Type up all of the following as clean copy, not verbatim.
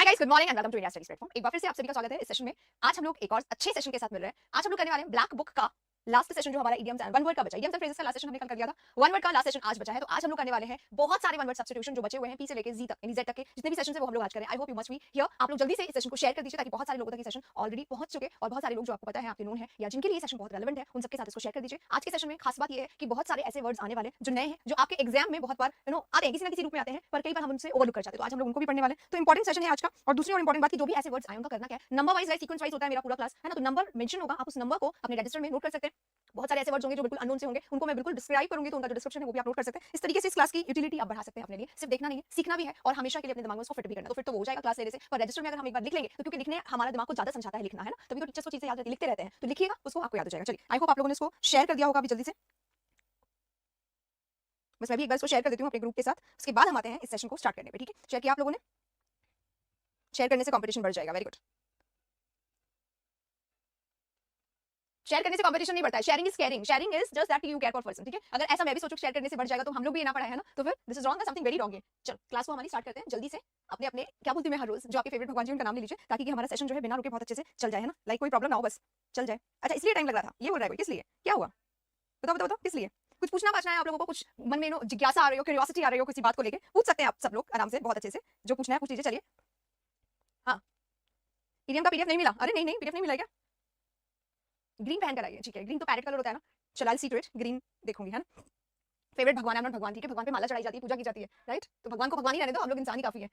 Hi guys, good morning and welcome to India studies platform. एक बार फिर से आप सभी का स्वागत है इस सेशन में। आज हम लोग एक और अच्छे सेशन के साथ मिल रहे हैं। आज हम लोग करने वाले हैं ब्लैक बुक का लास्ट सेशन जो हमारा इडियम्स एंड वन वर्ड का बचा है। इडियम्स एंड फ्रेजेस का लास्ट सेशन हमने कल कर दिया था। वन वर्ड का लास्ट सेशन आज बचा है, तो आज हम लोग करने वाले हैं बहुत सारे वन वर्ड सब्स्टिट्यूशन जो बचे हुए हैं पी से लेके जी तक, यानी जेड तक के जितने भी सेशन है वो हम लोग आज करें। I hope you must be here. आप लोग जल्दी से इस सेशन को शेयर कर दीजिए ताकि बहुत सारे लोगों तक ये सेशन ऑलरेडी पहुंच चुके और बहुत सारे लोग जो आपको पता है आपके नोन है या जिनके लिए सेशन बहुत रेलेवेंट है उन सबके साथ इसको शेयर कर दीजिए। आज के सेशन में खास बात ये है कि बहुत सारे ऐसे वर्ड्स आने वाले जो नए हैं, जो आपके एग्जाम में बहुत बार आते हैं, किसी ना किसी रूप में आते हैं, पर कई बार हम उनसे ओवरलुक कर जाते हैं। तो आज हम लोग उनको भी पढ़ने वाले हैं। तो इंपॉर्टेंट सेशन है आज का। और दूसरी और इंपॉर्टेंट बात की जो भी ऐसे वर्ड्स आए उनका करना क्या है, नंबर वाइज सीक्वेंस वाइज होता है मेरा पूरा क्लास, है ना। तो नंबर मेंशन होगा, आप उस नंबर को अपने रजिस्टर में नोट कर सकते हैं। बहुत सारे ऐसे वर्ड्स होंगे जो बिल्कुल अननोन से होंगे, उनको मैं बिल्कुल डिस्क्राइब करूंगी, तो उनका जो डिस्क्रिप्शन है वो भी आप नोट कर सकते हैं। इस तरीके से इस क्लास की यूटिलिटी आप बढ़ा सकते हैं अपने लिए। सिर्फ देखना नहीं है, सीखना भी है और हमेशा के लिए अपने दिमाग में उसको फिट भी करना है। तो फिर तो वो हो जाएगा क्लास लेने से। पर रजिस्टर में अगर हम एक बार लिख लेंगे तो क्योंकि लिखने हमारा दिमाग को ज्यादा समझाता है, लिखना है ना, तभी तो टीचर्स को चीजें याद रहती है, लिखते रहते हैं, तो लिखिएगा उसको आपको याद हो जाएगा। चलिए, आई होप आप लोगों ने इसको शेयर कर दिया होगा अभी जल्दी से। बस मैं भी एक बार इसको शेयर कर देती हूँ अपने ग्रुप के साथ, उसके बाद हम आते हैं इस सेशन को स्टार्ट करने पे। ठीक है, शेयर किया आप लोगों ने? शेयर करने से कंपटीशन बढ़ जाएगा। Very good. शेयर करने से कंपटीशन नहीं बढ़ता है, sharing is caring. Sharing is just that you care for person. ठीक है, अगर ऐसा मैं भी सोचूं शेयर करने से बढ़ जाएगा तो हम लोग भी ये ना पढ़ा है ना, तो फिर this is wrong, something very wrong है। चलो क्लास को हमारी स्टार्ट करते हैं जल्दी से। अपने अपने क्या बोलती हूँ मैं हर रोज, जो आपके फेवरेट भगवान जी उनका नाम ले लीजिए ताकि हमारा सेशन जो है बिना रुके बहुत अच्छे से चल जाए, है ना। लाइक कोई प्रॉब्लम ना हो, बस चल जाए। अच्छा, इसलिए टाइम लग रहा था, ये बोल रहा है कोई, किस लिए, क्या हुआ, बताओ बताओ बताओ, किस लिए? कुछ पूछना पाछना है आप लोगों को, कुछ मन में जिज्ञासा आ रही हो, क्यूरियोसिटी आ रही हो किसी बात को लेके, पूछ सकते हैं आप सब लोग आराम से, बहुत अच्छे से। जो पूछना है पूछ लीजिए। चलिए, हाँ, ईडीएम का पीडीएफ नहीं मिला? अरे नहीं नहीं, पीडीएफ नहीं मिला क्या? ग्रीन पहन कर आइए, ठीक है। ग्रीन तो पैरेट कलर होता है ना। चलो आई सी टू इट, ग्रीन देखूंगी, है ना। फेवरेट भगवान है ना, भगवान, ठीक है, भगवान पे माला चढ़ाई जाती है, पूजा की जाती है, राइट। तो भगवान को भगवान ही रहने दो, हम लोग इंसान ही काफी है।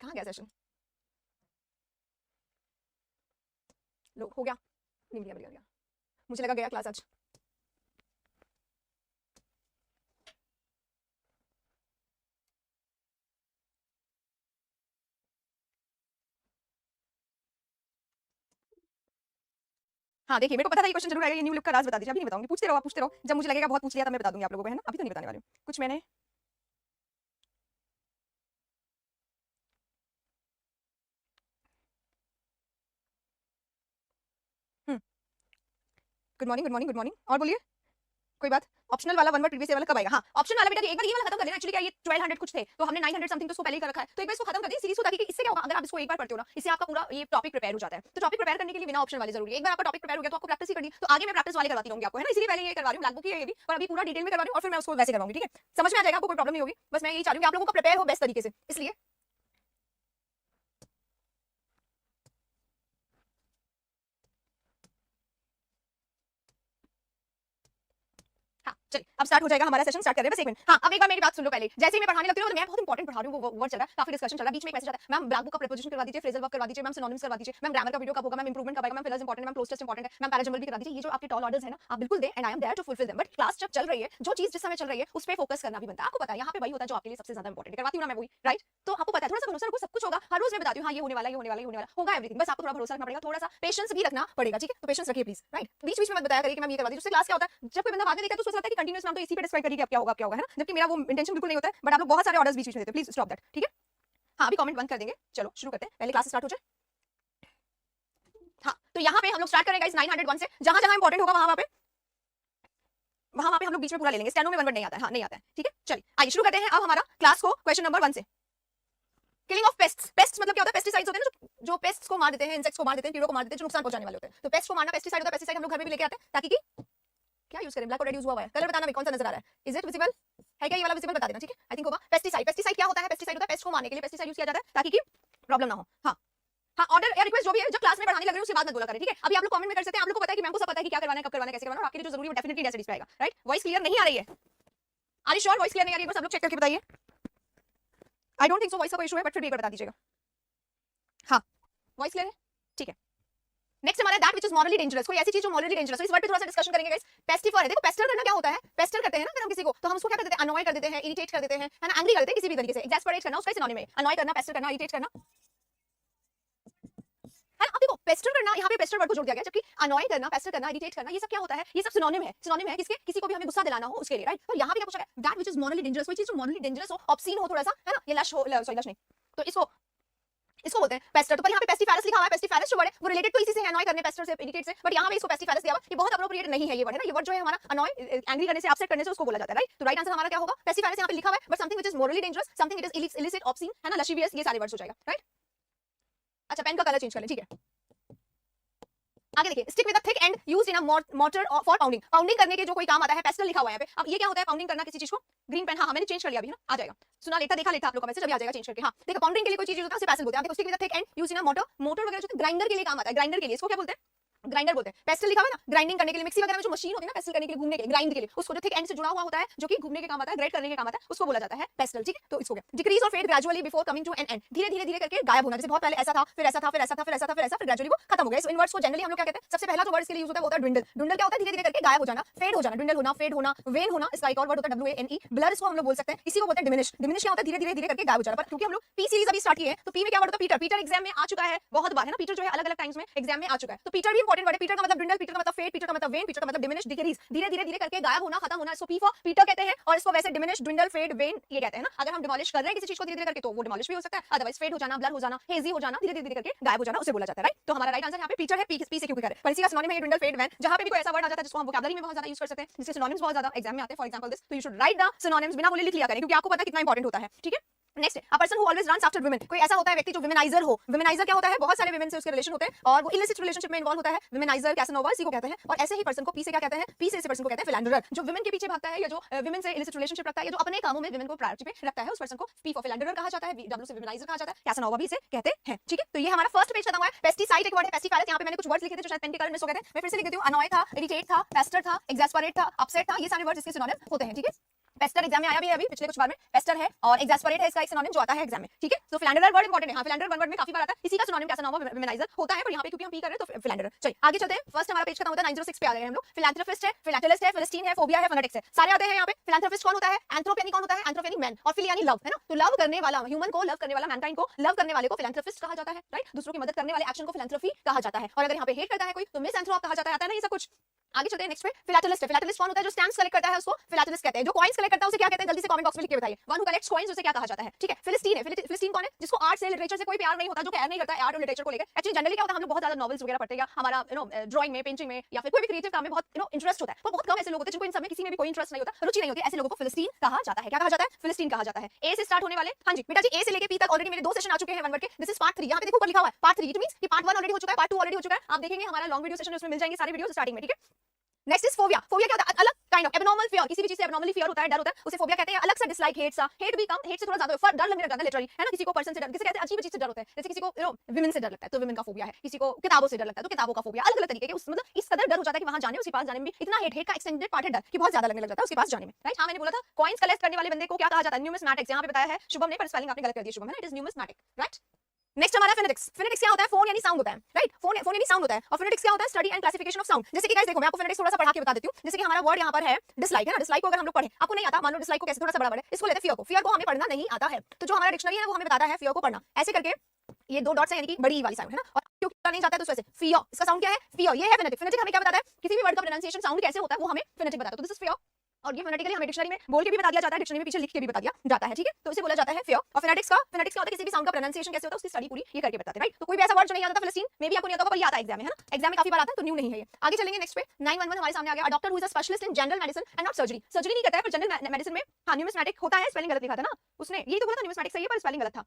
कहाँ गया सेशन? लो, हो गया? नहीं गया, गया, मुझे लगा गया क्लास आज। हाँ देखिए, मेरे को पता था ये क्वेश्चन जरूर आएगा, ये न्यू लुक का राज बता दीजिए। अभी नहीं बताऊंगी, पूछते रहो आप, पूछते रहो, जब मुझे लगेगा बहुत पूछ लिया तब मैं बता दूंगी आप लोगों को, है ना। अभी तो नहीं बताने वाली हूँ कुछ मैंने। Good morning good morning good morning. और बोलिए, कोई बात? ऑप्शनल वाला वन वर्ड प्रीवियस वाला कब आएगा? हाँ, ऑप्शनल वाला बेटा एक बार ये वाला खत्म कर लेना। एक्चुअली क्या ये 1200 कुछ थे, तो हमने 900 समथिंग तो इसको पहले ही कर रखा है, तो एक बार इसको खत्म कर दें सीरीज को, ताकि इससे क्या होगा, अगर आप इसको एक बार पढ़ते हो ना, इससे आपका पूरा ये टॉपिक प्रिपेयर हो जाता है। तो टॉपिक प्रिपेयर करने के लिए बिना ऑप्शन वाले जरूरी है। एक बार आपका टॉपिक प्रिपेयर हो गया तो आपको प्रैक्टिस ही करनी है, तो आगे मैं प्रैक्टिस वाले करवाती रहूंगी आपको, है ना। इसीलिए पहले ये करवा रही हूँ, ब्लैक बुक ही है ये भी, पर अभी पूरा डिटेल में करवा रही हूँ और फिर मैं उसको वैसे करवाऊंगी, ठीक है। समझ में आ जाएगा आपको, कोई प्रॉब्लम नहीं होगी। बस मैं यही चाह रही हूँ कि आप लोगों को प्रिपेयर हो बेस्ट तरीके से, इसलिए। हाँ चलिए, अब स्टार्ट हो जाएगा हमारा सेशन। स्टार्ट कर रहे हैं, बस एक मिनट। हाँ, अब एक बार मेरी बात सुन लो पहले। जैसे ही मैं पढ़ाने लगती हूँ तो मैं बहुत इंपॉर्टेंट पढ़ा रही हूँ, वो वर्ड चल रहा है, काफी डिस्कशन चल रहा है, बीच में एक मैसेज आता है, मैम ब्लैक बुक का प्रीपोजिशन करवा दीजिए, फ्रेजल वर्ब करवा दीजिए, मैम सिनोनिम्स करवा दीजिए, मैम ग्रामर का वीडियो कब होगा, मैम इंप्रूवमेंट कब आएगा, मैम फिलर्स इंपॉर्टेंट है, मैम क्लोज टेस्ट इंपॉर्टेंट है, मैम पैराजंबल भी करा दीजिए। ये जो आपके टॉल ऑर्डर्स है ना, आप बिल्कुल दें and I am there to fulfil them. But class जब चल रही है, जो चीज जिस समय चल रही है उस पे फोकस करना भी बनता है। आपको पता है यहाँ पे वही होता है जो आपके लिए सबसे ज्यादा इंपॉर्टेंट करवाती हूँ ना मैं, वही, राइट। तो आपको पता है, थोड़ा सा भरोसा रखो, सब कुछ होगा। हर रोज मैं बताती हूँ, हाँ ये होने वाला, ये होने वाला, ये होने वाला होगा, एवरीथिंग। बस आपको थोड़ा भरोसा रखना पड़ेगा, थोड़ा सा पेशेंस भी रखना पड़ेगा, ठीक है। तो पेशेंस रखिए प्लीज, राइट। बीच बीच में मत बताया करिए कि मैम ये करवा दीजिए। उससे क्लास क्या होता है, जब कोई बंदा बाद में देखता है तो सोच रहा है कि कंटीन्यूअस मैम तो इसी पे डिस्क्राइब करिए क्या होगा क्या होगा, है ना। जबकि मेरा वो इंटेंशन बिल्कुल नहीं होता है, बट आप लोग बहुत सारे ऑर्डर्स बीच में देते हो, प्लीज स्टॉप दैट, ठीक है। हाँ, अभी कमेंट बंद कर देंगे। चलो शुरू करते हैं, पहले क्लास स्टार्ट हो जाए। हाँ, तो यहाँ पे हम लोग स्टार्ट करेंगे इस 901 से। जहां जहां इंपॉर्टेंट होगा वहां पे हम लोग बीच में पूरा ले लेंगे। स्टेनो में वन वर्ड नहीं आता है, हाँ नहीं आता है, ठीक है। चलिए आइए शुरू करते हैं अब हमारा क्लास को क्वेश्चन नंबर 1 से। Killing of pests. पेस्ट्स मतलब क्या होता है? पेस्टिसाइड्स होते हैं ना, जो पेस्ट्स को मार देते हैं, इंसेक्ट्स को मार देते हैं, कीड़ों को मार देते हैं, जो नुकसान पहुंचाने वाले होते हैं। तो पेस्ट को मारना पेस्टिसाइड होता है। पेस्टिसाइड हम लोग घर में भी लेके आते हैं ताकि कि क्या यूज करें, ब्लैक और रेड यूज हुआ है। कलर बताना भी कौन सा नजर आ रहा है, इज इट विजिबल है क्या, ये वाला विजिबल बता देना, ठीक है। आई थिंक होगा। पेस्टिसाइड, पेस्टिसाइड क्या होता है? पेस्टिसाइड होता है पेस्ट को मारने के लिए पेस्टिसाइड यूज किया जाता है ताकि कि प्रॉब्लम ना हो। हाँ हाँ, ऑर्डर या रिक्वेस्ट जो भी है, जब क्लास में पढ़ाने लग रहे हो उसके बाद मत बोला करें, ठीक है। अभी आप लोग कमेंट में कर सकते हैं, आप लोग को पता है कि मैम को सब पता है कि क्या करवाना है, कब करवाना है, कैसे करवाना है, और आपके लिए जो जरूरी है वो डेफिनेटली इंडिया स्टडीज पे आएगा, राइट। वॉइस क्लियर नहीं आ रही है? Are you sure voice clear नहीं आ रही है? सब लोग चेक करके बताइए। I don't think so voice का कोई इशू है, बट फिर भी एक बार बता दीजिएगा। हाँ, वॉइस क्लियर है, ठीक है। नेक्स्ट हमारा that which is morally dangerous. कोई ऐसी चीज जो मॉरली डेंजरस हो, इस वर्ड पे थोड़ा सा डिस्कशन करेंगे गाइस। पेस्टिफायर है, देखो पेस्टर करना क्या होता है? पेस्टर करते हैं ना अगर हम किसी को, तो हम उसको क्या कर देते हैं? अनॉय कर देते हैं, इरिटेट कर देते हैं, है ना, एंग्री कर देते हैं किसी भी तरीके से। एक्सैस्परेट करना उसका सिनोनिम है, अनॉय करना, पेस्टर करना, इरिटेट करना, है ना। अब देखो पेस्टर करना, यहाँ पे पेस्टर वर्ड को जोड़ दिया गया, जबकि अनॉय करना, पेस्टर करना, इरिटेट करना, ये सब क्या होता है? ये सब सिनोनिम है, सिनोनिम है किसके? किसी को भी हमें गुस्सा दिलाना हो उसके लिए, राइट। तो यहाँ पे क्या पूछा गया? That which is morally dangerous. कोई चीज जो मॉरली डेंजरस हो, ऑब्सीन हो थोड़ा सा, है ना, ये लश हो, सॉरी लश नहीं, तो इसको बोलते हैं पेस्टर। तो पर यहाँ पे पेस्टिफायरस लिखा हुआ है, पेस्टिफायरस जो वर्ड है वो रिलेटेड तो इसी से है, अनॉय करने, पेस्टर से, इरिटेट से, बट यहाँ पे इसको पेस्टिफायरस दिया हुआ, ये बहुत अप्रोप्रिएट नहीं है ये वर्ड, है ना। ये वर्ड जो है हमारा अनॉय, एंग्री करने से, अपसेट करने से उसको बोला जाता है, राइट। तो राइट आंसर हमारा क्या होगा? पेस्टिफायरस यहाँ पे लिखा हुआ है, but something which is morally dangerous, something it is illicit, obscene, है ना, लशिवियस, ये सारे वर्ड्स हो जाएगा, राइट। अच्छा पेन का कलर चेंज कर ले, ठीक है। आगे देखिए, stick with a thick and used in a mortar for pounding, pounding करने के जो कोई काम आता है, पेस्टल लिखा हुआ है यहाँ पे। अब ये क्या होता है पाउंडिंग करना किसी चीज को? ग्रीन पेन, हाँ मैंने चेंज कर लिया अभी ना, आ जाएगा, सुना लेता देखा लेता आप लोग का मैसेज, अभी आ जाएगा चेंज करके। हाँ देखो पाउंडिंग के लिए कोई चीज होता है उसे पेस्टल बोलते हैं। देखो stick with a thick and used in a motor वगैरह जो ग्राइंडर के लिए काम आता है, ग्राइंडर के लिए इसको क्या बोलते हैं? ग्राइंडर बोलते हैं। पेस्टल लिखा हुआ है ना, ग्राइंडिंग करने के लिए, मिक्सी वगैरह में जो मशीन होती है ना पेस्टल करने के लिए, घूमने के ग्राइंड के लिए, उसको जो थिक एंड से जुड़ा हुआ होता है, जो कि घूमने के काम आता है, ग्रेट करने के काम आता है, उसको बोला जाता है पेस्टल, ठीक है। तो इसको क्या डिक्रीज और fade gradually before coming to an end, धीरे धीरे धीरे करके गायब होना, जैसे बहुत पहले ऐसा था, फिर ऐसा था, फिर ऐसा था, फिर ऐसा था, फिर ऐसा, फिर ग्रेजुअली वो खत्म हो गया। इस इन वर्ड्स को जनरली हम लोग क्या कहते हैं? सबसे पहला जो वर्ड इसके लिए यूज होता है वो होता है ड्विंडल। ड्विंडल क्या होता है? धीरे धीरे करके गायब हो जाना, फेड हो जाना, ड्विंडल होना, फेड होना, वेन होना, इसका एक और वर्ड होता है WANE, ब्लर इसको हम लोग बोल सकते हैं। इसी को बोलते हैं डिमिनिश। डिमिनिश क्या होता है? धीरे धीरे धीरे करके गायब हो जाना। पर क्योंकि हम लोग पी सीरीज अभी स्टार्ट किए हैं तो पी में क्या वर्ड होता है? पीटर। पीटर एग्जाम में आ चुका है बहुत बार, है ना, पीटर जो है अलग अलग टाइम्स में एग्जाम में आ चुका है, तो पीटर भी इंपॉर्टेंट वर्ड है। पीटर का मतलब ड्विंडल, पीटर का मतलब फेड, पीटर का मतलब वेन, पीटर का मतलब डिमिनिश, डिक्रीज, धीरे धीरे धीरे करके गायब होना, खत्म होना, इसको पी फॉर पीटर कहते हैं। और इसको वैसे डिमिनिश, ड्विंडल, फेड, वेन ये कहते हैं ना। अगर हम डिमोलिश कर रहे हैं किसी चीज को धीरे धीरे करके तो वो डिमोलिश भी हो सकता है, अदरवाइज फेड हो जाना, ब्लर हो जाना, हेजी हो जाना, धीरे धीरे करके गायब हो जाना, उसे बोला जाता है, राइट। तो हमारा राइट आंसर यहाँ पे पीटर है, पी से क्यों कर रहे हैं, पर इसी का सिनोनिम है ड्विंडल, फेड, वेन। जहां पे भी कोई ऐसा वर्ड आ जाता है जिसको हम वोकैबुलरी में बहुत ज्यादा यूज कर सकते हैं, जिसके सिनोनिम्स बहुत ज्यादा एग्जाम में आते हैं, फॉर एग्जांपल दिस, तो you should write the synonyms, बिना बोले लिख लिया करें, क्योंकि आपको पता है कितना इंपॉर्टेंट होता है, ठीक है। Next, a person who always runs after women, कोई ऐसा होता है व्यक्ति जो विमेनाइजर हो। विमेनाइजर क्या होता है? बहुत सारे वुमेन से उसके रिलेशन होते हैं और वो इलिसिट रिलेशनशिप में इन्वॉल्व होता है। विमेनाइजर, कैसनोवा, इसी को कहते हैं। और ऐसे ही पर्सन को पी से क्या कहते हैं? पी से ऐसे पर्सन को कहते हैं फिलैंडरर, जो वुमेन के पीछे भागता है या जो वुमेन से इलिसिट रिलेशनशिप रखता है या जो अपने कामों में वुमेन को प्रायोरिटी पे रखता है, उस पर्सन को पी फॉर फिलैंडरर कहा जाता है, डब्ल्यू से विमेनाइजर कहा जाता है, कैसनोवा भी इसे कहते हैं, ठीक है। तो ये हमारा फर्स्ट पेज खत्म हुआ है। पेस्टिसाइड एक वर्ड है, पेस्टिफायर, यहाँ पे मैंने कुछ वर्ड्स लिखे थे जो शायद पेन के कलर मिस हो गए थे, मैं फिर से लिख देती हूं। अनॉय था, इरिटेट था, पेस्टर था, एग्जैस्परेट था, अपसेट था, ये सारे वर्ड्स इसके सिनोनिम होते हैं, ठीक है। पेस्टर एग्जाम में आया भी है अभी पिछले कुछ बार में, पेस्टर है और एग्जैस्परेट है इसका एक सिनोनिम जो आता है एग्जाम में, ठीक है। तो फिलैंडरर वर्ड इंपॉर्टेंट है, हां फिलैंडरर वन वर्ड में काफी बार आता है, इसी का सिनोनिम कैसनोवा, विमेनाइजर होता है, पर यहां पे क्योंकि हम पी कर रहे हैं तो फिलैंडरर। चलिए आगे चलते हैं। फर्स्ट हमारा पेज खत्म होता है, 906 पे आ गए हम लोग। फिलैंथ्रोपिस्ट है, फिलैटेलिस्ट है, फिलिस्टीन है, फोबिया है, फनेटिक्स है, सारे आते हैं यहां पे। फिलैंथ्रोपिस्ट कौन होता है? एंथ्रोपेनी कौन होता है? एंथ्रोपेनी मैन, और फिल यानी लव, है ना। तो लव करने वाला, ह्यूमन को लव करने वाला, मैनकाइंड को लव करने वाले को फिलैंथ्रोपिस्ट कहा जाता है, राइट। दूसरों की मदद करने वाले एक्शन को फिलैंथ्रोपी कहा जाता है। और अगर यहां पे हेट करता है कोई तो मिसएंथ्रोप कहा जाता है, आता है ना ये सब कुछ। आगे चलते हैं नेक्स्ट पे। फिलैटेलिस्ट है, फिलैटेलिस्ट कौन होता है? जो स्टैम्प्स कलेक्ट करता है उसको फिलैटेलिस्ट कहते हैं। जो कॉइंस कलेक्ट करता है उसे क्या कहते हैं? जल्दी से कमेंट बॉक्स में लिख के बताइए। वन हु कलेक्ट्स कॉइंस उसे क्या कहा जाता है, ठीक है। फिलिस्टीन है, फिलिस्टीन कौन है? जिसको आर्ट से, लिटरेचर से कोई प्यार नहीं होता, जो केयर नहीं करता है आर्ट और लिटरेचर को लेकर। एक्चुअली जनरली क्या होता है, हम लोग बहुत ज्यादा नॉवेल्स वगैरह पढ़ते हैं या हमारा ड्राइंग में, पेंटिंग में या फिर कोई भी क्रिएटिव काम में बहुत इंटरेस्ट होता है, तो बहुत कम ऐसे लोग होते हैं जिनको इन सब में किसी में भी कोई इंटरेस्ट नहीं होता, रुचि नहीं होती, ऐसे लोगों को फिलिस्टीन कहा जाता है। क्या कहा जाता है? फिलिस्टीन कहा जाता है। ए से स्टार्ट होने वाले, हां जी बेटा जी, ए से लेके पी तक ऑलरेडी मेरे 2 सेशन आ चुके हैं वन वर्ड के। दिस इज पार्ट 3, यहां पे देखो ऊपर लिखा हुआ है पार्ट 3, इट मींस कि पार्ट 1 ऑलरेडी हो चुका है, पार्ट 2 ऑलरेडी हो चुका है। आप देखेंगे हमारा लॉन्ग वीडियो सेशन उसमें मिल जाएंगे सारे वीडियोस स्टार्टिंग में, ठीक है। Next is phobia. फोबिया क्या होता है? अलग काइंड ऑफ एब्नॉर्मल फियर, किसी भी चीज से एब्नॉर्मली फियर होता है, डर होता है, उसे फोबिया कहते हैं। अलग सा डिसलाइक, हेट सा, हेट भी कम, हेट से थोड़ा ज्यादा, डर लगने लग जाता है लिटरली, है ना। किसी को पर्सन से डर, किसी कहते हैं अजीब चीज से डर होता है, जैसे किसी को विमेन से डर लगता है तो विमेन का फोबिया है, किसी को किताबों से डर लगता है तो किताबों का फोबिया। अलग अलग तरीके के, उस मतलब इस कदर डर हो जाता है कि वहां जाने, उसके पास जाने में भी इतना हेट का एक्सटेंडेड पार्ट है डर कि बहुत ज्यादा लगने लग जाता है उसके पास जाने में, राइट। हां मैंने बोला था कॉइंस कलेक्ट करने वाले बंदे को क्या कहा जाता है? न्यूमिस्मैटिक्स। यहां पे बताया है शुभम ने, पर स्पेलिंग आपने गलत कर दी शुभम, है ना। It is numismatic, right. Next हमारा फिनेटिक्स। फिनेटिक्स क्या होता है? फोन यानी साउंड होता है, राइट। फोन यानी साउंड होता है। और फिनेटिक्स क्या होता है? Study and classification of sound. जैसे कि गाइस देखो मैं आपको फिनेटिक्स थोड़ा सा पढ़ा के बता देती हूं। जैसे कि हमारा वर्ड यहां पर है डिसलाइक, है ना। डिसलाइक को अगर हम लोग पढ़ें, आपको नहीं आता, मान लो डिसलाइक को कैसे, थोड़ा सा बड़ा वर्ड है, इसको लेते हैं फियर को। फियर को हमें पढ़ना नहीं आता है, तो जो हमारा डिक्शनरी है वो हमें बताता है फियर को पढ़ना ऐसे करके, ये 2 डॉट्स है यानी कि बड़ी वाली साउंड, है ना। और क्योंकि पता नहीं जाता है तो वैसे फियर, इसका साउंड क्या है? फियर, ये है फिनेटिक। फिनेटिक हमें क्या बताता है? किसी भी वर्ड का प्रोनाउंसिएशन साउंड कैसे होता है वो हमें फिनेटिक बताता है। तो दिस इज फियर, और ये फोनेटिकली हमें डिक्शनरी में बोल के भी बता दिया जाता है, डिक्शनरी में पीछे लिख के भी बता दिया जाता है, ठीक है। तो इसे बोला जाता है फियर। और फोनेटिक्स का क्या होता है? किसी भी साउंड का प्रोनाउंसिएशन कैसे होता है उसकी स्टडी पूरी ये करके बताते हैं, राइट। तो कोई भी ऐसा वर्ड जो नहीं आता था फिलिस्टीन में भी आपको नहीं आता होगा, पर ये आता है एग्जाम में, है ना। एग्जाम में काफी बार आता है तो न्यू नहीं है ये। आगे चलेंगे नेक्स्ट पे। 911 हमारे सामने आ गया। A doctor who is a specialist in general medicine and not surgery. Surgery नहीं करता है पर जनरल मेडिसिन में, हां न्यूमिस्मैटिक होता है, स्पेलिंग गलत लिखा था ना उसने, यही तो बोला था न्यूमिस्मैटिक सही है पर स्पेलिंग गलत था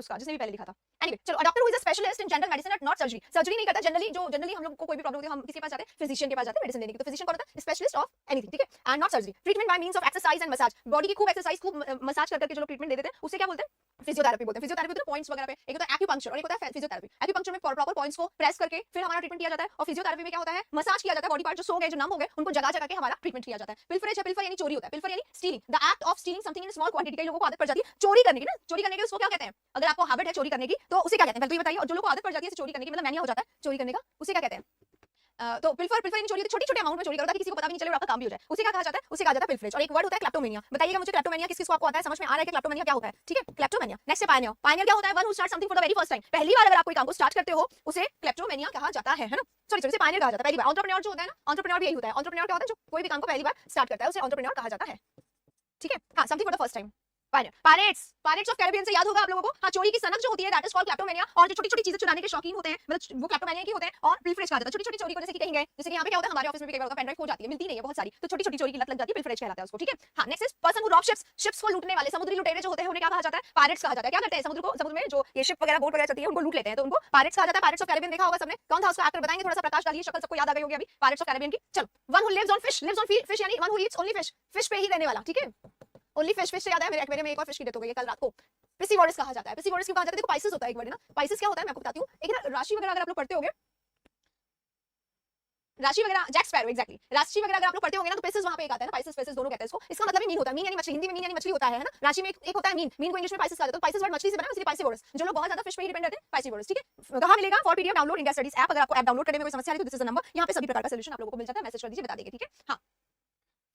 उसका, जिसने भी पहले लिखा था। एनीवे चलो, a doctor who is a specialist in general medicine and not surgery. Surgery नहीं करता जनरली हम लोग को कोई भी प्रॉब्लम होती है हम किसी के पास जाते हैं, फिजिशियन के पास जाते हैं मेडिसिन लेने की। तो फिजिशियन कौन होता है? स्पेशलिस्ट ऑफ एनीथिंग, ठीक है। And not surgery. Treatment bye means of exercise and massage, body की खूब एक्सरसाइज, खूब मसाज करके जो लोग ट्रीटमेंट दे देते हैं उसे क्या बोलते हैं? फिजियोथेरेपी बोलते हैं। फिजियोथेरेपी तो पॉइंट्स वगैरह पे, एक होता है एक्यूपंक्चर और एक होता है फिजियोथेरेपी। एक्यूपंक्चर में प्रॉपर पॉइंट्स को प्रेस करके फिर हमारा ट्रीटमेंट किया जाता है, और फिजियोथेरेपी में क्या होता है? मसाज किया जाता है, बॉडी पार्ट जो सो गए, जो नम हो गए, उनको जगा जगा के हमारा ट्रीटमेंट किया जाता है। पिल्फरेज है, पिल्फर यानी चोरी होता है, पिल्फर यानी stealing, the act of stealing something in small quantity. कई लोगों को आदत पड़ जाती है चोरी करने की ना, चोरी करने की उसको क्या कहते हैं? अगर आपको हैबिट है चोरी करने की तो उसे क्या कहते हैं? पहले तो ये बताइए। और जो लोगों को आदत पड़ जाती है चोरी करने की, मतलब मैनिया हो जाता है चोरी करने का, उसे क्या कहते हैं? तो पिल्फर यानी चोरी होती है, छोटी-छोटी अमाउंट में चोरी करो ताकि किसी को पता भी नहीं चले और आपका काम भी हो जाए, उसे क्या कहा जाता है? उसे कहा जाता है पिल्फरेज। और एक वर्ड होता है क्लेप्टोमेनिया। बताइएगा मुझे क्लेप्टोमेनिया किस-किस को आपको आता है, समझ में आ रहा है कि क्लेप्टोमेनिया क्या होता है, ठीक है। क्लेप्टोमेनिया। नेक्स्ट है पायनियर। पायनियर क्या होता है? One who start something for the very first time. पहली बार अगर आप कोई काम को स्टार्ट करते हो उसे क्लेप्टोमेनिया कहा जाता है ना। सॉरी इसे पायनियर कहा जाता है पहली बार। एंटरप्रेन्योर जो होता है ना, एंटरप्रेन्योर भी यही होता है। एंटरप्रेन्योर क्या होता है? जो कोई भी काम को पहली बार स्टार्ट करता है उसे एंटरप्रेन्योर कहा जाता है, ठीक है। हां, something for the first time. Pirates of Caribbean से याद होगा आप लोगों को, हाँ, चोरी की सनक जो होती है दैट इज कॉल्ड क्लेप्टोमेनिया, और जो छोटी-छोटी चीजें चुराने के शौकीन होते हैं, मतलब वो क्लेप्टोमेनिया की होते हैं, और पिलफरेज कहा जाता है छोटी-छोटी चोरी को, जैसे कि कहीं गए, जैसे कि यहाँ पे क्या होता है, हमारे ऑफिस में भी कई बार होता है, पेन ड्राइव खो जाती है, मिलती नहीं है बहुत सारी, तो छोटी-छोटी चोरी की लत लग जाती है, पिलफरेज कहलाता है उसको, ठीक है। हाँ, next is person who rob ships को लूटने वाले, समुद्री लुटेरे जो होते हैं उन्हें क्या कहा जाता है, पायरेट्स कहा जाता है। क्या करते हैं, समुद्र में जो ये शिप वगैरह बोट वगैरह चलती है उनको लूट लेते हैं, तो उनको पायरेट्स कहा जाता है। पायरेट्स ऑफ कैरिबियन देखा होगा सबने, कौन था उसका एक्टर बताएंगे, थोड़ा सा प्रकाश डालिए, शक्ल सबको याद आ गई होगी अभी पायरेट्स ऑफ कैरिबियन की। चलो, one who lives on fish यानी one who eats only fish पे ही रहने वाला, ठीक है। ओनली फिश से याद है, मेरे एक्वेरियम में एक और फिश की डेथ हो गई है कल रात को। पिसीवोरस कहा जाता है। पिसीवोरस क्यों कहा जाता है, देखो पाइसेस होता है एक वर्ड है ना, पाइसेस क्या होता है मैं आपको बताती हूँ। एक ना राशि वगैरह अगर आप लोग पढ़ते होंगे, राशि वगैरह, जैक स्पैरो, एग्जैक्टली, राशि वगैरह अगर आप लोग पढ़ते होंगे ना, तो पेसेस वहां पे एक आता है ना, पाइसेस पेसेस दोनों कहते हैं इसको। इसका मतलब ही मीन होता है, मीन यानी मछली, हिंदी में मीन यानी मछली होता है ना, राशि में एक होता है मीन को इंग्लिश में पाइसेस कहा जाता है, तो पाइसेस वर्ड मछली से बना है, इसलिए पाइसेवोरस। जो लोग बहुत ज्यादा फिश पे ही डिपेंड रहते हैं, पाइसेवोरस, ठीक है। कहां मिलेगा, for PDF download India studies app, अगर आपको ऐप डाउनलोड करने में कोई समस्या है तो दिस इज द नंबर, यहां पे सभी प्रकार का सॉल्यूशन आप लोगों को मिल जाता है, मैसेज कर दीजिए, बता देंगे, ठीक है। हां,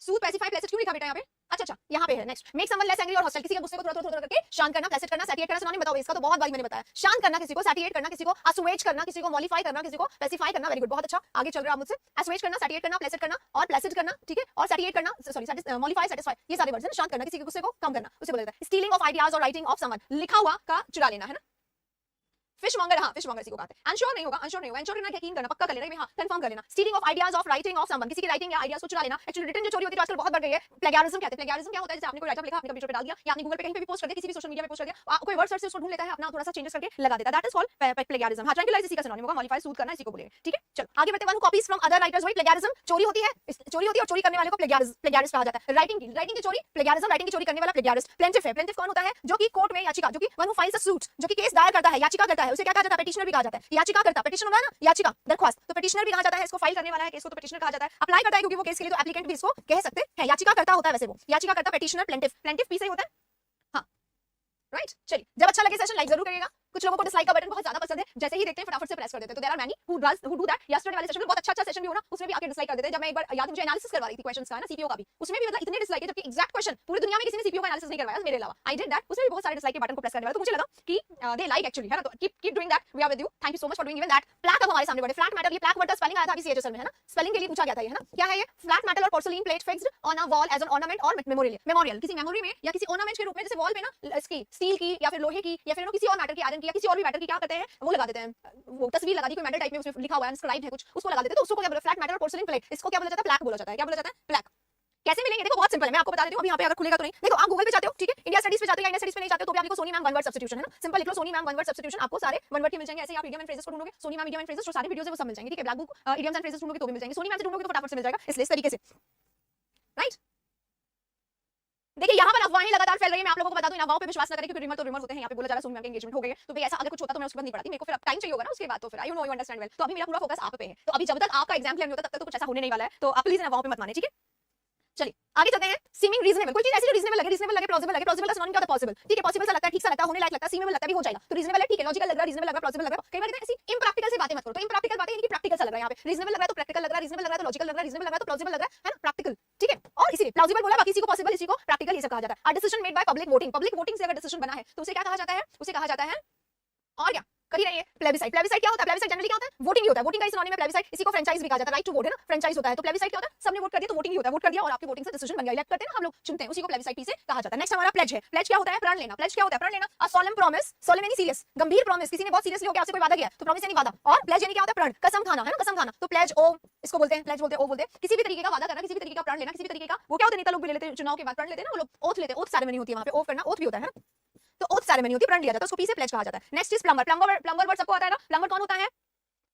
सूद पैसिफाई प्लेसेट क्यों लिखा बेटा यहाँ पे, अच्छा यहाँ पे है। Next, make someone less angry और हॉस्टाइल, किसी के गुस्से को थोड़ा थोड़ा करके शांत करना, प्लेसेट करना, सैटिएट करना, सुनाने बताओ इसका तो बहुत बार मैंने बताया। शांत करना किसी को, सैटिएट करना किसी को, असुएज करना किसी को, मॉलिफाई करना किसी को, पेसिफाई करना, वेरी गुड, बहुत अच्छा, आगे चल रहा है मुझसे। असुएज करना, सैटिएट करना, प्लेसेट करना और प्लेसेट करना, ठीक है, और सैटिएट करना, सॉरी मॉलिफाई, सैटिस्फाई, ये सारे वर्ड्स हैं। शांत करना किसी के गुस्से को कम करना, उसे बोला जाता है स्टीलिंग ऑफ आइडियाज और राइटिंग ऑफ समवन, लिखा हुआ का चुरा लेना, है ना। फिश मॉन्गर, हाँ फिश मॉन्गर इसी को कहते हैं। अनश्योर नहीं होगा, अनश्योर नहीं होगा, एंश्योर करना, यकीन करना, पक्का कर लेना, हाँ कंफर्म कर लेना। Stealing of ideas of writing of someone, किसी की राइटिंग या आइडियाज को चुरा लेना। एक्चुअली रिटन जो चोरी होती है आजकल बहुत बढ़ गई है, प्लेगैरिज्म कहते हैं। प्लेगैरिज्म क्या होता है, जैसे आपने कोई राइटर लिखा, आपने कंप्यूटर पे डाल दिया या आपने गूगल पे कहीं पे भी पोस्ट कर दिया, किसी भी सोशल मीडिया पे पोस्ट कर दिया, कोई वर्ड सर्च से उसको ढूंढ लेता है, अपना थोड़ा सा चेंजेस करके लगा देता है, दैट इज कॉल्ड प्लेगैरिज्म। हाँ, ट्रायंगुलराइज इसी का सिनोनिम होगा, मॉडिफाई, सूद करना इसी को बोलेंगे, ठीक है। चलो आगे बढ़ते हैं। One who copies from other writers, वही प्लेगैरिज्म, चोरी होती है, चोरी होती है और चोरी करने वाले को प्लेगैरिस्ट कहा जाता है। राइटिंग की चोरी प्लेगैरिज्म, राइटिंग की चोरी करने वाला प्लेगैरिस्ट। प्लेंटिफ है, प्लेंटिफ कौन होता है, जो कि कोर्ट में याचिका, जो कि one who files a suit, जो कि केस दायर करता है, याचिका करता है, उसे क्या कहा जाता है, पेटिशनर भी कहा जाता है। याचिका करता, पेटिशन होगा ना, याचिका, दरख्वास्त, तो पेटिशनर भी कहा जाता है, इसको फाइल करने वाला है केस को तो पेटिशनर कहा जाता है। अप्लाई करता है क्योंकि वो केस के लिए, तो एप्लीकेंट भी इसको कह सकते हैं। याचिका करता होता है वैसे वो, याचिका करता, पेटिशनर, प्लेंटिफ पी से ही होता है, हाँ राइट। चलिए, जब अच्छा लगे सेशन लाइक जरूर करिएगा। कुछ लोगों को डिसलाइक का बटन बहुत ज्यादा पसंद है, जैसे ही देखते हैं फटाफट से प्रेस कर देते हैं, तो there are many who do that. Yesterday वाले सेशन में बहुत अच्छा सेशन भी हो ना, उसमें भी आके डिसलाइक कर देते हैं। जब मैं एक बार याद मुझे एनालिसिस करवा रही थी क्वेश्चंस का ना, सीपीओ का भी, उसमें भी मतलब इतने डिसलाइक है, जबकि एग्जैक्ट क्वेश्चन पूरी दुनिया में किसी ने सीपीओ का एनालिसिस नहीं करवाया मेरे अलावा, आई डिड दैट। उसमें भी बहुत सारे डिसलाइक के बटन को प्रेस करने वाले, तो मुझे लगा कि दे लाइक एक्चुअली, है ना, तो keep doing that, we are with you, thank you so much for doing even that. Plaque अब हमारे सामने बड़े फ्लैट मेटल, ये प्लैक वर्ड का स्पेलिंग आया था अभी सीएचएसएल में, है ना, स्पेलिंग के लिए पूछा गया था ये, है ना। क्या है ये, फ्लैट मेटल और porcelain plate fixed on a wall as an ornament और मेमोरियल, किसी मेमोरी में या किसी ऑर्नामेंट के रूप में, जैसे वॉल पे ना इसकी स्टील की या फिर लोहे की या फिर किसी और मैटर की, आयरन की या किसी और भी मैटर की, क्या करते हैं वो लगा देते हैं, वो तस्वीर लगा दी कोई मेटल टाइप में, उसमें लिखा हुआ है, इंस्क्राइब्ड है कुछ, उसको लगा देते हैं, तो उसको क्या बोलते हैं, फ्लैट मेटल और पोर्सिलीन प्लेट, इसको क्या बोला जाता है, प्लैक बोला जाता है। क्या बोला जाता है, प्लैक। कैसे मिलेंगे, देखो बहुत सिंपल है, मैं आपको बता देती हूं, अभी यहाँ पे अगर खुलेगा तो नहीं, देखो आप गूगल पे जाते हो, ठीक है, इंडिया स्टडीज पे जाते हो या इंडिया स्टडीज पे नहीं जाते हो, तो भी आप लिखो Soni ma'am one word substitution, है ना, सिंपल लिख लो Soni ma'am one word substitution, आपको सारे वन वर्ड के मिल जाएंगे। ऐसे ही आप इडियम एंड फ्रेजेस को ढूंढोगे, Soni ma'am idiom and phrases, जो सारे वीडियोस है वो सब मिल जाएंगे, ठीक है। Black book idioms and phrases ढूंढोगे तो भी मिल जाएंगे, सोनी मैम से ढूंढोगे तो फटाफट से मिल जाएगा, इसलिए इस तरीके से, राइट। देखिए यहाँ पर अफवाहें लगातार फैल रही है, मैं आप लोगों को बता दूं, इन अफवाहों पे विश्वास न करें, क्योंकि रिमर होते हैं। यहाँ पे बोला जा रहा है सोनी मैम के एंगेजमेंट हो गई है, तो भाई ऐसा अगर कुछ होता तो मैं उसके बाद नहीं पढ़ाती, मेरे को फिर टाइम चाहिए होगा ना उसके बाद, तो फिर I know you understand well, तो अभी मेरा पूरा फोकस आप पे है, तो अभी जब तक आपका एग्जाम क्लियर नहीं होता तब तक तो कुछ ऐसा होने नहीं वाला है, तो आप प्लीज इन अफवाहों पे मत माने, ठीक है। चलिए आगे चलते हैं। सीमिंग रीजनेबल, कोई चीज ऐसी जो रीजनेबल लगे, प्लॉजिबल लगे, प्लॉजिबल का सिनोनिम क्या होता है, पॉसिबल, ठीक है, पॉसिबल सा लगता है, ठीक सा लगता है, होने लायक लगता है, सीमेबल लगता है, भी हो जाएगा, तो रीजनेबल है, ठीक है, लॉजिकल लग रहा है, रीजनेबल लग रहा है, प्लॉजिबल लग रहा है। कई बार कहते हैं ऐसी इम्प्रैक्टिकल से बातें मत करो, तो इम्प्रैक्टिकल बातें यानी कि प्रैक्टिकल सा लग रहा है, यहाँ पे रीजनेबल लग रहा है तो प्रैक्टिकल लग रहा है, रीजनेबल लग रहा है तो लॉजिकल लग रहा है, रीजनेबल लग रहा है तो प्लॉजिबल लग रहा है ना, प्रैक्टिकल, ठीक है। और इसीलिए प्लॉजिबल बोला, बाकी इसी को पॉसिबल, इसी को प्रैक्टिकल, ये सब कहा जाता है। A decision made by public voting से अगर डिसीजन बना है तो उसे क्या कहा जाता है, उसे कहा जाता है, और क्या कर ही रही है, प्लेबिसाइट। प्लेबिसाइट क्या होता है, प्लेबिसाइट जनरली क्या होता है, वोटिंग ही होता है, वोटिंग का सिनोनिम है प्लेबिसाइट, इसी को फ्रेंचाइज भी कहा जाता है, राइट टू वोट, है ना, फ्रेंचाइज होता है, तो प्लेबिसाइट क्या होता है, सबने वोट कर दिया तो वोटिंग ही होता है, वोट कर दिया और आपकी वोटिंग से डिसीजन बन गया, इलेक्ट करते हैं ना हम लोग, चुनते हैं, उसी को प्लेबिसाइट पी से कहा जाता है। नेक्स्ट हमारा प्लेज है, प्लेज क्या होता है, प्रण लेना, प्लेज क्या होता है, प्रण लेना, अ सोlemn प्रॉमिस, सोlemn यानी सीरियस, गंभीर प्रॉमिस, किसी ने बहुत सीरियसली होकर आपसे कोई वादा किया तो प्रॉमिस यानी वादा, और प्लेज यानी क्या होता है, प्रण, कसम खाना, है ना, कसम खाना, तो प्लेज ओ इसको बोलते हैं, प्लेज बोलते हैं, ओ बोलते हैं, किसी भी तरीके का वादा करना, किसी भी तरीके का प्रण लेना, किसी भी तरीके का, वो क्या होता है, नेता लोग भी ले लेते हैं चुनाव के बाद प्रण लेते हैं ना वो लोग, ओथ लेते हैं, ओथ सेरेमनी होती है वहां पे, ओथ करना, ओथ भी होता है ना, तो ओथ सेरेमनी होती है, प्रण लिया जाता है, उसको पी से प्लेज कहा जाता है। Next is plumber, plumber word सबको आता है ना, प्लम्बर कौन होता है,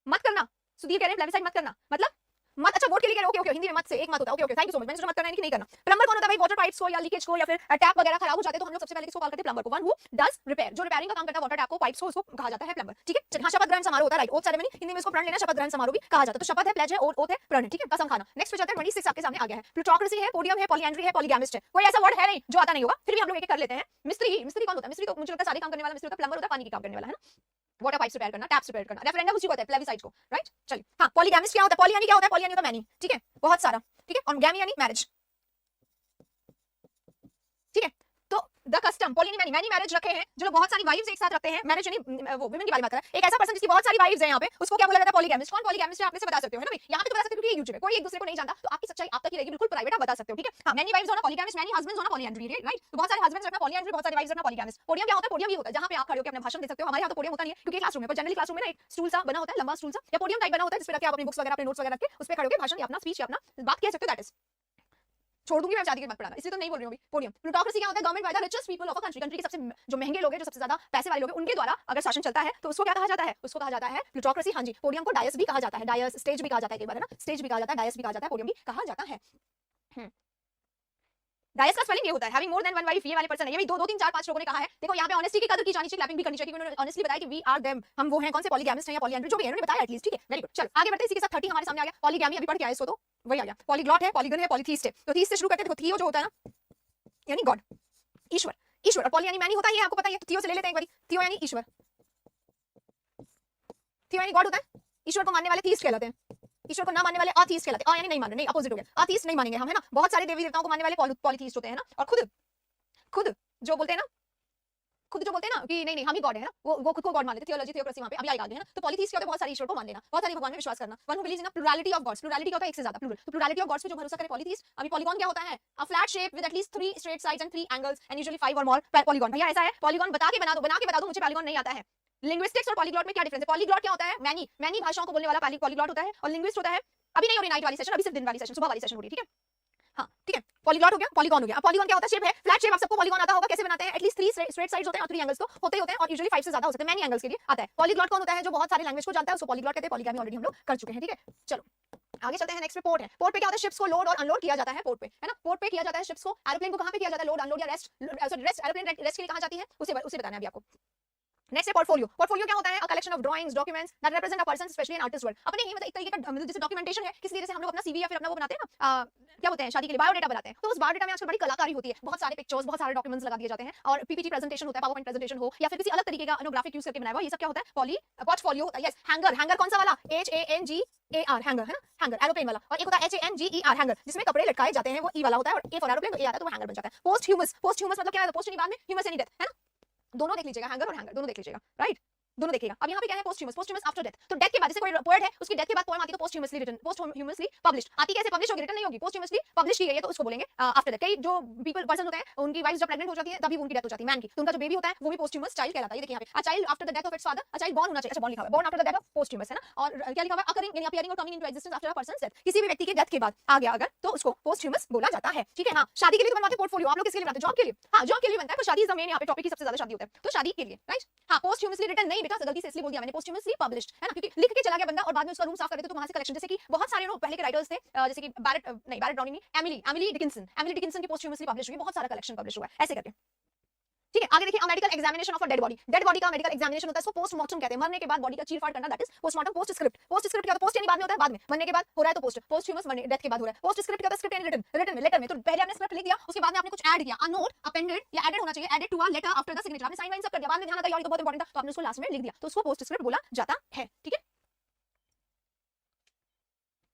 मत करना, सुधीर कह रहे हैं प्लेबिसाइट मत करना, मतलब मत, अच्छा वोट के लिए कह रहे हो, ओके हिंदी में मत से एक मत होता है, okay thank you so much, मैंने सोचा मत करना है कि नहीं करना। प्लम्बर कौन होता है भाई, वाटर पाइप्स को या लीकेज को या फिर टैप वगैरह खराब हो जाते हैं तो हम लोग सबसे पहले किसको कॉल करते हैं, प्लम्बर को, वन हु डज रिपेयर, जो रिपेयरिंग का काम करता है वाटर टैप को, पाइप्स को, उसको कहा जाता है प्लम्बर, ठीक है। हाँ, शपथ ग्रहण समारोह होता है, राइट, ओथ सेरेमनी, हिंदी में इसको प्रण लेना शपथ ग्रहण समारोह भी कहा जाता है, तो शपथ है, प्लेज है, ओथ है, प्रण है, ठीक है, कसम खाना। नेक्स्ट पे चलते हैं, 26 आपके सामने आ गया है, प्लूटोक्रेसी है, पोडियम है, पॉलीएंड्री है, पॉलीगैमिस्ट है, कोई ऐसा वर्ड है नहीं जो आता नहीं होगा, फिर भी हम लोग एक कर लेते हैं। मिस्त्री, मिस्त्री कौन होता है, मिस्त्री तो मुझे लगता है सारे काम करने वाला मिस्त्री होता है, प्लम्बर होता है पानी के काम करने वाला, है ना, वाटर पाइप्स रिपेयर करना, टैप्स रिपेयर करना, रेफरेंडम उसी को होता है, प्लेबिसाइट को, राइट। चलिए हाँ, पॉलीगैमिस्ट क्या होता है, पॉली यानी क्या होता है, पॉली यानी होता है मैनी, ठीक है, बहुत सारा, ठीक है, और गैमी यानी मैरिज, ठीक है। तो the custom poly many marriage रखे हैं, जो लोग बहुत सारी वाइफ्स एक साथ रखते हैं, मैरिज यानी वो विमेन की बात कर रहा है, एक ऐसा पर्सन जिसकी बहुत सारी वाइफ्स हैं यहाँ पे, उसको क्या बोला जाता है? पॉलीगैमिस्ट। कौन पॉलीगैमिस्ट है आप में से बता सकते हो, है ना भाई? यहाँ पे तो बता सकते हो क्योंकि ये यूट्यूब है, कोई एक दूसरे को नहीं जानता, तो आपकी सच्चाई आप तक ही रहेगी, बिल्कुल प्राइवेट आप बता सकते हो, ठीक है? हां, मैनी वाइफ्स होना पॉलीगैमिस्ट, मैनी हस्बैंड्स होना पॉलीएंड्री, राइट? तो बहुत सारे हस्बैंड्स रखना पॉलीएंड्री, बहुत सारी वाइफ्स रखना पॉलीगैमिस्ट। पोडियम क्या होता है? पोडियम ये होता है जहां पे आप खड़े होकर अपना भाषण दे सकते हो। हमारे यहाँ तो पोडियम होता नहीं है क्योंकि क्लासरूम है, पर जनरली क्लासरूम में ना एक स्टूल सा बना होता है, लंबा स्टूल सा या पोडियम टाइप बना होता है, जिस पे रख के आप अपनी बुक्स वगैरह, अपने नोट्स वगैरह रख के उस पे खड़े होकर भाषण या अपना स्पीच या अपना बात कह सकते हो। दैट इज छोड़ दूंगी मैं शादी के मत पढ़ाना, इसलिए तो नहीं बोल रही हूं अभी। पोडियम प्लूटोक्रेसी क्या होता है? Government by the richest people of a country, country के सबसे जो महंगे लोग हैं, जो सबसे ज्यादा पैसे वाले लोग हैं, उनके द्वारा अगर शासन चलता है तो उसको क्या कहा जाता है? उसको कहा जाता है प्लूटोक्रेसी। हां जी, पोडियम को डायस भी कहा जाता है, डायस स्टेज भी कहा जाता है, कई बार है ना, स्टेज भी कहा जाता है, डायस भी कहा जाता है, पोडियम भी कहा जाता है। डायस का स्पेलिंग ये होता है having more than one wife, ये वाले पर्सन है, ये भी 2 3 4 5 लोगों ने कहा है। देखो यहाँ पे ऑनेस्टी की कदर की जानी चाहिए, क्लैपिंग भी करनी चाहिए, उन्होंने ऑनेस्टली बताया कि वी आर देम, हम वो हैं, कौन से पॉलीगैमिस्ट हैं या पॉलीएंड्री, जो भी है उन्होंने बताया एटलीस्ट, ठीक है, वेरी गुड। चलो आगे बढ़ते हैं, इसी के साथ 30 हमारे सामने आ गया। पॉलीगैमी अभी पढ़ के आए, इसको तो वही आ गया। पॉलीग्लॉट है, पॉलीगन है, पॉलीथीस्ट है। तो थीस्ट से शुरू करते हैं। देखो थियो जो होता है ना, यानी गॉड, ईश्वर, ईश्वर, और पॉली यानी मैनी होता है, ये आपको पता है। तो थियो से ले लेते हैं एक बारी, थियो यानी ईश्वर, थियो यानी गॉड होता है। ईश्वर को मानने वाले थीस्ट कहलाते हैं, ईश्वर को ना मानने वाले अथीस्ट कहलाते हैं। यानी नहीं मान रहे, नहीं, अपोजिट हो गया, अथीस्ट नहीं मानेंगे हम, है ना। बहुत सारे देवी देवताओं को मानने वाले पॉलीथीस्ट होते हैं ना, और खुद जो बोलते हैं ना, खुद जो बोलते हैं ना कि नहीं नहीं हम ही गॉड है ना, वो खुद को गॉड मान लेते हैं। थियोलॉजी थियोक्रेसी वहां पे अभी आगे है ना। तो पॉलीथीस्ट क्या होता है? बहुत सारे ईश्वर को मान लेना, बहुत सारे भगवान में विश्वास करना। One who believes in a plurality of gods, plurality होता है एक से ज्यादा, प्लुरल, तो प्लुरैलिटी ऑफ गॉड्स पे जो भरोसा करे पॉलीथीस्ट। अभी पॉलीगॉन क्या होता है? A flat shape with at least 3 straight sides and 3 angles and usually 5 और मोर पॉलीगॉन। भैया ऐसा है, पॉलीगॉन बता के बता दो, मुझे पॉलीगॉन नहीं आता है। लिंग्विस्टिक्स और पॉलीग्लॉट में क्या डिफरेंस है? पॉलीग्लॉट क्या होता है? मैनी भाषाओं को बोलने वाला पॉलीग्लॉट होता है, और लिंग्विस्ट होता है। अभी नहीं हो रही नाइट वाली सेशन, अभी सिर्फ दिन वाली सेशन, सुबह वाली सेशन हो रही है, ठीक है? हाँ ठीक है, पॉलीग्लॉट हो गया, पॉलीगॉन हो गया। अब पॉलीगॉन क्या होता है? शेप है, फ्लैट शेप। आप सबको पॉलीगॉन आता होगा, कैसे बनाते हैं? एटलीस्ट 3 स्ट्रेट साइड्स होते हैं और 3 एंगल्स तो होते ही होते हैं, और यूजुअली 5 से ज्यादा हो सकते हैं, मैनी एंगल्स के लिए आता है। पॉलीग्लॉट कौन होता है? जो बहुत सारे लैंग्वेज को जानता है, उसको पॉलीग्लॉट कहते हैं। पॉलीगैमी ऑलरेडी हम लोग कर चुके हैं, ठीक है। चलो आगे चलते हैं। नेक्स्ट पे पोर्ट है। पोर्ट पे क्या होता है? शिप्स को लोड और अनलोड किया जाता है पोर्ट पे, है ना। पोर्ट पे किया जाता है शिप्स को। एरोप्लेन को कहां पे किया जाता है? लोड अनलोड या रेस्ट, एरोप्लेन रेस्ट के लिए कहां जाती है, उसे बताना है अभी आपको। नेक्स्ट है पोर्टफोलियो। पोर्टफोलियो क्या होता है? A collection of drawings, documents that represent a person, specially in artist world. अपने ही मतलब एक तरीके का जैसे डॉक्यूमेंटेशन है, किसी जैसे हम लोग अपना सीवी या फिर अपना वो बनाते हैं ना, क्या बोलते हैं, शादी के लिए बायोडाटा बनाते हैं, तो उस बायोडाटा में आजकल बड़ी कलाकारी होती है, बहुत सारे पिक्चर्स, बहुत सारे डॉक्यूमेंट्स लगा दिए जाते हैं, और पीपीटी प्रेजेंटेशन होता है, पावर पॉइंट प्रेजेंटेशन हो या फिर किसी अलग तरीके का ग्राफिक यूज करके बनाया हुआ, ये सब क्या होता है? पोर्टफोलियो होता है। यस, हैंगर कौन सा वाला? HANGAR, हैंगर, है ना, हैंगर एरोप्लेन वाला। और एक होता है HANGER, हैंगर, जिसमें कपड़े लटकाए जाते हैं, वो ई वाला होता है, और ए फॉर एरोप्लेन, तो ए आता है तो वो हैंगर बन जाता है। पोस्टह्यूमस मतलब क्या है? पोस्ट यानी बाद में, ह्यूमस यानी डेथ, है ना। दोनों देख लीजिएगा, हैंगर और हैंगर दोनों देख लीजिएगा, राइट, दोनों देखिएगा। अब यहाँ पे क्या है? पोस्टह्यूमस आफ्टर डेथ। तो डेथ के बाद जैसे कोई पोएट है, उसकी डेथ के बाद पोएम आती है तो पोस्टह्यूमसली रिटन, पोस्टह्यूमसली पब्लिश्ड आती। कैसे पब्लिश होगी? रिटन नहीं होगी, पोस्टह्यूमसली पब्लिश की गई है, तो उसको बोलेंगे आफ्टर डेथ। कई जो पर्सन होते हैं, उनकी वाइफ जब प्रेग्नेंट हो जाती है तभी उनकी डेथ हो जाती है, मैन की, तो उनका जो बेबी होता है वो भी पोस्टह्यूमस चाइल्ड कहलाता है। ये देखिए यहाँ पे, a child after the death of its father, a child born होना चाहिए, अच्छा बॉर्न लिखा हुआ है, born after the death of posthumous, है ना। और क्या लिखा हुआ है? अकरिंग यानी अपीयरिंग और coming into existence after a person's death, किसी भी व्यक्ति के डेथ के बाद आ गया अगर, तो उसको पोस्टह्यूमस बोला जाता है, ठीक है। हाँ, शादी के लिए तो बनवाते हैं पोर्टफोलियो, आप लोग किसके लिए बनाते हैं? जॉब के लिए। हाँ, जॉब के लिए बनता है, पर शादी इज द मेन यहाँ पे टॉपिक ही सबसे ज्यादा शादी होता है, तो शादी के लिए, राइट। हाँ, पोस्टह्यूमसली रिटन नहीं बेटा, गलती से इसलिए बोल दिया मैंने, पोस्टह्यूमसली पब्लिश्ड, है ना, क्योंकि लिख के चला गया बंदा और बाद में उसका रूम साफ कर देते तो वहां से कलेक्शन, जैसे कि बहुत सारे पहले के राइटर्स थे, जैसे कि बैरेट ब्राउनिंग नहीं, एमिली डिकिंसन की पोस्टह्यूमसली पब्लिश हुई, बहुत सारा कलेक्शन पब्लिश हुआ है, ऐसे करके, ठीक है। आगे देखिए, medical examination of a dead body का मेडिकल एग्जामिनेशन होता है, इसको पोस्टमार्टम कहते हैं। मरने के बाद बॉडी का चीर-फाड़ करना, दैट इज पोस्टमार्टम। पोस्टस्क्रिप्ट क्या होता है? पोस्ट यानी बाद में होता है, बाद में, मरने के बाद हो रहा है तो पोस्ट, पोस्टह्यूमस मरने डेथ के बाद हो रहा है। पोस्टस्क्रिप्ट क्या होता है? स्क्रिप्ट यानी रिटन में, लेटर में, तो पहले आपने स्क्रिप्ट लिख दिया, उसके बाद में आपने कुछ ऐड किया, अ नोट, अपेंडेड या एडेड होना चाहिए, added to a letter after the signature, आपने साइन वाइन सब कर दिया, बाद में ध्यान आता है यार ये तो बहुत इंपॉर्टेंट था, तो आपने उसको लास्ट में लिख दिया, तो उसको पोस्टस्क्रिप्ट बोला जाता है, ठीक है।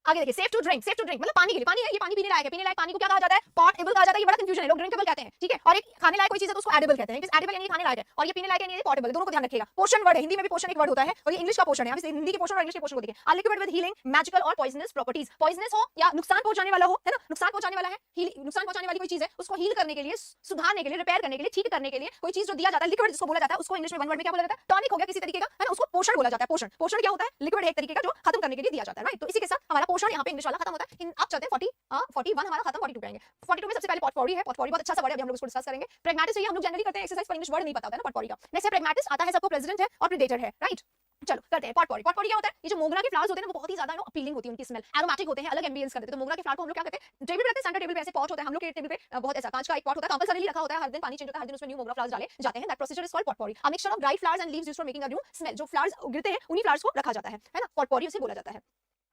आगे देखिए, सेफ टू ड्रिंक मतलब पानी के लिए, पानी है ये, पानी पीने लायक है, पीने लायक पानी को क्या कहा जाता है? पॉटेबल कहा जाता है। ये बड़ा कंफ्यूजन है, लोग ड्रिंकेबल कहते हैं, ठीक है, और एक खाने लायक कोई चीज है तो उसको एडिबल कहते हैं। एडिबल यानी खाने लायक है, और ये पीने लायक यानी पॉटेबल, दोनों को ध्यान रखिएगा। पोषण वर्ड है, हिंदी में भी पोषण एक वर्ड होता है, और ये इंग्लिश का पोषण है। अब हिंदी के पोषण और इंग्लिश के पोषण को देखिए। A liquid with healing, magical और पॉइजनस प्रॉपर्टीज, पॉइजनस हो या नुकसान पहुंचाने वाला हो, है ना, नुकसान पहुंचाने वाला है, नुकसान पहुंचाने वाली कोई चीज है, उसको हील करने के लिए, सुधारने के लिए, रिपेयर करने के लिए, ठीक करने के लिए कोई चीज जो दिया जाता है, लिक्विड जिसको बोला जाता है, उसको इंग्लिश में वन वर्ड में क्या बोला जाता है? टॉनिक हो गया किसी तरीके का, है ना, उसको पोषण बोला जाता है। पोषण क्या होता है? लिक्विड है एक तरीके का जो खत्म करने के लिए दिया जाता है, राइट। तो इसी के साथ हमारा पोषण यहाँ पे इंग्लिश वाला खत्म होता है। अब चलते हैं 41 हमारा खत्म, 42 पे आएंगे। 42 में सबसे पहले पॉटपोरी है, पॉटपोरी बहुत अच्छा सा वर्ड है, अभी हम लोग इसको डिस्कस करेंगे। प्रेग्मेटिस्ट ये हम लोग जनरली करते हैं एक्सरसाइज, पर इंग्लिश वर्ड नहीं पता होता है ना पॉटपोरी का। नेक्स्ट है प्रेग्मेटिस्ट, आता है सबको प्रेसिडेंट है और प्रेडेटर है, राइट। चलो करते हैं पॉटपोरी। पॉटपोरी क्या होता है? ये जो मोगरा के फ्लावर्स होते हैं ना, वो बहुत ही ज्यादा अपीलिंग होती है, उनकी स्मेल एरोमेटिक होते हैं, अलग एम्बियंस कर देते हैं। तो मोगरा के फ्लावर को हम लोग क्या करते हैं? टेबल पे रखते हैं, सेंटर टेबल पे ऐसे पॉट होता है, हम लोग के टेबल पे बहुत ऐसा कांच का एक पॉट होता है, कंपल्सरीली रखा होता है, हर दिन पानी चेंज होता है, हर दिन उसमें न्यू मोगरा फ्लावर्स डाले जाते हैं। That procedure is called potpourri. A mixture of dry flowers and leaves used for making a new smell, जो फ्लावर्स गिरते हैं उन्हीं फ्लावर्स को रखा जाता है ना, पॉटपोरी उसे बोला जाता है।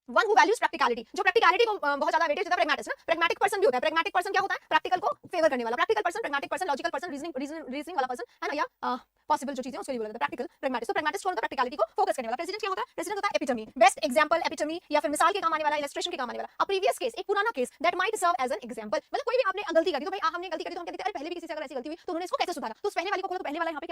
वन हु वैल्यूज प्रैक्टिकलिटी, जो प्रैक्टिकलिटी को बहुत ज्यादा वेटेज देता है, प्रेग्मेटिस्ट ना। प्रेग्मेटिक पर्सन भी होता है। प्रेग्मेटिक पर्सन क्या होता है? प्रैक्टिकल को फेवर करने वाला, practical person, pragmatic person, logical person, reasoning वाला पर्सन, है ना, या पॉसिबल जो चीजें उसके लिए बोला जाता है प्रैक्टिकल प्रेग्मेटिस्ट। तो प्रेग्मेटिस्ट कौन होता है? प्रैक्टिकलिटी को फोकस करने वाला। प्रेसिडेंट क्या होता है? प्रेसिडेंट होता है एपिटमी, बेस्ट एग्जांपल, एपिटमी या फिर मिसाल के काम आने वाला, इलस्ट्रेशन के काम आने वाला। अ प्रीवियस केस, एक पुराना case that might serve as an example, मतलब कोई भी आपने गलती कर दी तो भाई हमने गलती कर दी तो हम कहते हैं अरे पहले भी किसी से अगर ऐसी गलती हुई तो उन्होंने इसको कैसे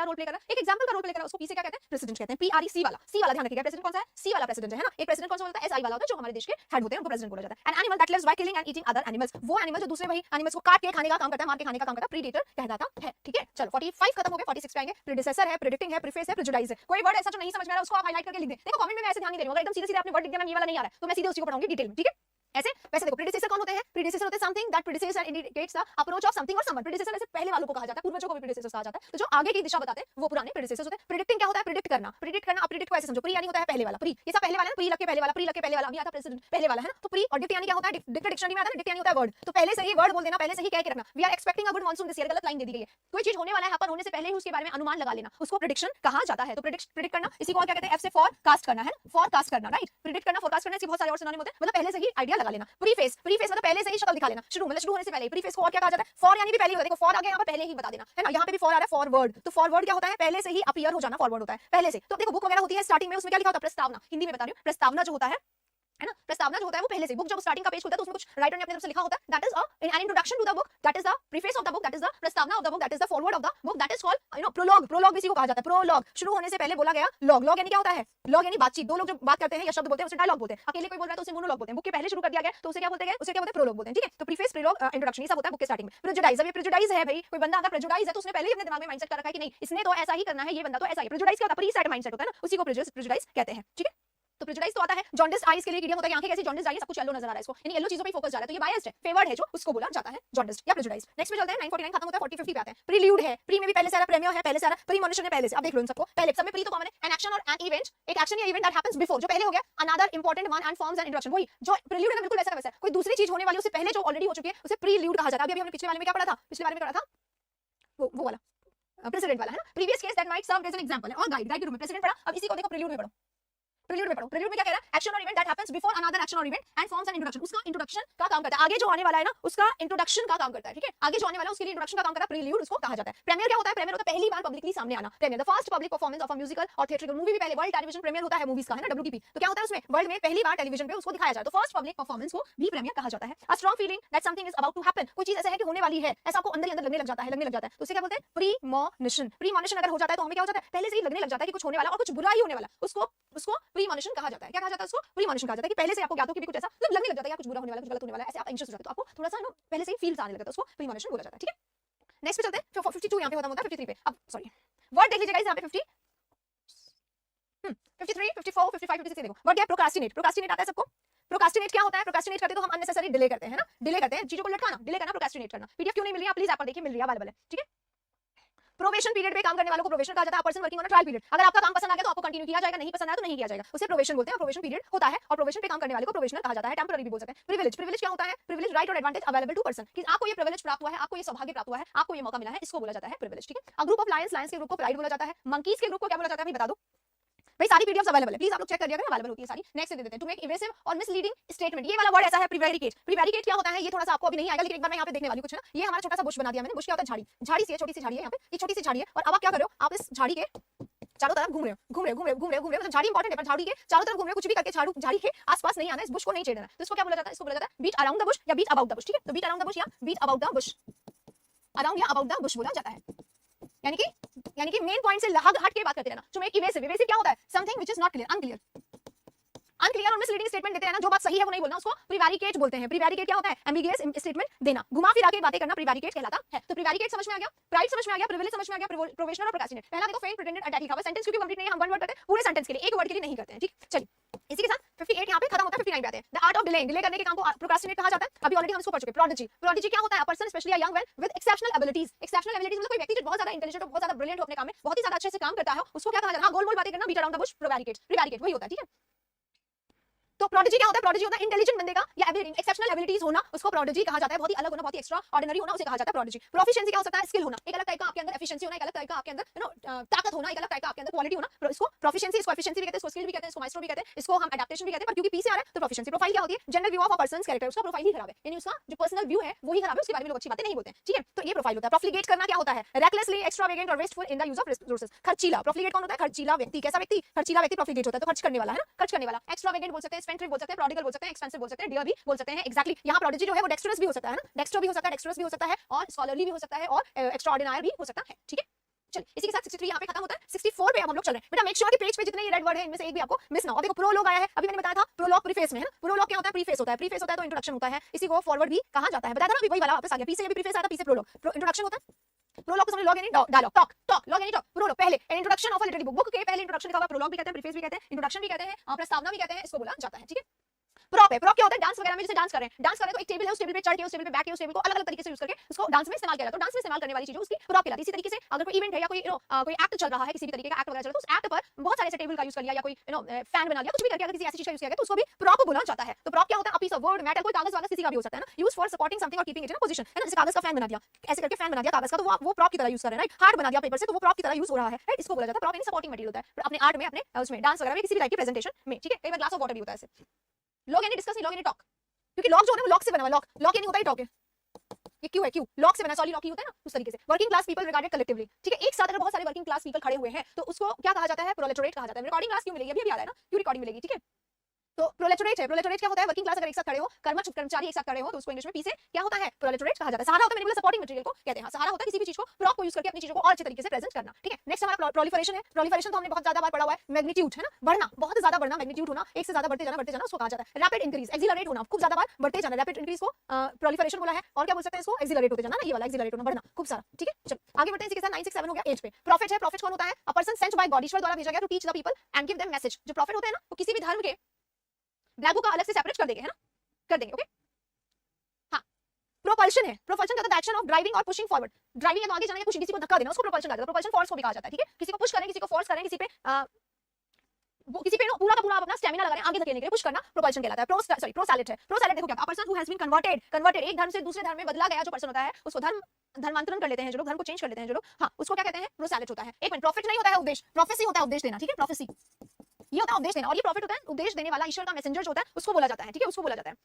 रोल प्ले कर रहा है, एक एग्जांपल का रोल प्ले कर रहा है, उसको पी से क्या कहते हैं, प्रेसिडेंट कहते हैं, PREC वाला, सी वाला ध्यान रखिएगा, प्रेसिडेंट कौन सा है, सी वाला प्रेसिडेंट है ना। एक प्रेसिडेंट कौन सा होता है, SI वाला होता है, जो हमारे देश के हेड होते हैं, उनको प्रेसिडेंट बोला जाता है। An animal that lives by killing and eating other animals, वो एनिमल जो दूसरे वही एनिमल्स को काट के खाने का काम करता है, मार के खाने का काम करता है, प्रीडेटर कहलाता है। ठीक है, चलो 45 खत्म हो गए, 46 पे आएंगे। प्रीडिसेसर है, प्रेडिक्टिंग है, प्रीफेस है, प्रेजुडाइज है। कोई वर्ड ऐसा जो नहीं समझ में आ रहा है उसको आप हाईलाइट करके लिख दें। देखो कमेंट में मैं ऐसे ध्यान नहीं दे रही हूं, अगर एकदम सीधे सीधे आपने वर्ड लिख दिया मैम ये वाला नहीं आ रहा है तो मैं सीधे उसी को पढ़ाऊंगी डिटेल में। ठीक है, ऐसे वैसे देखो प्रीडिसेसर कौन होते हैं, प्रीडिसेसर होते हैं something that precedes and indicates the approach of something or someone. Predecessor वैसे पहले वालों को कहा जाता है, पूर्वजों को भी प्रीडिसेसर कहा जाता है, तो जो आगे की दिशा बताते हैं वो पुराने प्रीडिसेसर्स होते हैं। प्रेडिक्टिंग क्या होता है, प्रेडिक्ट करना, प्रेडिक्ट करना। अब प्रेडिक्ट को ऐसे समझो, प्री यानी होता है पहले वाला, प्री ये सब पहले वाला है, प्री लग के पहले वाला, प्री लग के पहले वाला, अभी आता प्रेसिडेंट पहले वाला है ना। तो प्री और डिक्ट यानी क्या होता है, डिक्ट डिक्शनरी में आता है, डिक्ट यानी होता है वर्ड, तो पहले से ही वर्ड बोल देना, पहले से ही कह के रखना। We are expecting a good monsoon this year, गलत लाइन दे दी गई है, कोई चीज होने वाला है हैपन होने से पहले ही उसके बारे में अनुमान लगा लेना, उसको प्रेडिक्शन कहा जाता है। तो प्रेडिक्ट करना, इसी को क्या कहते हैं, एफ से फॉरकास्ट करना है, फॉरकास्ट करना, राइट। प्रेडिक्ट करना, फोरकास्ट करना, इसके बहुत सारे और सिनोनिम होते हैं, मतलब पहले से ही आइडिया लगा लेना। प्रीफेस, प्रीफेस मतलब पहले से ही शक्ल दिखा लेना, शुरू मतलब शुरू होने से पहले। प्रीफेस को और क्या कहा जाता है, फॉर यानी भी पहले ही होता है, देखो फॉर आ गया यहाँ पर पहले ही बता देना है ना। यहाँ पे भी फॉर आ रहा है, फॉरवर्ड, तो फॉरवर्ड क्या होता है, पहले से ही अपीयर हो जाना, फॉरवर्ड होता है पहले से। तो देखो बुक वगैरह होती है स्टार्टिंग में, उसमें क्या लिखा होता है, प्रस्तावना, हिंदी में बता रही हूँ, प्रस्तावना जो होता है ना, प्रस्तावना जो होता है वो पहले से, बुक जब स्टार्टिंग का पेज खुलता है तो उसमें कुछ राइटर ने अपनी तरफ से लिखा होता है, that is an introduction to the book, that is the preface of the book, that is the प्रस्तावना of the book, that is the foreword of the book, that is called prologue. Prologue इसी को कहा जाता है, prologue, शुरू होने से पहले बोला गया लॉग। लॉग यानी क्या होता है, लॉग यानी बातचीत, दो लोग जब बात करते हैं या शब्द बोलते हैं उसे डायलॉग बोलते हैं, अकेले कोई बोल रहा है तो उसे मोनोलॉग बोलते हैं। बुक के पहले शुरू कर दिया गया तो उसे क्या बोलते हैं, उसे क्या बोलते हैं, प्रोलॉग बोलते हैं। ठीक है, तो प्रीफेस, प्रोलॉग, इंट्रोडक्शन ये सब होता है बुक के स्टार्टिंग में। प्रेजुडाइज, अब ये प्रेजुडाइज है भाई, कोई बंदा अगर प्रेजुडाइज है तो उसने पहले ही अपने दिमाग में माइंडसेट कर रखा है कि नहीं इसने तो ऐसा ही करना है, ये बंदा तो ऐसा ही। प्रेजुडाइज क्या होता है, प्रीसेट माइंडसेट होता है ना, उसी को प्रेजुडाइज कहते हैं। ठीक है, तो प्रेजुडाइज तो आता है, जॉन्डिस आईज के लिए इडियम होता है, आंखें कैसी जॉन्डिस आई है, सब कुछ येलो नजर आ रहा है इसको, यानी येलो चीजों पे फोकस जा रहा है, तो ये बायस्ड है, फेवर्ड है, जो उसको बोला जाता है जॉन्डिस या प्रेजुडाइज। नेक्स्ट पे चलते हैं, 949 खत्म होता है, 40 50 पे आते हैं। प्रील्यूड है, प्री में भी पहले से आ रहा, प्रेमियो है पहले से आ रहा, प्रीमोनिशन है पहले से। अब देख लो इन सबको, पहले सब में प्री तो कॉमन है, एन एक्शन और एन इवेंट, एक एक्शन या इवेंट दैट हैपेंस बिफोर, जो पहले हो गया, another important one and forms an introduction, वही जो प्रील्यूड है बिल्कुल वैसा का वैसा, कोई दूसरी चीज होने वाली उससे पहले जो ऑलरेडी हो चुकी है उसे प्रील्यूड कहा जाता है। अभी हमने पिछले वाले में क्या पढ़ा था, पिछले वाले में पढ़ा था वो वाला प्रेसिडेंट वाला है ना, previous case that might serve as an example है, और गाइड के रूप में प्रेसिडेंट पढ़ा। अब इसी को देखो प्रील्यूड में पढ़ो, प्रील्यूड में पढ़ो। प्रील्यूड में क्या कह रहा है, action or event that happens before another action or event and forms an introduction, उसका इंट्रोडक्शन का काम करता है, आगे जो आने वाला है ना उसका इंट्रोडक्शन का काम करता है। ठीक है, आगे जो आने वाला है उसके लिए इंट्रोडक्शन का काम करता है, प्रील्यूड उसको कहा जाता है। प्रीमियर क्या होता है, प्रीमियर होता है पहली बार पब्लिकली सामने आना, premiere the first public performance of a musical और थिएट्रिकल मूवी, भी पहले वर्ल्ड टेलीविजन प्रीमियर होता है मूवीज का, है ना, WTP। तो क्या होता है उसमें, वर्ल्ड में पहली बार टेलीविजन पे उसको दिखाया जाता है, तो फर्स्ट पब्लिक परफॉर्मेंस को भी प्रीमियर कहा जाता है। A strong feeling that something is about to happen, कोई चीज ऐसा है कि होने वाली है, ऐसा आपको अंदर ही अंदर लगने लग जाता है, तो उसे क्या बोलते हैं, प्रीमोनिशन। प्रीमोनिशन अगर हो जाता है तो हमें क्या हो जाता है, पहले से ही लगने लग जाता है कि कुछ होने वाला और कुछ बुरा ही होने वाला, उसको प्रीमोनिशन कहा जाता है। क्या कहा जाता है उसको, प्रीमोनिशन कहा जाता है, कि पहले से आपको ज्ञात हो कि भी कुछ ऐसा मतलब लगने लग जाता है, या कुछ बुरा होने वाला, कुछ गलत होने वाला, ऐसे आप एंशियस हो जाते हो, तो आपको थोड़ा सा ना पहले से ही फील आने लगता है, उसको प्रीमोनिशन बोला जाता है। ठीक है, नेक्स्ट पे चलते हैं, 52 यहां पे खत्म होता है, 53 पे। अब सॉरी वर्ड देख लीजिएगा, यहां पे 50 53 54 55 56 देखो, वर्ड क्या है, प्रोक्रास्टिनेट। प्रोक्रास्टिनेट आता है सबको, प्रोक्रास्टिनेट क्या होता है, प्रोक्रास्टिनेट करते तो हम अननेसेसरी डिले करते हैं, है ना, डिले करते हैं चीजों को लटकाना, डिले करना, प्रोक्रास्टिनेट करना। पीडीएफ क्यों नहीं मिल रही है, प्लीज ऐप पर देखिए, मिल रही है अवेलेबल है। ठीक है, प्रोबेशन पीरियड पे काम करने वालों को प्रोबेशन कहा जाता है, person working on a trial period, अगर आपका काम पसंद आ गया तो आपको कंटिन्यू किया जाएगा, नहीं पसंद आया तो नहीं किया जाएगा, उसे प्रोबेशन बोलते हैं, प्रोबेशन पीरियड होता है, और प्रोबेशन पे काम करने वाले को प्रोबेशनल कहा जाता है, टेंपररी भी बोल सकते हैं। प्रिविलेज, प्रिविलेज क्या होता है, प्रिविलेज राइट और एडवांटेज अवेलेबल टू पर्सन, कि आपको ये प्रिविलेज प्राप्त हुआ है, आपको ये सौभाग्य प्राप्त हुआ है, आपको ये मौका मिला है, इसको बोला जाता है प्रिविलेज। ठीक है, a group of Lions, Lions के ग्रुप को प्राइड बोला जाता है। मंकीज के ग्रुप को क्या बोला जाता है, बता दो भाई, सारी पीडीएफ्स अवेलेबल है, प्लीज आप लोग चेक कर लिया करें, अवेलेबल होती है सारी। नेक्स्ट दे देते हैं, टू मेक इवेसिव और मिसलीडिंग स्टेटमेंट, ये वाला वर्ड ऐसा है, प्रीवेरिकेट। प्रीवेरिकेट क्या होता है, ये थोड़ा सा आपको अभी नहीं आएगा, लेकिन एक बार मैं यहाँ पे देखने वाली कुछ है ना, ये हमारा छोटा सा बुश बना दिया मैंने, बुश क्या होता है, झाड़ी, झाड़ी सी है, छोटी सी झाड़ी है, यहाँ पे ये छोटी सी झाड़ी है, और अब आप क्या कर रहे हो, आप इस झाड़ी के चारों तरफ घूम रहे हो, मतलब झाड़ी इंपॉर्टेंट है, पर झाड़ी के चारों तरफ घूम रहे हो, कुछ भी करके झाड़ी के आसपास नहीं आना है, इस बुश को नहीं छेड़ना है, तो इसको क्या बोला जाता है, इसको बोला जाता है बीट अराउंड द बुश या बीट अबाउट द बुश। ठीक है, तो बीट अराउंड द बुश या beat about the bush, around या अबाउट द बुश बोला जाता है, यानी कि मेन पॉइंट से हट के बात करते रहना। टू मेक इवेसिव, इवेसिव क्या होता है, something which is not clear, unclear, unclear और मिसलीडिंग स्टेटमेंट देते हैं ना, जो बात सही है वो नहीं बोलना, उसको प्रीवेरिकेट बोलते हैं। प्रीवेरिकेट क्या होता है, एम्बिगियस स्टेटमेंट देना, घुमा फिरा के बातें करना, प्रीवेरिकेट कहलाता है। तो प्रीवेरिकेट समझ में आ गया, प्राइड समझ में आ गया, प्रिविलेज समझ में आ गया, प्रोफेशनल और प्रोक्रास्टिनेट। पहला देखो फेक प्रिटेंडेड अटैक लिखा हुआ है, सेंटेंस क्योंकि कंप्लीट नहीं है, हम वन वर्ड करते हैं, पूरे सेंटेंस के लिए, एक वर्ड के लिए नहीं करते हैं। ठीक, चलिए इसी के साथ 58 यहाँ पे खत्म होता है, 59 पे आते हैं। The art of delaying, delay करने के काम को प्रोक्रास्टिनेट कहा जाता है, अभी ऑलरेडी हम इसको पढ़ चुके हैं। प्रोडिजी, प्रोडिजी क्या होता है, a person specially a young man with exceptional abilities. Exceptional abilities मतलब कोई व्यक्ति जो बहुत ज्यादा इंटेलिजेंट हो, बहुत ज्यादा ब्रिलियंट हो अपने काम में, बहुत ही ज्यादा अच्छे से काम करता है, उसको क्या कहा जाता है, गोल गोल बातें करना, beat around the bush, prevaricate, prevaricate वही होता है। ठीक है, तो प्रोडिजी क्या होता है, प्रोडिजी होता है इंटेलिजेंट बंदे का या एक्सेप्शनल एबिलिटीज होना, उसको प्रोडिजी कहा जाता है, बहुत ही अलग होना, बहुत ही एक्स्ट्रा ऑर्डिनरी होना, उसे कहा जाता है प्रोडिजी। प्रोफिशिएंसी क्या हो सकता है, स्किल होना, एक अलग टाइप का आपके अंदर एफिशिएंसी होना, एक अलग टाइप का आपके अंदर ताकत होना, एक अलग टाइप का आपके अंदर क्वालिटी होना, इसको प्रोफिशिएंसी, इसको एफिशिएंसी भी कहते हैं, इसको स्किल भी कहते हैं, इसको माइस्ट्रो भी कहते हैं, इसको हम एडेप्टेशन भी कहते हैं, पर क्योंकि पी से आ रहा है तो प्रोफिशिएंसी। प्रोफाइल क्या होती है, general view of a person's character, उसका प्रोफाइल ही खराब है, यानी उसका जो पर्सनल व्यू है वो ही खराब है, उसके बारे में लोग अच्छी बातें नहीं बोलते हैं। ठीक है, तो ये प्रोफाइल होता है। प्रोफिलिगेट करना क्या होता है, रेकलेसली एक्स्ट्रावेगेंट और wasteful in the use of resources. खर्चीला, प्रोफिलिगेट कौन होता है, खर्चीला व्यक्ति। कैसा व्यक्ति, खर्चीला व्यक्ति प्रोफिलिगेट होता है, तो खर्च करने वाला है ना, खर्च करने वाला। एक्स्ट्रावेगेंट बोल सकते हैं, स्पेंड्थ्रिफ्ट बोल सकते हैं, प्रोडिगल बोल सकते हैं, एक्सपेंसिव बोल सकते हैं, डियर भी बोल सकते हैं। एग्जैक्टली यहाँ प्रोडिजी जो है वो डेक्स्ट्रस भी हो सकता है ना, डेक्स्ट्रो भी हो सकता है, डेक्स्ट्रस भी हो सकता है, और स्कॉलरली भी हो सकता है, और एक्स्ट्राऑर्डिनरी भी हो सकता है। ठीक है, चलिए इसी के साथ 63 यहाँ पे खत्म होता है, 64 पे अब हम लोग चल रहे हैं। बेटा मेक श्योर कि पेज पे जितने ये रेड वर्ड है इनमें से एक भी आपको मिस ना हो। देखो प्रोलॉग आया है, अभी मैंने बताया था प्रोलॉग प्रीफेस में है ना। प्रोलॉग क्या होता है? प्रीफेस होता है। प्रीफेस होता है तो इंट्रोडक्शन होता है, इसी को फॉरवर्ड भी कहा जाता है। बताया था ना अभी वही वाला वापस आ गया, पी से भी प्रीफेस आया था, पी से प्रोलॉग। इंट्रोडक्शन होता है, प्रोलॉग को समझ, लॉग यानी डायलॉग, टॉक लॉग यानी टॉक, प्रोलॉग पहले introduction of a literary book. Book के पहले इंट्रोडक्शन लिखा हुआ प्रोलॉग भी कहते हैं, प्रीफेस भी कहते हैं, इंट्रोडक्शन भी कहते हैं, प्रस्तावना भी कहते हैं, इसको बोला जाता है। ठीक है, प्रॉप है। प्रॉप क्या होता है? डांस वगैरह में जैसे डांस कर रहे हैं, डांस कर रहे हैं तो एक टेबल है, उस टेबल पे चढ़ के, उस टेबल पे बैठ के, उस टेबल को अलग-अलग तरीके से यूज करके उसको डांस में इस्तेमाल किया जाता है। तो डांस में इस्तेमाल करने वाली चीजें उसकी प्रॉप कहलाती है। इसी तरीके से अगर कोई इवेंट है या कोई कोई एक्ट चल रहा है, किसी भी तरीके का एक्ट वगैरह चल रहा है, तो उस एक्ट पर बहुत सारे ऐसे टेबल का यूज कर लिया या कोई फैन बना लिया, कुछ भी करके अगर किसी ऐसी चीज का यूज किया गया तो उसको भी प्रॉप बोला जाता है। तो प्रॉप क्या होता है? A piece of word, matter, कोई कागज वागज किसी का भी हो सकता है ना, यूज फॉर सपोर्टिंग समथिंग और keeping it in a position, है ना। जैसे कागज का फैन बना दिया, ऐसे करके फैन बना दिया कागज का, तो वो प्रॉप की तरह यूज कर रहे हैं, राइट। हार्ट बना दिया पेपर से, तो वो प्रॉप की तरह यूज हो रहा है, राइट। इसको बोला जाता है प्रॉप, यानी सपोर्टिंग मटेरियल होता है अपने आर्ट में, अपने उसमें डांस वगैरह में, किसी भी टाइप की प्रेजेंटेशन में। ठीक है, कई बार ग्लास ऑफ वाटर भी होता है ऐसे। लॉग यानी डिस्कस नहीं, लॉग यानी टॉक, क्योंकि लॉग जो है वो लॉक से बना हुआ, लॉक यानी होता ही टॉक है। ये क्यों है? क्यों लॉक से बना, सॉरी लॉक ही होता है ना, उस तरीके से। Working class people regarded collectively, ठीक है, एक साथ अगर बहुत सारे वर्किंग क्लास पीपल खड़े हुए हैं तो उसको क्या कहा जाता है? प्रोलेटरेट कहा जाता है। रिकॉर्डिंग क्लास क्यों मिलेगी? अभी आ रहा है ना, क्यों रिकॉर्डिंग मिलेगी? ठीक है, तो प्रोलेटरेट है। प्रोलेटरेट क्या होता है? वर्किंग क्लास अगर एक साथ खड़े हो, कर्मचारी एक साथ खड़े हो, तो उसको इंग्लिश में पी से क्या होता है? प्रोलेटरेट कहा जाता है। सहारा होता है, मैंने बोला सपोर्टिंग मटेरियल को कहते हैं। सहारा होता है किसी भी चीज को प्रॉप को यूज करके अपनी चीजों को और अच्छे तरीके से प्रेजेंट करना। ठीक है, नेक्स्ट हमारा प्रोलिफरेशन है। प्रोलिफरेशन तो हमने बहुत ज्यादा बार पढ़ा हुआ है। मैग्नीट्यूड है ना, बढ़ना, बहुत ज्यादा बढ़ना, मैग्नीट्यूड होना, एक से ज्यादा बढ़ते जाना उसको कहा जाता है। रैपिड इंक्रीज, एक्सीलरेट होना, खूब ज्यादा बार बढ़ते जाना, रैपिड इंक्रीज को प्रोलिफरेशन बोला है। और क्या बोल सकते हैं इसको? एक्सीलरेट होते जाना ना, ये वाला एक्सीलरेट होना, बढ़ना खूब सारा। ठीक है, चलो आगे बढ़ते हैं। इसी के साथ 967 हो गया, एज पे। प्रॉफिट है। प्रॉफिट कौन होता है? A person sent by God, ईश्वर द्वारा भेजा गया, to teach the people and give them message. जो प्रॉफिट होते हैं ना, वो किसी भी धर्म के ब्लैक बुक का अलग से सेपरेट कर देंगे, है ना, कर देंगे। ओके, हाँ। प्रोपल्शन है। प्रोपल्शन का एक्शन ऑफ ड्राइविंग और पुशिंग फॉरवर्ड। ड्राइविंग है तो आगे जाना या कुछ किसी को धक्का देना, उसको प्रोपल्शन कहा जाता है। प्रोपल्शन फोर्स को भी कहा जाता है। ठीक है, किसी को पुश करें, किसी को फोर्स करें, किसी पे पूरा का पूरा अपना स्टैमिना लगा रहे हैं आगे धकेलने के लिए, पुश करना प्रोपल्शन कहलाता है। प्रोसैलिट है। प्रोसैलिट देखो क्या होता है? Person who has been converted एक धर्म से दूसरे धर्म में बदला गया जो पर्सन होता है, उसको धर्मांतरण कर लेते हैं जो लोग, धर्म को चेंज कर लेते हैं जो लोग, हाँ, उसको क्या कहते हैं? प्रोसैलिट होता है। एक मिनट, प्रॉफिट नहीं होता है उद्देश्य, प्रोफेसी होता है उद्देश्य देना। ठीक है, प्रोफेसी ये होता है उद्देश्य देना, और ये प्रॉफिट होता है उद्देश्य देने वाला, ईश्वर का मैसेंजर जो होता है उसको बोला जाता है। ठीक है, उसको बोला जाता है।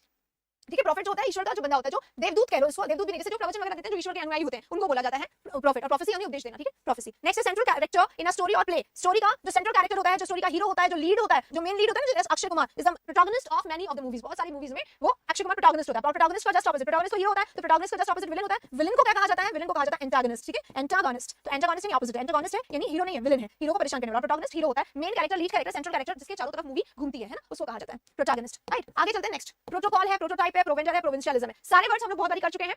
ठीक है, प्रॉफिट जो होता है ईश्वर का जो बंदा होता है, जो देवदूत कह लो इसको, देवदूत भी नहीं, जैसे जो प्रवचन वगैरह देते हैं, जो ईश्वर के अनुयायी होते हैं, उनको बोला जाता है प्रॉफिट। और प्रोफेसी यानी उपदेश देना। ठीक है, प्रोफेसी। नेक्स्ट है central character in a story और प्ले। स्टोरी का जो सेंट्रल कैरेक्टर होता है, जो स्टोरी का हीरो होता है, जो लीड होता है, जो मेन लीड होता है, जैसे Akshay Kumar is the protagonist of many of the movies. बहुत सारी मूवीज में वो अक्षय कुमार प्रोटैगनिस्ट होता है। प्रोटैगनिस्ट का जस्ट ऑपोजिट, प्रोटैगनिस्ट तो हीरो होता है, तो प्रोटैगनिस्ट का जस्ट ऑपोजिट विलेन होता है। विलेन को क्या कहा जाता है? विलेन को कहा जाता है एंटागनिस्ट। ठीक है, एंटागनिस्ट, तो एंटागनिस्ट यानी ऑपोजिट है। एंटागनिस्ट है यानी हीरो नहीं है, विलेन है, हीरो को परेशान करने वाला। प्रोटैगनिस्ट हीरो होता है, main character, lead character, central character, जिसके चारों तरफ मूवी घूमती है ना, उसको कहा जाता है प्रोटैगनिस्ट। राइट, आगे चलते हैं। नेक्स्ट प्रोटोकॉल है, प्रोटोटाइप है, प्रोवेंजर है, प्रोविंशियलिज्म है। सारे वर्ड्स हम लोग बहुत बारी कर चुके हैं।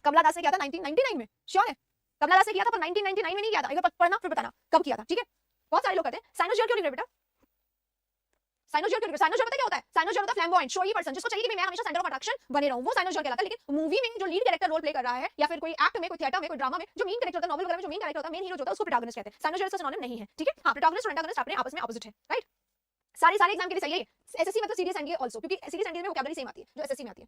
कमला दास ने किया था 1999 में, श्योर है? कमला दास ने किया था, पर 1999 में नहीं किया था। एक बार पढ़ना फिर बताना कब किया था। ठीक है, बहुत सारे लोग कहते हैं साइनोजियल क्यों नहीं बेटा? साइनोजियल क्यों नहीं? साइनोजियल पता क्या होता है? साइनोजियल होता है फ्लैम्बॉयंट, शोई पर्सन, जिसको चाहिए कि मैं हमेशा सेंटर ऑफ अट्रैक्शन बने रहूं, वो साइनोजियल कहलाता है। लेकिन मूवी में जो लीड कैरेक्टर रोल प्ले कर रहा है, या फिर कोई एक्ट में, कोई थिएटर में, कोई ड्रामा में जो मेन कैरेक्टर होता है, नॉवेल वगैरह में जो मेन कैरेक्टर होता है, मेन हीरो होता है, उसको प्रोटैगनिस्ट कहते हैं। साइनोजियल से सिनोनिम नहीं है। ठीक है, हां, प्रोटैगनिस्ट और एंटागनिस्ट अपने आपस में ऑपोजिट है। राइट, सारे एग्जाम के लिए सही है। एसएससी मतलब सीरियस एंगल आल्सो, क्योंकि सीरियस एंगल में वोकैबुलरी सेम आती है जो एसएससी में आती है।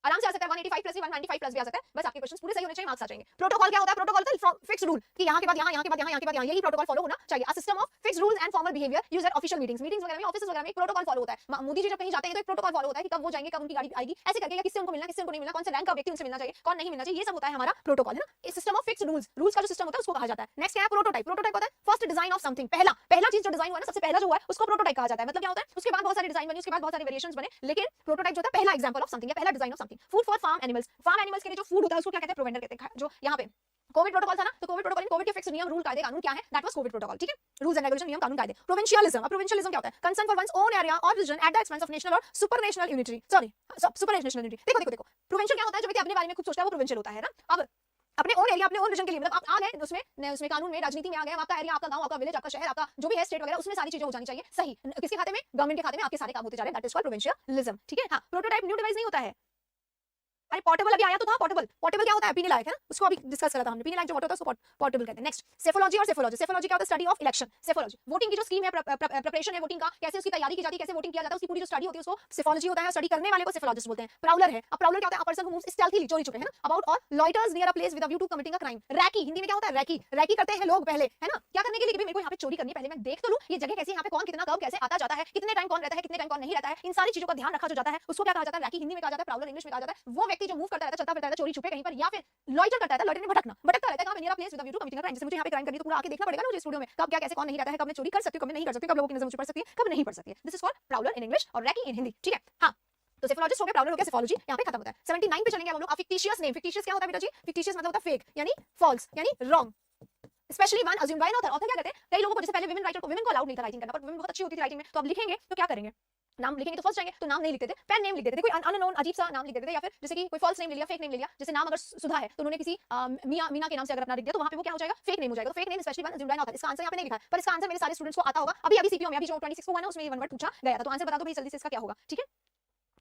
आराम से आ सकता है, 185 प्लस भी 195 प्लस भी आ सकता है। बस आपके क्वेश्चंस पूरे सही होने चाहिए, मार्क्स आ जाएंगे। प्रोटोकॉल क्या होता है? प्रोटोकॉल होता है फिक्स रूल कि यहाँ के बाद यहाँ, यहाँ के बाद यहाँ, यहाँ के बाद यहाँ, यही प्रोटोकॉल फॉलो होना चाहिए। A system of fix rules and formal behaviour used eight official meetings वगैरह में, ऑफिसेस वगैरह में एक प्रोटोकॉल फॉलो होता है। मोदी जी जब कहीं जाते हैं तो एक प्रोटोकॉल फॉलो होता है कि कब वो जाएंगे, कब उनकी गाड़ी आएगी, ऐसे करके, या किससे उनको मिलना, किससे उनको नहीं मिलना, कौन सा रैंक का व्यक्ति उनसे मिलना चाहिए, कौन नहीं मिलना चाहिए, ये सब होता है हमारा प्रोटोकॉल, है ना। इस सिस्टम ऑफ फिक्स रूल्स का जो सिस्टम होता है उसको कहा जाता है। नेक्स्ट क्या है? प्रोटोटाइप। प्रोटोटाइप होता है फर्स्ट डिजाइन ऑफ समथिंग, पहला चीज जो डिजाइन हुआ है ना, सबसे पहला जो हुआ है उसको प्रोटोटाइप कहा जाता है। मतलब क्या होता है? उसके बाद बहुत सारे डिजाइन बने, उसके बाद बहुत सारे वेरिएशंस बने, लेकिन प्रोटोटाइप जो होता है पहला एग्जांपल ऑफ समथिंग, या पहला design of something. Food for farm animals के लिए जो फूड होता है उसको क्या कहते हैं? प्रोवेंडर कहते हैं। जो यहाँ पे कोविड प्रोटोकॉल था ना, तो कोविड प्रोटोकॉल, कोविड के फिक्स नियम, रूल, कायदे, कानून क्या है? That was Covid protocol. ठीक है, रूल्स एंड रेगुलेशन, नियम, कानून, कायदे। प्रोविंशियलिज्म। अब प्रोविंशियलिज्म क्या होता है? Concern for one's own area or region at the expense of national or supernational unity. Supernational unity. देखो प्रोविंशियल क्या होता है? जो व्यक्ति अपने बारे में खुद सोचता है वो प्रोविंशियल होता है ना। अब अपने ओन एरिया, अपने ओन रीजन के लिए, मतलब आप आ गए उसमें कानून में, राजनीति में आ गए, आपका एरिया, आपका गांव, आपका विलेज, आपका शहर, आपका जो भी है स्टेट वगैरह, उसमें सारी चीजें हो जानी चाहिए सही। किसके खाते में? गवर्नमेंट के खाते में, आपके सारे काम होते जा रहे हैं। That is called provincialism. ठीक है, हां। प्रोटोटाइप न्यू डिवाइस नहीं होता है। अरे पोर्टेबल अभी आया तो था। पोर्टेबल क्या होता है? पीने लायक, है ना, उसको अभी डिस्कस करा था हमने। पीने लायक जो वाटर होता है उसको पोर्टेबल कहते हैं। नेक्स्ट सेफोलॉजी और सेफोलॉजी। सेफोलॉजी क्या होता है? Study of election. Psephology voting की जो स्कीम है, प्रिपरेशन है वोटिंग का, कैसे उसकी तैयारी की जाती है, कैसे वोटिंग किया जाता है, उसकी पूरी जो स्टडी होती है उसको सेफोलॉजी होता है। स्टडी करने वाले को सेफोलॉजिस्ट बोलते हैं। प्राउलर है। अब प्राउलर क्या होता है? A person who moves stealthily, चोरी छुपे, है ना, अबाउट और loiters near a place with a view to committing a crime. Recce, Hindi में क्या होता है? रैकी करते हैं लोग पहले, है ना, क्या करने के लिए? मेरे को यहाँ पे चोरी करनी है, पहले मैं देख तो लूं ये जगह कैसी, यहाँ पे कौन कितना कब कैसे आता जाता है, कितने टाइम कौन रहता है, कितने टाइम कौन नहीं रहता है, इन सारी चीजों का ध्यान रखा जो जाता है उसको क्या कहा जाता है? रैकी हिंदी में कहा जाता है, प्राउलर इंग्लिश में कहा जाता है। वो व्यक्ति जो मूव करता रहता है, चलता फिरता रहता है, चोरी छुपे कहीं पर, या फिर लॉइटर करता है, लॉइटर ने भटकता रहता है कहां पे? Near a place with a view to committing a crime. जैसे मुझे यहाँ पे क्राइम करनी है तो पूरा आके देखना पड़ेगा ना मुझे स्टूडियो में, कब क्या कैसे कौन नहीं रहता है, कब मैं चोरी कर सकती हूँ, कब मैं नहीं कर सकती हूँ, कब लोगों की नजर मुझ पर पड़ सकती है, कब नहीं पड़ सकती है। This is called Prowler in English और रैकी इन हिंदी। ठीक है, हाँ। तो सेफोलॉजिस्ट हो गया, प्राउलर हो गया, सेफोलॉजी यहाँ पे खत्म होता है। 79 पे चलेंगे हम लोग। फिक्टिशियस नेम, फिक्टिशियस क्या होता है बेटा जी? फिक्टिशियस मतलब होता है फेक यानी फॉल्स यानी wrong, specially one assumed by an author. Author क्या कहते हैं? कई लोगों को, जैसे पहले विमेन राइटर को, विमेन को अलाउड नहीं था राइटिंग करना, पर विमेन बहुत अच्छी होती थी राइटिंग में, तो अब लिखेंगे तो क्या करेंगे? नाम लिखेंगे तो फर्स्ट जाएंगे तो नाम नहीं लिखते थे, पेन नेम लिख देते थे, कोई अननोन अजीब सा नाम लिख देते थे, या फिर जैसे कि कोई फॉल्स नेम ले लिया, फेक नेम ले लिया। जैसे नाम अगर सुधा है तो उन्होंने किसी मीना के नाम से अगर अपना लिख दिया तो वहां पे वो क्या हो जाएगा? फेक नेम हो जाएगा। तो fake name specially one assumed by an author. इसका आंसर यहाँ पे नहीं लिखा है, पर इसका आंसर मेरे सारे स्टूडेंट्स को आता होगा। अभी सीपीओ में अभी जो 26 को हुआ ना उसमें ये वन वर्ड पूछा गया था, तो आंसर बता दो भाई जल्दी से इसका क्या होगा, ठीक है?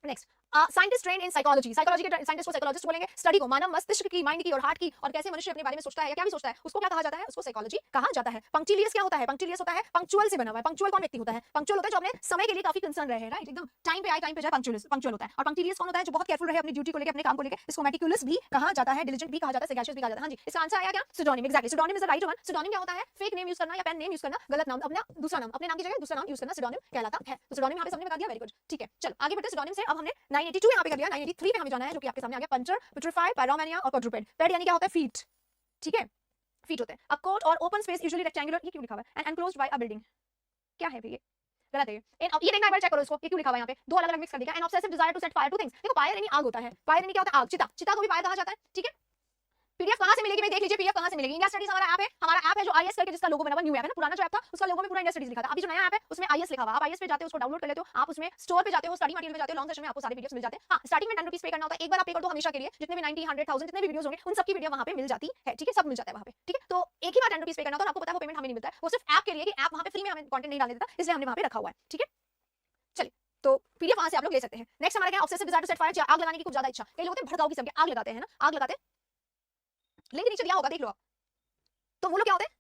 Next, scientist train in psychology. Psychology के साइंटिस्ट को साइकोलॉजिस्ट बोलेंगे। स्टडी को, मानव मस्तिष्क की, माइंड की और हार्ट की, और कैसे मनुष्य अपने बारे में सोचता है या क्या भी सोचता है, उसको क्या कहा जाता है? उसको साइकोलॉजी कहा जाता है। पंक्चुअलियस क्या होता है? पंक्चुअलियस होता है पंक्चुअल से बना हुआ है। पंक्चुअल कौन व्यक्ति होता है? पंक्चुअल होता है जो अपने समय के लिए काफी कंसर्न रहे, राइट, एकदम टाइम पे आए टाइम पे जाए, पंक्चुअल होता है। और पंक्चुअलियस कौन होता है? जो बहुत केयरफुल रहे अपनी ड्यूटी को लेकर, अपने काम को लेकर। इसको मेटिकुलस भी कहा जाता है, डिलिजेंट भी कहा जाता है, सैगाशियस भी कहा जाता है। हां जी, इसका आंसर आया क्या? Pseudonym. Exactly, pseudonym is the right one. Pseudonym क्या होता है? फेक नेम यूज करना या पेन नेम यूज करना, गलत नाम, अपना दूसरा नाम, अपने नाम की जगह दूसरा नाम यूज करना सिडोनिम कहलाता है। तो सिडोनिम यहां पे सबने बता दिया, वेरी गुड, ठीक है। चलो आगे बढ़ते हैं सिडोनिम से। अब हमने 982 यहां पे कर दिया, 983 पे हमें जाना है, जो कि आपके सामने आ गया। पंचर, पुट्रिफाइड, पायरोमैनिया और क्वाड्रूपेड। पेड यानी क्या होता है? फीट, ठीक है, फीट होते हैं। अ कोर्ट और ओपन स्पेस यूजुअली रेक्टेंगुलर, ये क्यों लिखा हुआ है? And enclosed bye a building, क्या है ये? गलत है ये देखना, एक बार चेक करो इसको, ये क्यों लिखा हुआ है यहाँ पे? दो अलग-अलग मिक्स कर दिया। An obsessive desire to set fire to things. देखो फायर यानी आग होता है, फायर यानी क्या होता है? आग, चिता, चिता को भी फायर कहा जाता है, ठीक है। पीडीएफ कहां से मिलेगी भाई? देख लीजिए पीडीएफ कहां से मिलेगी। इंडिया स्टडीज हमारा ऐप है जो आईएस करके, जिसका लोगो बना हुआ, न्यू ऐप है ना, पुराना जो ऐप था उसका लोगो में पूरा इंडिया स्टडीज लिखा था। अभी जो नया ऐप है उसमें आईएस लिखा हुआ है। आप आईएस पे जाते हो, उसको डाउनलोड कर लेते हो, आप उसमें स्टोर पे जाते हो, स्टडी मटेरियल पे जाते हो, लॉन्ग सेशन में आपको सारे पीडीएफ मिल जाते हैं। हां, स्टार्टिंग में 10 रुपीस पे करना होता है, एक बार आप पे कर दो हमेशा के लिए, जितने भी 90, 100,000 जितने भी वीडियोस होंगे उन सब की वीडियो वहां पे मिल जाती है, ठीक है, सब मिल जाता है वहां पे, ठीक है। तो एक ही बार 10 रुपीस पे करना होता है, आपको पता है वो पेमेंट हमें नहीं मिलता है, वो सिर्फ ऐप के लिए, कि ऐप वहां पे फ्री में हमें कंटेंट नहीं डालने देता, इसलिए हमने वहां पे रखा हुआ है, ठीक है। चलिए, तो पीडीएफ वहां से आप लोग ले सकते हैं। नेक्स्ट हमारा क्या? Obsessive desire to set fire, आग लगाने की कुछ ज्यादा इच्छा। कई लोग होते हैं भड़काऊ किस्म के, आग लगाते हैं ना, आग लगाते हैं, लिंक नीचे दिया होगा, देख लो आप। तो वो लोग क्या होते हैं?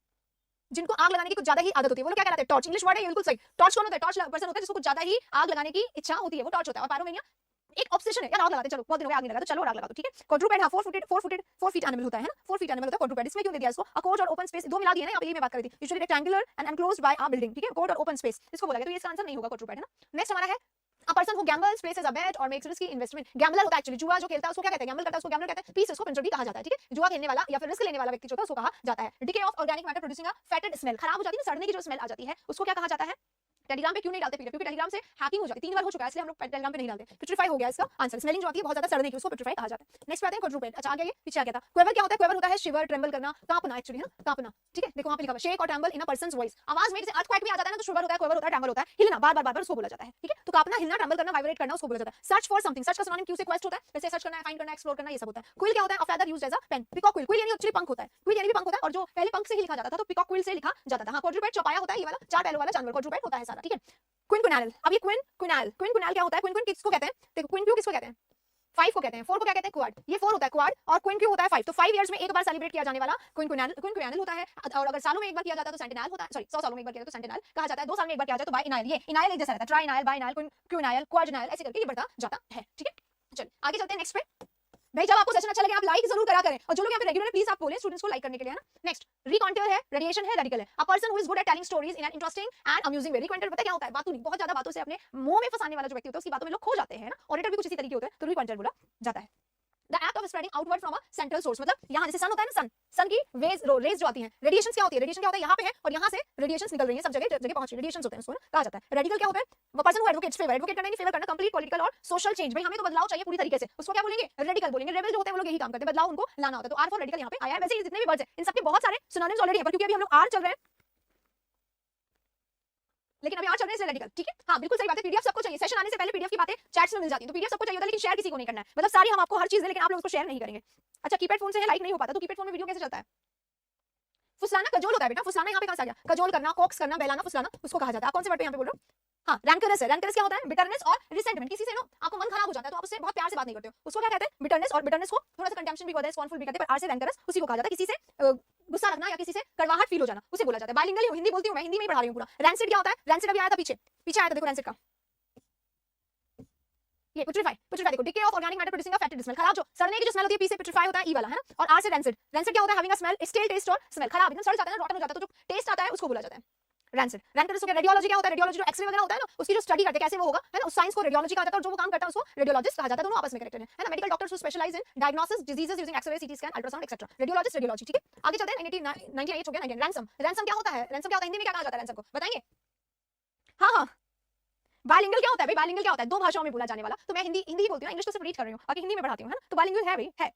जिनको आग लगाने की कुछ ज्यादा ही आदत होती है, वो लोग क्या कहलाते हैं? टॉर्च, इंग्लिश वर्ड है, बिल्कुल सही। टॉर्च कौन होता है? टॉर्च पर्सन होता है जिसको कुछ ज्यादा ही आग लगाने की इच्छा होती है, वो टॉर्च होता है। और पायरोमैनिया एक ऑब्सेशन है यार, आग लगाते हैं, चलो बहुत दिन हो गए आग नहीं लगा, तो चलो आग लगा दो, ठीक है। क्वाड्रूपेड, हां, 4 फीट एनिमल होता है ना, 4 फीट एनिमल होता है क्वाड्रूपेड। इसमें क्यों दे दिया इसको? अ कोर्ट और ओपन स्पेस, दो मिला दिए ना, यहाँ पे ये मैं बात कर रही थी। Usually rectangular and enclosed bye a building, ठीक है, कोर्ट और ओपन स्पेस इसको बोला गया, तो ये इसका आंसर नहीं होगा क्वाड्रूपेड, है ना। नेक्स्ट हमारा है a person who gambles, places a bet or makes risky investment। Gambler होता है एक्चुअली, जुआ जो खेलता है उसको क्या कहते हैं? गैम्बल करता है उसको गैम्बलर कहते हैं। पीस उसको पिंचर भी कहा जाता है, ठीक है। जुआ खेलने वाला या फिर रिस्क लेने वाला व्यक्ति जो होता है उसको कहा जाता है। Decay of organic matter producing a फेटेड smell, खराब हो जाती है ना, सड़ने की जो स्मेल आ जाती है, उसको क्या कहा जाता है? टेलीग्राम पे क्यों नहीं डालते पीडीएफ? क्योंकि टेलीग्राम से हैकिंग हो जाती है, 3 बार हो चुका है, इसलिए हम लोग टेलीग्राम पे नहीं डालते। पिट्रीफाई हो गया इसका आंसर, स्मेलिंग जो आती है बहुत ज्यादा सड़ने की, उसको पिट्रीफाई कहा जाता है। नेक्स्ट पे आते हैं क्वाड्रूपेड। अच्छा आगे ये पीछे आ गया था। क्वेवर क्या होता है? क्वेवर होता है शिवर, ट्रेम्बल करना, कांपना, एक्चुअली है ना, कांपना, ठीक है। देखो वहां पे लिखा हुआ शेक और tremble in a person's voice, आवाज में जैसे अर्थक्वेक भी आ जाता है ना, तो शिवर होता है, क्वेवर होता है, ट्रेम्बल होता है, हिलना, बार बार उसको बोला जाता है, ठीक है। तो कांपना, हिलना, ट्रेम्बल करना, वाइब्रेट करना, उसको बोला जाता है। सर्च फॉर समथिंग, सर्च का सिनोनिम क्यू से क्वेस्ट होता है, जैसे सर्च करना है, फाइंड करना है, एक्सप्लोर करना, ये सब होता है। क्विल क्या होता है? A feather used as a pen, peacock quill, quill यानी एक्चुअली पंख होता है, क्विल यानी भी पंख होता है, और जो पहले पंख से ही लिखा जाता था तो पिकॉक क्विल से लिखा जाता था। हां, क्वाड्रूपेड चौपाया होता है, ये वाला 4 पैरों वाला जानवर क्वाड्रूपेड होता है सारा, ठीक है। क्विनक्विनाल, अब ये क्विनक्विनाल क्या होता है? क्विन किसको कहते हैं? देखो क्विन किसको कहते हैं? 5 को कहते हैं, 4 को क्या कहते हैं? क्वाड, ये 4 होता है क्वाड, और क्विन होता है 5। तो 5 इयर्स में एक बार सेलिब्रेट किया जाने वाला क्विनक्विनाल होता है, और अगर सालों में एक बार किया जाता है तो सेंटेनाल होता है, सॉरी 100 सालों में एक बार किया जाता है तो सेंटेनाल कहा जाता है, 2 साल में एक बार किया जाए तो बाइनाइल। ये इनाइल एक जैसा रहता है, ट्राइनाइल, बाइनाइल, क्विनाइल, क्वाड्रिनाइल, ऐसे करके ये बढ़ता जाता है, ठीक है। चलिए आगे चलते हैं नेक्स्ट पे। भाई जब आपको सेशन अच्छा लगे आप लाइक जरूर करा करें, और जो लोग यहाँ पे रेगुलर प्लीज आप बोले स्टूडेंट्स को लाइक करने के लिए, है ना। नेक्स्ट रिकॉन्टर है, रेडिएशन है, रेडिकल है। A person who is good at telling stories in an interesting and amusing way. Raconteur पता क्या होता है? बातों नहीं, बहुत ज्यादा बातों से अपने मुंह में फंसाने वाला जो व्यक्ति होता है उसकी बातों में लोग खो जाते हैं ना, ऑडिटर भी कुछ इसी तरीके होते हैं, तो रिकॉन्टर बोला जाता है। The act of spreading outward from a central source, मतलब यहाँ जैसे सन होता है ना, सन की रेज जो आती हैं, रेडिएशन क्या होती है? रेडिएशन क्या होता है? यहाँ पे है और यहाँ से रेडिएशन निकल रही है, सब जगह जगह पहुंच रही है, रेडिएशन होते हैं, उसको कहा जाता है। रेडिकल क्या होता है? वो person who advocates favour, advocate करना नहीं, फेवर करना कंप्लीट पॉलिटिकल और सोशल चेंज, भाई हमें तो बदलाव चाहिए पूरी तरीके से, उसको क्या बोलेंगे? रेडिकल बोलेंगे। रेबल जो होते हैं वो लोग यही काम करते हैं, बदलाव उनको लाना होता है, तो आर फॉर रेडिकल यहाँ पे आया है। वैसे जितने भी वर्ड्स हैं इन सबके बहुत सारे सिनोनिम्स ऑलरेडी है, पर क्योंकि अभी हम लोग आर चल रहे हैं, लेकिन अभी और चल रहे हैं रेडिकल, ठीक है। हाँ बिल्कुल सही बात है, पीडीएफ सबको चाहिए, सेशन आने से पहले पीडीएफ की बातें चैट्स में मिल जाती हैं, तो पीडीएफ सबको चाहिए होता है, लेकिन शेयर किसी को नहीं करना है, मतलब सारी हम आपको हर चीज दें लेकिन आप लोग उसको शेयर नहीं करेंगे। अच्छा कीपैड फोन से है, लाइक नहीं हो पाता, तो कीपैड फोन में वीडियो कैसे चलता है? फुसलाना कजोल होता है बेटा, फुसलाना यहाँ पे कहां से आ गया? कजोल करना, कॉक्स करना, बहलाना, फुसलाना उसको कहा जाता है। आप कौन से वर्ड पे यहाँ पे बोल रहे हो? हाँ रैंकरस है, रैंकरस क्या होता है? बिटरनेस और रिसेंटमेंट, किसी से ना आपको मन खराब हो जाता है तो आप उससे बहुत प्यार से बात नहीं करते हो, उसको क्या कहते हैं? बिटरनेस, और बिटरनेस को थोड़ा सा कंटेम्पशन भी कहते हैं, स्कॉर्नफुल भी कहते हैं, पर आर से रैंकरस उसी को कहा जाता है, किसी से गुस्सा रखना या किसी से कड़वाहट फील हो जाना उसे बोला जाता है। बाइलिंगुअल हिंदी बोलती हूं मैं, हिंदी में ही पढ़ा रही हूं पूरा। रैंसिड क्या होता है? रैंसिड अभी आया था पीछे आया था, देखो रैंसिड का ये पुट्रीफाई देखो, decay of organic matter producing a फेटेड smell, खराब जो सड़ने की जो स्मेल होती है, पी से पुट्रीफाई होता है, ई वाला है ना। और आर से रैंसिड, रैंसिड क्या होता है? Having a smell, stale, taste और स्मेल, खराब एकदम सड़ जाता है ना, रॉटन हो जाता है, तो जो टेस्ट आता है उसको बोला जाता है रैंसिड। रैंकरस हो गया। रेडियोलॉजी क्या होता है? रेडियोलॉजी जो एक्सरे वगैरह होता है ना, उसकी जो स्टडी करते हैं कैसे वो होगा, है ना, उस साइंस को रेडियोलॉजी कहा जाता है, और जो वो काम करता है उसको रेडियोलॉजिस्ट कहा जाता है, दोनों आपस में कनेक्टेड है ना। Medical doctors who specialise in diagnosis diseases using x ray, CT scan, ultrasound etcetera, radiologist radiology, ठीक है। आगे चलते हैं, 98 हो गया। 99 रैंसम, रैंसम क्या होता है? रैंसम क्या होता है हिंदी में, क्या कहा जाता है रैंसम को? बताएंगे? हाँ बाइलिंगुअल क्या होता है भाई? बाइलिंगुअल क्या होता है? दो भाषाओं में बोला जाने वाला। तो मैं हिंदी ही बोलती हूँ, इंग्लिश तो सिर्फ रीड कर रही हूँ, बाकी हिंदी में पढ़ाती हूँ, है ना? तो बाइलिंगुअल है भाई, है।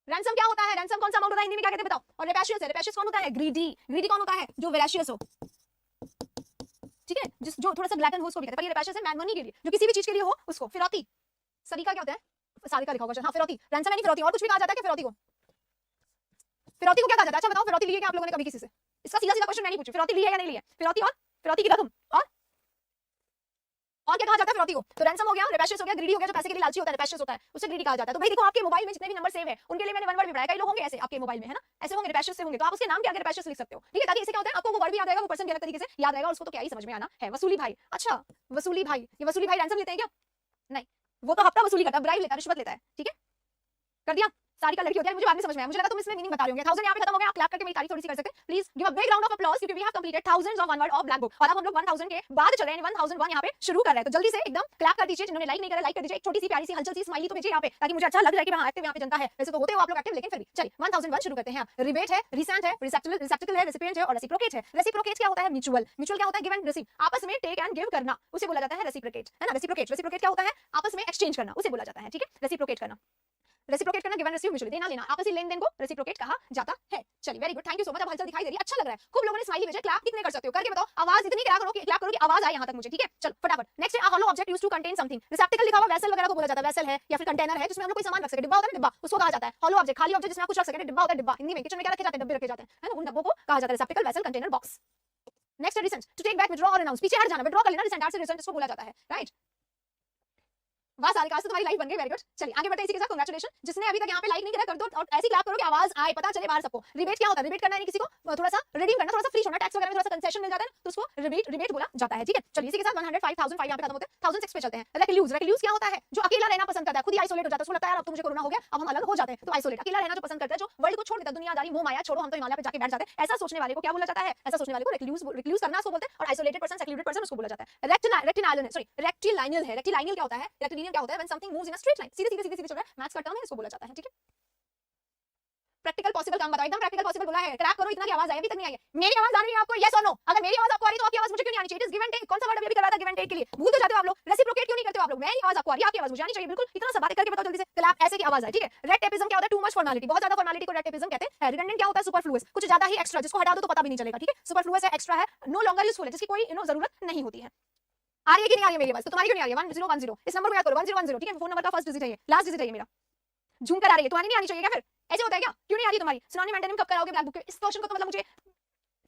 रैंसम क्या होता है? रैंसम कौन सा अमाउंट होता है हिंदी में, क्या कहते हैं बताओ? और रेपेशियस है। रेपेशियस कौन होता है? ग्रीडी। ग्रीडी कौन होता है? जो वेराशियस हो, ठीक है, जिस जो थोड़ा सा ग्लैटन हो उसको भी कहते हैं। पर ये रेपेशियस है मैनमनी के लिए, जो किसी भी चीज के लिए हो उसको। फिरौती, सलीका क्या होता है? सालिका लिखा होगा, हाँ फिरौती। रैंसम यानी फिरौती। और कुछ भी कहा जाता है क्या फिरौती को? फिरौती को क्या कहा जाता है? अच्छा बताओ, फिरौती ली है क्या आप लोगों ने कभी किसी से? इसका सीधा सीधा क्वेश्चन मैं नहीं पूछू, फिरौती ली है या नहीं ली है? फिरौती और फिरौती की रकम और क्या कहा जाता है फिरौती को? तो रैंसम हो गया, रेपेशियस हो गया, ग्रीडी हो गया, जो पैसे के लिए लालची होता है, रेपेशियस होता है, उसे ग्रीडी कहा जाता है। तो भाई देखो आपके मोबाइल में जितने भी नंबर सेव है उनके लिए मैंने वन वर्ड भी बनाया। कई लोग होंगे ऐसे आपके मोबाइल में, है ना, ऐसे होंगे रेपेशियस से होंगे, तो आप उसके नाम के आगे रेपेशियस लिख सकते हो, ठीक है, ताकि इससे क्या होता है आपको वो वर्ड भी याद रहेगा, वो पर्सन भी अलग तरीके से याद रहेगा, और उसको तो क्या ही समझ में आना है। वसूली भाई, अच्छा वसूली भाई, ये वसूली भाई रैंसम लेते हैं क्या? नहीं, वो तो हफ्ता वसूली करता है, ब्राइब लेता है, रिश्वत लेता है, ठीक है, कर दिया। सारी का लड़की होती है, मुझे बाद में समझ में आया, मुझे लगा तुम इसमें मीनिंग बता रहे होंगे। 1000 यहाँ पे खत्म हो गया, आप क्लैप करके मेरी तारीफ थोड़ी सी कर सकते हैं please. Give a big round of applause, क्योंकि we have completed thousands of one word of black book, और अब हम लोग 1000 के बाद चल रहे हैं, 1001 यहाँ पे शुरू कर रहे हैं। तो जल्दी से एकदम क्लैप कर दीजिए, जिन्होंने लाइक नहीं करा लाइक कर दीजिए, एक छोटी सी प्यारी सी हलचल सी स्माइली तो भेजिए यहाँ पे, ताकि मुझे अच्छा लग रहा है कि हाँ एक्टिव यहाँ पे जनता है। वैसे तो होते हो आप लोग एक्टिव, लेकिन फिर भी चलिए 1001 शुरू करते हैं। रिबेट है, रिसेंट है, रिसेप्टिकल है, रेसिपिएंट है, और रेसिप्रोकेट है। रेसिप्रोकेट क्या होता है? म्यूचुअल। म्यूचुअल क्या होता है? गिव एंड रिसीव, आपस में टेक एंड गिव करना, उसे बोला जाता है रेसिप्रोकेट, है ना। रेसिप्रोकेट, रेसिप्रोकेट क्या होता है? आपस में एक्सचेंज करना, उसे बोला जाता है, ठीक है, रेसिप्रोकेट करना। रेसिप्रोकेट करना, गिव एंड रिसीव, म्यूचुअली देना लेना, आपसी लेन देन को रेसिप्रोकेट कहा जाता है। चलिए very good, thank you so much. अब हलचल दिखाई दे रही है, अच्छा लग रहा है, खूब लोगों ने स्माइली भेजा। क्लैप कितने कर सकते हो? करके बताओ, आवाज इतनी क्लैप करो कि आवाज आए यहां तक मुझे, ठीक है। चलो फटाफट। नेक्स्ट है, a hollow object used to contain something. Receptacle लिखा हुआ वेसल वगैरह को बोला जाता है, वेसल है या फिर कंटेनर है जिसमें हम लोग कोई सामान रख सके, डिब्बा होता है ना, डिब्बा, उसको कहा जाता है हॉलो ऑब्जेक्ट। खाली ऑब्जेक्ट जिसमें आप कुछ रख सके, डिब्बा होता है, डिब्बा। हिंदी में किचन में क्या रखे जाते हैं? डब्बे रखे जाते हैं, है ना, उन डब्बों को कहा जाता है receptacle, vessel, container, box. Next है recant, to take back, withdraw or announce, पीछे हट जाना, विथड्रॉ कर लेना, रिसेंट, से रिसेंट इसको बोला जाता है, राइट। वाह सारिका, आज तो तुम्हारी लाइफ बन गई, वेरी गुड। चलिए आगे बढ़ते हैं इसी के साथ, कांग्रेचुलेशन। जिसने अभी तक यहाँ पे लाइक नहीं करा कर दो, और ऐसी क्लैप करो कि आवाज आए, पता चले बाहर सबको। रिबेट क्या होता है? रिबेट करना है किसी को थोड़ा सा रिडीम करना, थोड़ा सा फ्री होना, टैक्स वगैरह में थोड़ा सा कंसेशन मिल जाता है, तो उसको रिबेट बोला जाता है, ठीक है। चलिए इसी के साथ 105,005 यहाँ पे खत्म होते हैं, 1006 पे चलते हैं। रेक्लूज, रेक्लूज क्या होता है? जो अकेला रहना पसंद करता है, खुद ही आइसोलेट हो जाता है, उसको लगता है यार अब तो मुझे कोरोना हो गया, अब हम अलग हो जाते हैं, तो आइसोलेट, अकेला रहना जो पसंद करता है, जो वर्ल्ड को छोड़ देता है, दुनियादारी मोह माया छोड़ो, हम तो हिमालय पे जाके बैठ जाते हैं, ऐसा सोचने वाले को क्या बोला जाता है? ऐसा सोचने वाले को रेक्लूज, रेक्लूज करना उसको बोलते हैं, और आइसोलेटेड पर्सन, सेक्लूडेड पर्सन उसको बोला जाता है। रेक्टिलाइनल, सॉरी रेक्टिलाइनल है। रेक्टिलाइनल क्या होता है? रेक्टिलिनियन क्या होता है? When something moves in a straight line, सीधे सीधे सीधे चल रहा है, मैथ्स का टर्म है, इसको बोला जाता है, ठीक है। प्रैक्टिकल पॉसिबल काम बताओ, एकदम प्रैक्टिकल पॉसिबल बोला है। क्रैक करो, इतना की आवाज आई, अभी तक नहीं आई है। मेरी आवाज आ रही है आपको? यस और नो? अगर मेरी आवाज आपको आ रही है तो आपकी आवाज मुझे क्यों नहीं आनी चाहिए? It is give and take. कौन सा वर्ड अभी कर रहा था? गिव एंड टेक के लिए भूल तो जाते हो आप लोग। रेसिप्रोकेट क्यों नहीं करते हो आप लोग? मेरी आवाज आपको आ रही है, आपकी आवाज मुझे आनी चाहिए, बिल्कुल। इतना सब बातें करके बताओ जल्दी से। क्लैप ऐसे की आवाज है, ठीक है। रेड टेपिज्म क्या होता है? टू मच फॉर्मेलिटी, बहुत ज्यादा फॉर्मेलिटी को रेड टेपिज्म कहते हैं। रिडंडेंट क्या होता है? सुपरफ्लुअस, कुछ ज्यादा ही एक्स्ट्रा, जिसको हटा दो तो पता भी नहीं चलेगा, ठीक है। सुपरफ्लुअस है, एक्स्ट्रा है, नो लॉन्गर यूजफुल है, जिसकी कोई जरूरत नहीं होती है। आ रही है कि नहीं आ रही है मेरी आवाज? तो तुम्हारी क्यों नहीं आ रही है? 1010, इस नंबर को याद करो, 1010, ठीक है। फोन नंबर का फर्स्ट डिजिट है ये, लास्ट डिजिट है ये मेरा। झूम कर आ रही है, तुम्हारी नहीं आनी चाहिए क्या? फिर ऐसे होता है क्या? क्यों नहीं आ रही तुम्हारी? सिनोनिम एंटोनिम कब कराओगे ब्लैक बुक के? इस क्वेश्चन को तो मतलब मुझे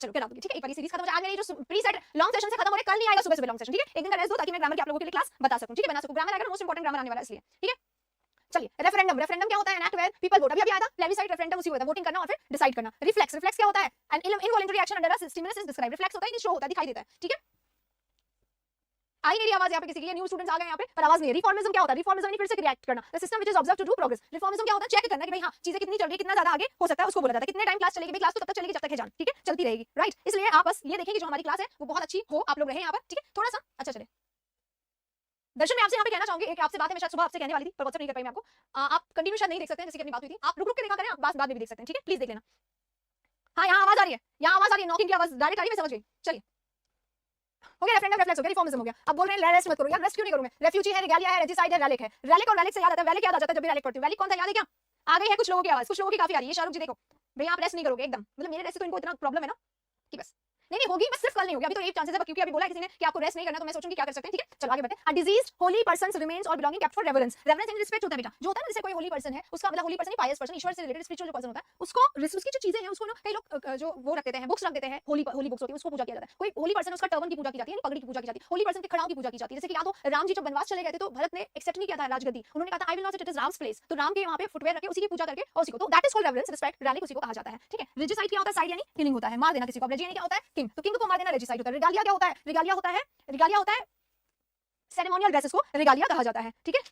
चलो करा दूंगी, ठीक है। एक बार सीरीज खत्म हो जाए, आज मेरी जो प्रीसेट लॉन्ग सेशन से खत्म हो रहे, कल नहीं आएगा सुबह सुबह लॉन्ग सेशन, ठीक है। एक दिन का रेस्ट दो ताकि मैं ग्रामर की आप लोगों के लिए क्लास बता सकूं, ठीक है, बना सकूं। ग्रामर आएगा, मोस्ट इंपोर्टेंट ग्रामर आने वाला है, इसलिए ठीक है। चलिए रेफरेंडम, रेफरेंडम क्या होता है? An act where people vote. अभी आया था प्लेबिसाइट, रेफरेंडम उसी को होता है, वोटिंग करना और फिर डिसाइड करना। रिफ्लेक्स, रिफ्लेक्स क्या होता है? An involuntary action under a stimulus is described. Reflex होता है, शो होता है, दिखाई देता है, ठीक है। आई मेरी आवाज यहाँ पे किसी की? न्यू स्टूडेंट्स आ गए यहाँ पे पर आवाज नहीं है। रिफॉर्मिज्म क्या होता है? रिफॉर्मिज्म यानी फिर से रिएक्ट करना, the system which is observe to do progress. Reformism क्या होता है? चेक करना कि भाई हां चीजें कितनी चल रही है, कितना ज्यादा आगे हो सकता है, उसको बोला जाता है। कितने टाइम क्लास चलेगी? भाई क्लास तो तब तक चलेगी जब तक है जान, ठीक है, चलती रहेगी, राइट। इसलिए आप बस ये देखें कि जो हमारी क्लास है वो बहुत अच्छी हो, आप लोग रहे यहाँ पर, ठीक है, थोड़ा सा अच्छा चले। दर्शन मैं आपसे यहाँ पे कहना चाहूंगी, एक आपसे बात है मैं शायद सुबह आपसे कहने वाली थी पर व्हाट्सएप नहीं कर पाई मैं आपको। आप कंटिन्यू शायद नहीं देख सकते हैं, जैसे कि अपनी बात हुई थी, आप रुक रुक के देखा करें, आप बाद में भी देख सकते हैं, ठीक है, प्लीज देख लेना। हाँ यहाँ आवाज आ रही है, यहाँ आवाज आ रही है, नॉकिंग की आवाज डायरेक्ट आ रही है, मैं समझ गई। चलिए हो गया, रेफरेंडम रिफ्लेक्स हो गया, रिफॉर्मिज्म हो गया। अब बोल रहे हैं रेस्ट मत करो यार, रेस्ट क्यों नहीं करूं मैं? रेफ्यूजी है, रिगालिया है, रेजिसाइड है, रैलिक है। रैलिक और रैलिक से याद आता है, रैलिक याद आ जाता है जब भी रैलिक पढ़ती हूं। रैलिक कौन था याद है क्या? आ गई है कुछ लोगों की आवाज, कुछ लोगों की काफी आ रही है। शाहरुख जी देखो भैया, आप रेस्ट नहीं करोगे एकदम, मतलब मेरे रेस्ट से तो इनको इतना प्रॉब्लम है ना कि बस नहीं होगी, बस सिर्फ कल नहीं होगी। अभी तो एक चांसेस है, क्योंकि अभी बोला किसी ने कि आपको रेस्ट नहीं करना, तो मैं सोचूंगी क्या कर सकते हैं, ठीक है। चलो आगे बढ़ते हैं। अ डिजीज्ड होली पर्सन रिमेन्स और belonging kept for reverence. Reverence in respect होता है बेटा, जो होता है ना, जैसे कोई होली पर्सन है, उसका मतलब होली पर्सन पायस पर्सन, ईश्वर से रिलेटेड स्पिरिचुअल जो पर्सन होता है, उसको उसकी जो चीजें हैं उसको ना कई लोग जो वो रख देते हैं, बुक्स रख देते हैं, होली बुक्स होती है, उसको पूजा किया जाता है। कोई होली पर्सन, उसका टर्बन की पूजा की जाती है, पगड़ी की पूजा की जाती है, होली पर्सन के खड़ाओं की पूजा की जाती है। जैसे कि याद हो राम जी जब वनवास चले गए थे तो भरत ने एक्सेप्ट नहीं किया था राजगद्दी, उन्होंने कहा था I will not sit, it is Ram's place, तो राम के वहां पे फुटवेयर रखे, उसी की पूजा करके और उसी को, तो that is called reverence, respect, relic उसी को कहा जाता है, ठीक है। रेजिसाइड क्या होता है? साइड यानी किलिंग होता है, मार देना किसी को। रेजी यानी क्या होता है? किंग, तो किंग को मार देना रेजिसाइड होता है। रिगालिया क्या होता है? रिगालिया होता है, रिगालिया होता है सेरेमोनियल ड्रेसेस को रिगालिया कहा जाता है, ठीक है।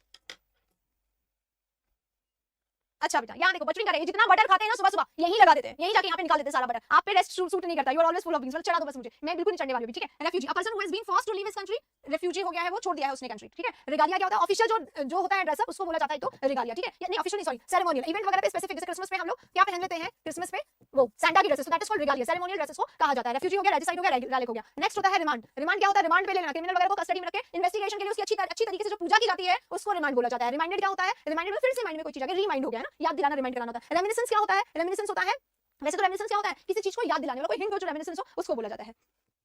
अच्छा बेटा यहाँ देखो, बचपन का रहे, जितना बटर खाते हैं ना सुबह सुबह यही लगा देते हैं, यही जाके यहाँ पे निकाल देते हैं सारा बटर। आप पे रेस्ट सूट नहीं करता, you are always full of beans. चढ़ा दो बस मुझे, मैं बिल्कुल नहीं चढ़ने वाली हूं, ठीक है। Refugee, a person who has been forced to leave his country, refugee हो गया है, वो छोड़ दिया है उसने कंट्री, ठीक है। रिगालिया क्या होता है? ऑफिशियल जो होता है ड्रेसअप, उसको बोला जाता है तो रिगालिया, ठीक है। नहीं ऑफिशियल नहीं, सॉरी, सेरेमोनियल इवेंट वगैरह पे स्पेसिफिक, जैसे क्रिसमस पे हम लोग क्या पहन लेते हैं, क्रिसमस पे वो सैंटा की ड्रेसेस, तो that is called regalia, ceremonial dresses को कहा जाता है। रेफ्यूजी हो गया, रेजिसाइड हो गया, रैलिक हो गया। नेक्स्ट होता है रिमांड। रिमांड क्या होता है? रिमांड पे लेना, क्रिमिनल वगैरह को कस्टडी में रख के इन्वेस्टिगेशन के लिए उसकी अच्छी तरीके से जो पूजा की जाती है उसको रिमांड बोला जाता है। रिमाइंडेड क्या होता है? रिमाइंडेड में फिर से माइंड में कोई चीज आ गई, रिमाइंड हो गया ना, याद दिलाना, रिमाइंड कराना होता है। रेमिनिसेंस क्या होता है? रेमिनिसेंस होता है, वैसे तो रेमिनिसेंस क्या होता है? किसी चीज को याद दिलाने वाला, कोई हिंट हो जो रेमिनिसेंस हो उसको बोला जाता है।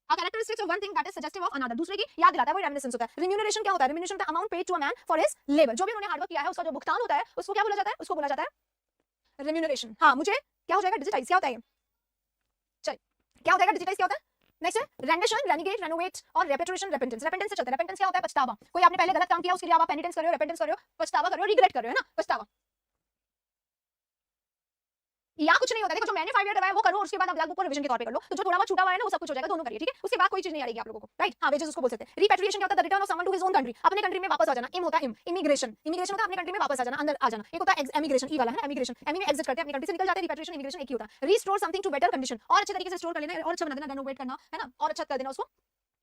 A characteristics of one thing that is suggestive of another, दूसरे की याद दिलाता है, वो रेमिनिसेंस होता है। रिम्यूनरेशन क्या होता है? Remuneration the amount paid to a man for his labour, जो भी उन्होंने हार्डवर्क किया है उसका जो भुगतान होता है उसको क्या बोला जाता है? उसको बोला जाता है रिम्यूनरेशन। हाँ, मुझे क्या हो जाएगा? डिजिटाइज क्या होता है? चल, क्या हो जाएगा? डिजिटाइज क्या होता है? नेक्स्ट है रेंडिशन, रेनिगेट, रेनोवेट और रेपेट्रेशन, रेपेंटेंस। रेपेंटेंस से चलता है। रेपेंटेंस क्या होता है? पछतावा। कोई आपने पहले गलत काम किया, उसके लिए आप पेनिटेंस कर रहे हो, रेपेंटेंस कर रहे हो, पछतावा कर रहे हो, रिग्रेट कर रहे हो, है ना, पछतावा। या कुछ नहीं होता, देखो जो मैंने 5 ईयर करवाया वो करो, उसके बाद आप ब्लैक बुक को रिवीजन के तौर पे कर लो, तो जो थोड़ा बहुत छूटा हुआ है ना वो सब कुछ हो जाएगा, दोनों करिए, ठीक है। उसके बाद कोई चीज नहीं आएगी आप लोगों को, राइट। हाँ, वेजेस उसको बोल सकते हैं। रिपैट्रिएशन क्या होता है? The return of someone to his own country, अपने कंट्री में वापस आ जाना। इम होता है इमिग्रेशन, इमिग्रेशन होता है अपने कंट्री में वापस आ जाना, अंदर आ जाना। एक होता है एमिग्रेशन, ई वाला है ना, एमिग्रेशन, एमी में एग्जिट करते हैं, अपनी कंट्री से निकल जाते हैं। रिपैट्रिएशन, इमिग्रेशन एक ही होता है। Restore something to better condition, और अच्छे तरीके से स्टोर कर लेना और अच्छा बना देना, रेनोवेट करना, है ना, और अच्छा कर देना उसको,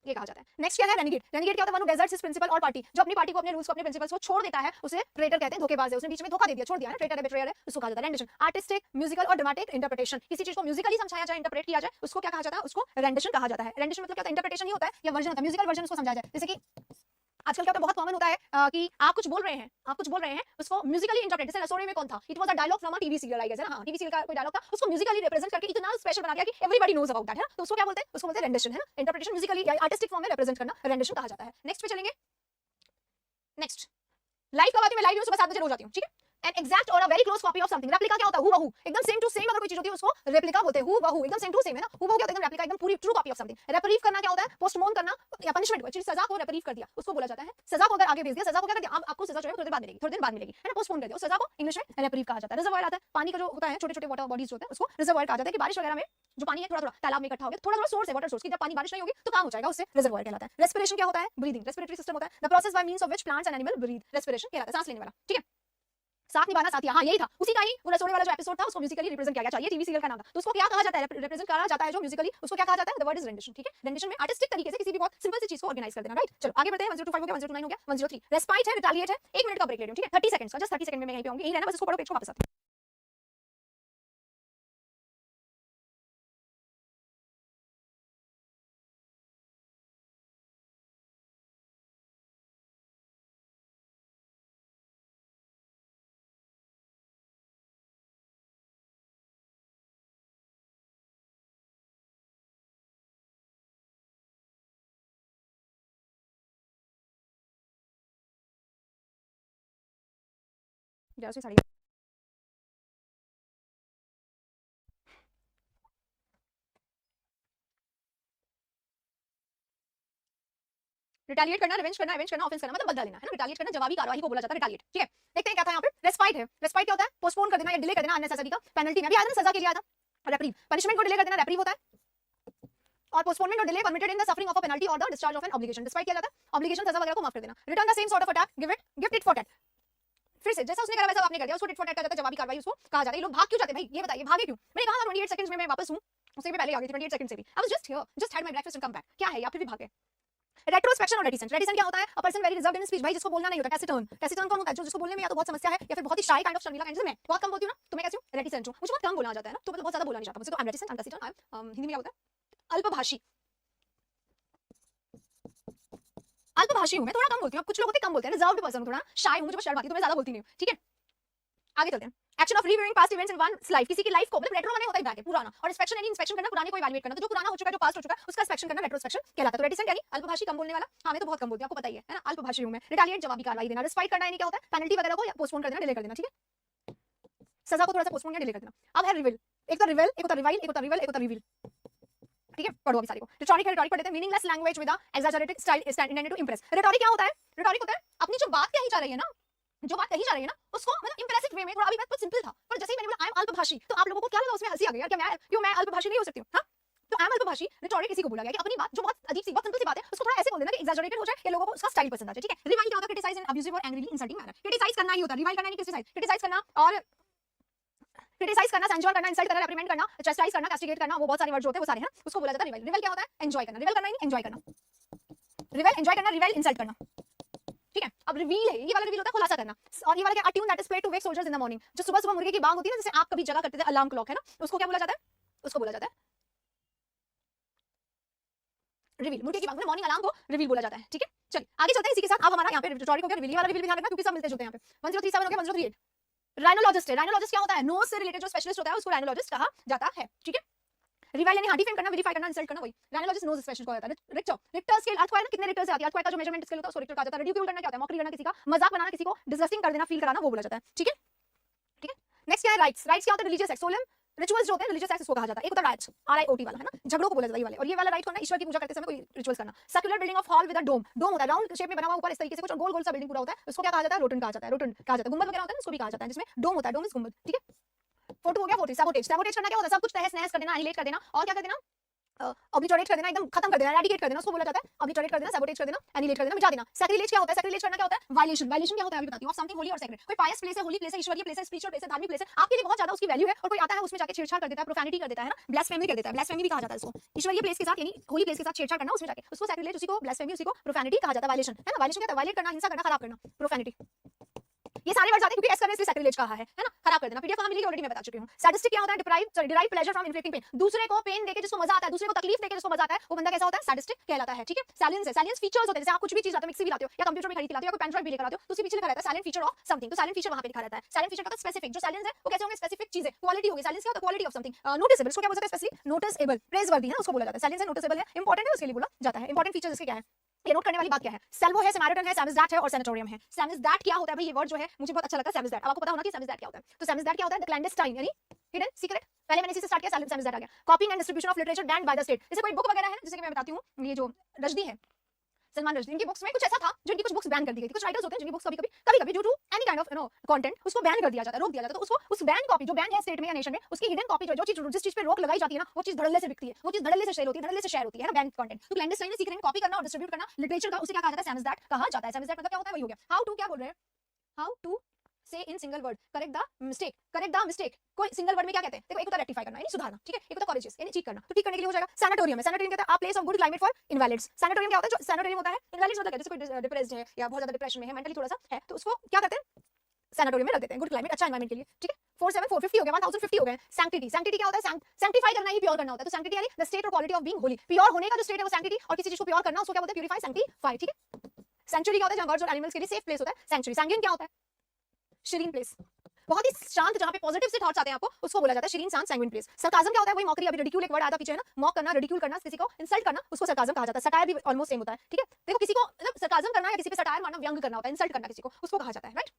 ये कहा जाता है। नेक्स्ट क्या है? रेनिगेट। रेनिगेट क्या होता है? One who deserts his principle और पार्टी, जो अपनी पार्टी को, अपने रूल्स को, अपने प्रिंसिपल्स को छोड़ देता है, उसे ट्रेटर कहते हैं, धोखेबाज है, उसने बीच में धोखा दे दिया, छोड़ दिया ना, ट्रेटर है, बेट्रेयर है, उसको कहा जाता है रेंडिशन। आर्टिस्टिक, म्यूजिकल और ड्रामेटिक इंटरप्रिटेशन, किसी चीज को म्यूजिकली समझाया जाए, इंटरप्रेट किया जाए, उसको क्या कहा जाता है? उसको रेंडिशन कहा जाता है। रेंडिशन मतलब क्या होता है? इंटरप्रिटेशन ही होता है या वर्जन होता है, म्यूजिकल वर्जन उसको समझाया जाए। जैसे कि आजकल क्या होता है, बहुत कॉमन होता है कि आप कुछ बोल रहे हैं, उसको म्यूजिकली इंटरप्रेट, जैसे रसोई में कौन था, it was a dialogue from a TV serial, I guess, है ना, हाँ, टीवी सीरियल का कोई डायलॉग था, उसको म्यूजिकली रिप्रेजेंट करके इतना स्पेशल बना दिया कि एवरीबॉडी नोज अबाउट दैट, है ना, तो उसको क्या बोलते हैं? उसको बोलते हैं रेंडिशन, है ना, इंटरप्रिटेशन म्यूजिकली या आर्टिस्टिक फॉर्म में रिप्रेजेंट करना, रेंडिशन कहा जाता है। नेक्स्ट पे चलेंगे। नेक्स्ट, लाइव कब आती है? मैं लाइव सुबह 7 बजे रोज आती हूँ, ठीक है। एन एग्जैक्ट और a very close copy of something. Replica क्या होता है? हूबहू, एकदम सेम टू सेम अगर कोई चीज होती है उसको रेप्लिका बोलते हैं। हूबहू, एकदम सेम टू सेम, है ना, हूबहू क्या होता है? एकदम रेप्लिका, एकदम पूरी ट्रू कॉपी ऑफ समथिंग। रेपरीव करना क्या होता है? पोस्टपोन करना या पनिशमेंट को, एक्चुअली सजा को रेपरीव कर दिया, उसको बोला जाता है। सजा को अगर आगे भेज दिया, सजा को क्या कर दिया, आपको सजा जो है थोड़ी देर बाद मिलेगी, थोड़ी देर बाद मिलेगी, है ना, पोस्टपोन कर दिया, उस सजा को इंग्लिश में रेपरीव कहा जाता है। रिजर्वायर आता है, पानी का जो होता है, छोटे छोटे वाटर बॉडीज होते हैं, उसको रिजर्वायर कहा जाता है। कि बारिश वगैरह में जो पानी है थोड़ा थोड़ा तालाब में इकट्ठा हो गया, थोड़ा थोड़ा सोर्स है, वाटर सोर्स की, जब पानी बारिश नहीं होगी तो कहां हो जाएगा, उससे रिजर्वायर कहलाता है। रेस्पिरेशन क्या होता है? ब्रीदिंग, रेस्पिरेटरी सिस्टम होता है, the process by means of which plants and animal breathe, respiration कहलाता है, सांस लेने वाला, ठीक है। साथ निभाना साथिया, हाँ यही था, उसी का ही वो रसोई वाला जो एपिसोड था उसको म्यूजिकली रिप्रेजेंट किया गया, चाहिए टीवी सीरियल का नाम था, तो उसको क्या कहा जाता है? रिप्रेजेंट करा जाता है जो म्यूजिकली, उसको क्या कहा जाता है? द वर्ड इज रेंडिशन, ठीक है। रेंडिशन में आर्टिस्टिक तरीके से किसी भी बहुत सिंपल सी चीज को ऑर्गेनाइज कर देना, राइट। चलो आगे बढ़ते हैं। 1025 हो गया, 1029 हो गया, 103 रेस्पाइट है, रिटालिएट है, 1 मिनट का ब्रेक ले रही हूं, ठीक है, 30 सेकंड्स का, जस्ट 30 सेकंड में मैं यहीं पे आऊंगी, यहीं रहना बस, इसको पढ़ो, पेज को वापस आते हैं। जरा सी साड़ी रिटालिएट करना, रिवेंज करना, एवेंज करना, ऑफेंस करना, मतलब बदला लेना, है ना। रिटालिएट करना जवाबी कार्रवाई को बोला जाता है रिटालिएट, ठीक है। देखते हैं क्या था यहाँ पे। रेस्पाइट है, रेस्पाइट क्या होता है? पोस्टपोन कर देना या डिले कर देना, अननेसेसरी का पेनल्टी में अभी आया था, सजा के लिए आया था। रेप्रीव, पनिशमेंट को डिले कर देना, रेप्रीव होता है। और postponement or delay permitted in the suffering of a penalty और the discharge of an obligation, despite किया जाता है, ऑब्लिगेशन सजा वगैरह को माफ कर देना। Return the same sort of attack, gift it for tat, फिर से जैसा उसने करा वैसा आपने कर दिया, उसको टिट फॉर टैट कहा जाता है, जवाबी कार्रवाई उसको कहा जाता है। ये लोग भाग क्यों जाते हैं भाई, ये बताइए, भागे क्यों? मैंने कहा 28 सेकंड्स में मैं वापस हूं, उससे भी पहले आ गई थी, 28 सेकंड से भी। I was just here, just had my breakfast and come back, क्या है या फिर भी भागे। रेट्रोस्पेक्शन और रेटिसेंस, रेटिसेंस क्या होता है? A person very reserved in speech, भाई जिसको बोलना नहीं होता। टैसिटर्न, टैसिटर्न कौन होता है? जो जिसको बोलने में या तो बहुत समस्या है या फिर बहुत ही शाई काइंड ऑफ शर्मिला काइंड। मैं बहुत कम बोलती हूं ना, तो मैं कैसी हूं? रेटिसेंट हूं, मुझे बहुत कम बोलना आ जाता है ना, तो मतलब बहुत ज्यादा बोलना नहीं चाहता मुझसे, तो I am reticent, I am taciturn, I am Hindi में क्या होता है? अल्पभाषी, अल्पभाषी हूं मैं, थोड़ा कम बोलती हूं। कुछ लोग होते कम बोलते हैं, रिजर्व्ड पर्सन हूं, थोड़ा शाय हूं, मुझे बस शर्म आती है, तो मैं ज्यादा बोलती नहीं हूं, ठीक है। आगे चलते हैं। Action of reviewing past events in वनस life, किसी की लाइफ को, मतलब रेट्रो माने होता है बैक पुराना, और इंस्पेक्शन यानी इंस्पेक्शन करना, पुराने को इवैल्यूएट करना, तो जो पुराना हो चुका है, जो पास्ट हो चुका है, उसका इंस्पेक्शन करना रेट्रोस्पेक्शन कहलाता है। तो रेटिसेंट यानी अल्पभाषी, कम बोलने वाला। हां मैं तो बहुत कम बोलती हूं, आपको पता ही है ना, अल्पभाषी हूं मैं। रिटालिएट जवाबी कार्रवाई देना। रिस्पाइट करना यानी क्या होता है? पेनल्टी वगैरह को पोस्टपोन कर देना, डिले कर देना, ठीक है, सजा को थोड़ा सा पोस्टपोन या डिले कर देना। अब है रिवील, एक तो रिवील, एक होता रिवाइल, एक होता रिवील, एक होता रिवील, ठीक है। पढ़ो अभी सारे को। रिटोरिक है, रिटोरिक पढ़ते हैं, meaningless language with exaggerated style intended to impress. Rhetoric क्या होता है? रिटोरिक होता है अपनी जो बात कही जा रही है ना, जो बात कही जा रही है ना, उसको मतलब इंप्रेसिव वे में, थोड़ा अभी बात बहुत सिंपल था, पर जैसे ही मैंने बोला आई एम अल्पभाषी, तो आप लोगों को क्या लगा? उसमें हंसी आ गई यार, क्यों मैं अल्पभाषी नहीं हो सकती हूं? हां, तो आई एम अल्पभाषी, रिटोरिक इसी को बोला गया कि अपनी बात जो बहुत अजीब सी, बहुत सिंपल सी बात है, उसको थोड़ा ऐसे बोल देना कि एक्सैजरेटेड हो जाए, या लोगों को उसका स्टाइल पसंद आ जाए, ठीक है। रिवाइल क्या होता है? क्रिटिसाइज इन अब्यूजिव और एंग्रीली इंसल्टिंग मैनर। क्रिटिसाइज करना ही होता है, रिवाइल करना नहीं, क्रिटिसाइज करना और क्रिटिसाइज करना, सेंजुअर करना, इंसल्ट करना, रेप्रिमेंड करना, चैस्टाइज करना, कैस्टिगेट करना, वो बहुत सारे वर्ड्स होते हैं, वो सारे हैं, उसको बोला जाता है रिवाइल। रिवाइल क्या होता है? एंजॉय करना, रिवाइल करना नहीं, एंजॉय करना, रिवाइल एंजॉय करना, रिवाइल इंसल्ट करना, ठीक है। अब रिवील है, ये वाला रिवील होता है खुलासा करना, और ये वाला क्या? A tune that is played to wake soldiers in the morning, जो सुबह सुबह मुर्गे की बांग होती है ना, जैसे आप कभी जगह करते थे अलार्म क्लॉक, है ना, उसको क्या बोला जाता है? उसको बोला जाता है रिवील, मुर्गे की पंख में मॉर्निंग अलार्म को रिवील बोला जाता है, ठीक है। चलिए आगे चलते हैं, इसी के साथ अब हमारा यहाँ पे रिटोरिक हो गया, रिवील, ये वाला रिवील भी ध्यान रखना क्योंकि सब मिलते जुलते हैं यहाँ पे। 1037 हो गया, 1038 राइनोलॉजिस्ट है। राइनोलॉजिस्ट क्या होता है? नोज से रिलेटेड जो स्पेशलिस्ट होता है उसको राइनोलॉजिस्ट कहा जाता है, ठीक है। रिवाइल यानी डिफेंड करना, वेरीफाई करना, इंसल्ट करना, वही राइनोलॉजिस्ट नोज स्पेशलिस्ट को होता है। रिक्टर, रिक्टर स्केल अर्थक्वायर कितने रिक्टर से आती है, अर्थक्वायर का जो मेजरमेंट स्केल होता है उसको रिक्टर कहा जाता है। रिडिक्यूल करना क्या होता है? मॉकरी करना, किसी का मजाक बनाना, किसी को डिसगस्टिंग कर देना, फील कराना, वो बोला जाता है, ठीक है, ठीक है। नेक्स्ट क्या है? राइट्स। राइट्स क्या होता है? रिलीजियस एक्ट, सोलम रिचुअल्स जो होते हैं, रिलीजियस एक्ट इसको कहा जाता है। एक होता है राइट्स, RIOT वाला, है ना, झगड़ों को बोला जाता है ये वाले। और ये वाला राइट होना ईश्वर की पूजा करते समय कोई रिचुअल्स करना। Circular building of hall with a dome, dome होता है राउंड शेप में बना हुआ ऊपर इस तरीके से कुछ, और गोल गोल सा बिल्डिंग पूरा होता है, उसको क्या कहा जाता है? रोटन कहा जाता है, रोटन कहा जाता है। गुंबद वगैरह होता है ना, उसको भी कहा जाता है, जिसमें डोम होता है, डोम इज गुंबद, ठीक है। फोटो हो गया, फोटो सैबोटेज। सैबोटेज करना क्या होता है? सब कुछ तहस नहस कर देना, एनिहिलेट कर देना, और क्या कर देना? ऑब्लिटरेट कर देना, एकदम खत्म कर देना, एराडिकेट कर देना, उसको बोला जाता है ऑब्लिटरेट कर देना, सैबोटेज कर देना, एनिहिलेट कर देना, मिटा देना। सैक्रिलेज क्या होता है? सैक्रिलेज करना क्या होता है? वायलेशन। वायलेशन क्या होता है अभी बताती हूँ। ऑफ समथिंग होली और सेक्रेड, कोई पायस प्लेस है, होली प्लेस है, ईश्वरीय प्लेस है, स्पिरिचुअल प्लेस है, धार्मिक प्लेस है, आपके लिए बहुत ज्यादा उसकी वैल्यू है, और कोई आता है उसमें जाके छेड़छाड़ कर देता है, प्रोफैनिटी कर देता है ना, ब्लास्फेमी कर देता है। ब्लास्फेमी भी कहा जाता है इसको। ईश्वरीय प्लेस के साथ यानी होली प्लेस के साथ छेड़छाड़ करना, उसमें जाके उसको सैक्रिलेज, उसी को ब्लास्फेमी, उसी को प्रोफैनिटी कहा जाता है। वायलेशन है ना, वायलेशन क्या होता है? वायलेट करना, हिंसा करना, खराब करना, प्रोफैनिटी। ये सारे वर्ड्स आते हैं क्योंकि एस करने से सैक्रिलेज कहा है ना, खराब कर देना। पीडीएफ कहां मिलेगी ऑलरेडी मैं बता चुकी हूं। सैडिस्टिक क्या होता है? Derive pleasure from inflicting pain, दूसरे को पेन देके जिसको मजा आता है, दूसरे को तकलीफ देके जिसको मजा आता है, वो बंदा कैसा होता है? सैडिस्टिक कहलाता है, ठीक है। सैलियंस है, सैलियंस फीचर्स होते हैं, जैसे आप कुछ भी चीज लाते हो, मिक्सी भी लाते हो या कंप्यूटर में खरीद लाते हो या कोई पेन ड्राइव भी लेकर आते हो, तो उसके पीछे लिखा रहता है साइलेंट फीचर ऑफ समथिंग, तो साइलेंट फीचर वहां पे लिखा रहता है। साइलेंट फीचर का होता है स्पेसिफिक, जो साइलेंस है वो कैसे होंगे? स्पेसिफिक चीजें, क्वालिटी होगी। साइलेंस क्या होता है? Quality of something. नोटिसेबल, इसको क्या बोलते हैं? स्पेशली नोटिसेबल, प्रेजवर्दी है ना, उसको बोला जाता है। साइलेंस है, नोटिसेबल है, इंपॉर्टेंट है, उसके लिए बोला जाता है। इंपॉर्टेंट फीचर्स इसके क्या है? ये नोट करने वाली बात क्या है? सेल्वो है, सैमारिटन है, सैमिसडैट है और सैनिटोरियम है। सैमिसडैट क्या होता है भाई? ये वर्ड जो है मुझे बहुत अच्छा लगता है, सैमिसडैट। अब आपको पता होना कि सैमिसडैट क्या होता है। तो सैमिसडैट क्या होता है? द क्लैंडेस्टाइन यानी हिडन सीक्रेट। पहले मैंने इसी से स्टार्ट किया, सैमिसडैट आ गया। कॉपिंग and distribution of literature band by the state, जैसे कोई बुक वगैरह है, जैसे कि मैं बताती हूँ, ये जो रजनी है, सलमान रश्दी, इनकी बुक्स में कुछ ऐसा था जो इनकी कुछ बुक्स बैन कर दी गई थी। कुछ राइटर्स होते हैं जिनकी बुक्स कभी-कभी due to any kind of content उसको बैन कर दिया जाता है, रोक दिया जाता है। तो उसको उस बैन कॉपी जो बैन है स्टेट में या नेशन में, उसकी हिडन कॉपी जो चीज जिस चीज पे रोक लगाई जाती है ना, वो चीज धड़ल्ले से बिकती है, वो चीज धड़ल्ले से सेल होती है, धड़ल्ले से शेयर होती है ना, बैन कंटेंट। तो क्लैंडेस्टाइन ने सीक्रेट कॉपी करना और डिस्ट्रीब्यूट करना लिटरेचर का, उसे क्या कहा जाता है? सैमिसडैट कहा जाता है। सैमिसडैट मतलब क्या होता है? वही हो गया। हाउ टू क्या बोल रहे हैं? हाउ टू से in single word correct the mistake, correct the mistake. कोई सिंगल वर्ड में क्या कहते हैं? देखो, एक होता है रेक्टिफाई करना यानी सुधारना, ठीक है, एक होता है कॉरेजियस यानी ठीक करना, तो ठीक करने के लिए हो जाएगा। सैनिटोरियम है, सैनिटोरियम कहता है a place of good climate for invalids. Sanatorium क्या होता है? जो सैनिटोरियम होता है, इनवैलिड्स मतलब जैसे कोई डिप्रेस्ड है या बहुत ज्यादा डिप्रेशन में है, मेंटली थोड़ा सा है, तो उसको क्या करते हैं? सैनिटोरियम में रख देते हैं, गुड क्लाइमेट, अच्छा एनवायरनमेंट के लिए, ठीक है। 450 हो गया, 1050 हो गए। सैंक्टिटी, सैंक्टिटी क्या होता है? सैंक्टिफाई करना ही प्योर करना होता है। तो सैंक्टिटी यानी द स्टेट और quality of being Holi, pure होने का जो स्टेट है वो सैंक्टिटी, और किसी चीज को प्योर करना उसको क्या बोलते हैं? प्यूरिफाई, सैंक्टिफाई, ठीक है। सेंचुरी क्या होता है? जहां बर्ड्स और एनिमल्स के लिए सेफ प्लेस होता है, सेंचुरी। सैंगिन क्या होता है? शीरीन प्लेस, बहुत ही शांत, जहां पे पॉजिटिव से थॉट्स आते हैं आपको, उसको बोला जाता है शीरीन, शांत, सैंग्विन प्लेस। सरकाज़म क्या होता है? वही मॉकरी, अभी रिडिक्यूल एक वर्ड आया था पीछे, है ना, मॉक करना, रिडिक्यूल करना, किसी को इंसल्ट करना, उसको सरकाज़म कहा जाता है। सटायर भी ऑलमोस्ट सेम होता है, ठीक है। देखो, किसी को मतलब सरकाज़म करना या किसी पे सटायर मारना, व्यंग करना होता है, इंसल्ट करना किसी को, उसको कहा जाता है, राइट।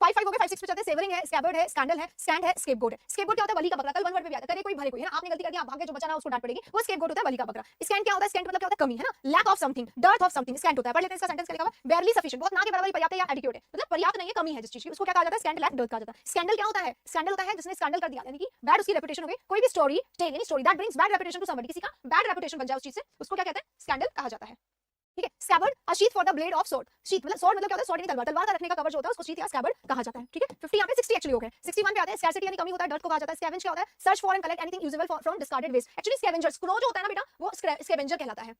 5 हो गए, 5 6 पे चलते हैं। सेवरिंग है, स्कैबर्ड है, स्कैंडल है, स्टैंड है, स्केपगोट है। स्केपगोट क्या होता है? बलि का बकरा। कल वन वर्ड पे भी आता है, करे कोई भले कोई, है ना, आपने गलती कर दी, आप भागे, जो बचा ना उसको डांट पड़ेगी, वो स्केपगोट होता है, बलि का बकरा। स्कैंड क्या होता है? स्कैंड मतलब क्या होता है? कमी, है ना, lack of something, dearth of something, scant होता है। पढ़ लेते हैं इसका सेंटेंस, क्या लिखा हुआ है? बेयरली सफिशिएंट, बहुत ना के बराबर पर्याप्त है या एडिक्वेट है, मतलब पर्याप्त नहीं है, कमी है जिस चीज की, उसको क्या कहा जाता है? स्कैंड, लैक, डर्थ कहा जाता है। स्कैंडल क्या होता है? स्कैंडल होता है जिसने स्कैंडल कर दिया, यानी कि बैड उसकी रेपुटेशन हो गई, कोई भी स्टोरी टेल यानी story that brings bad reputation to somebody, किसी का बैड रेपुटेशन बन जाए उस चीज से, उसको क्या कहते हैं? स्कैंडल कहा जाता है, ठीक है। Scabbard, a sheath for the blade of sword. Sheath मतलब स्वॉर्ड मतलब क्या होता है? स्वॉर्ड यानी तलवार, तलवार का रखने का कवर जो होता है उसको शीथ या स्कैबर्ड कहा जाता है, ठीक है। 50 यहाँ पे 60 एक्चुअली हो गए। 61 पे आते हैं, स्कैर्सिटी यानी कमी होता है, डर्ट को कहा जाता है। स्कैवेंज क्या होता है? Search for and collect anything usable from discarded waste. Actually scavenger, स्क्रो जो होता है ना बेटा, वो स्कैवेंजर कहलाता है।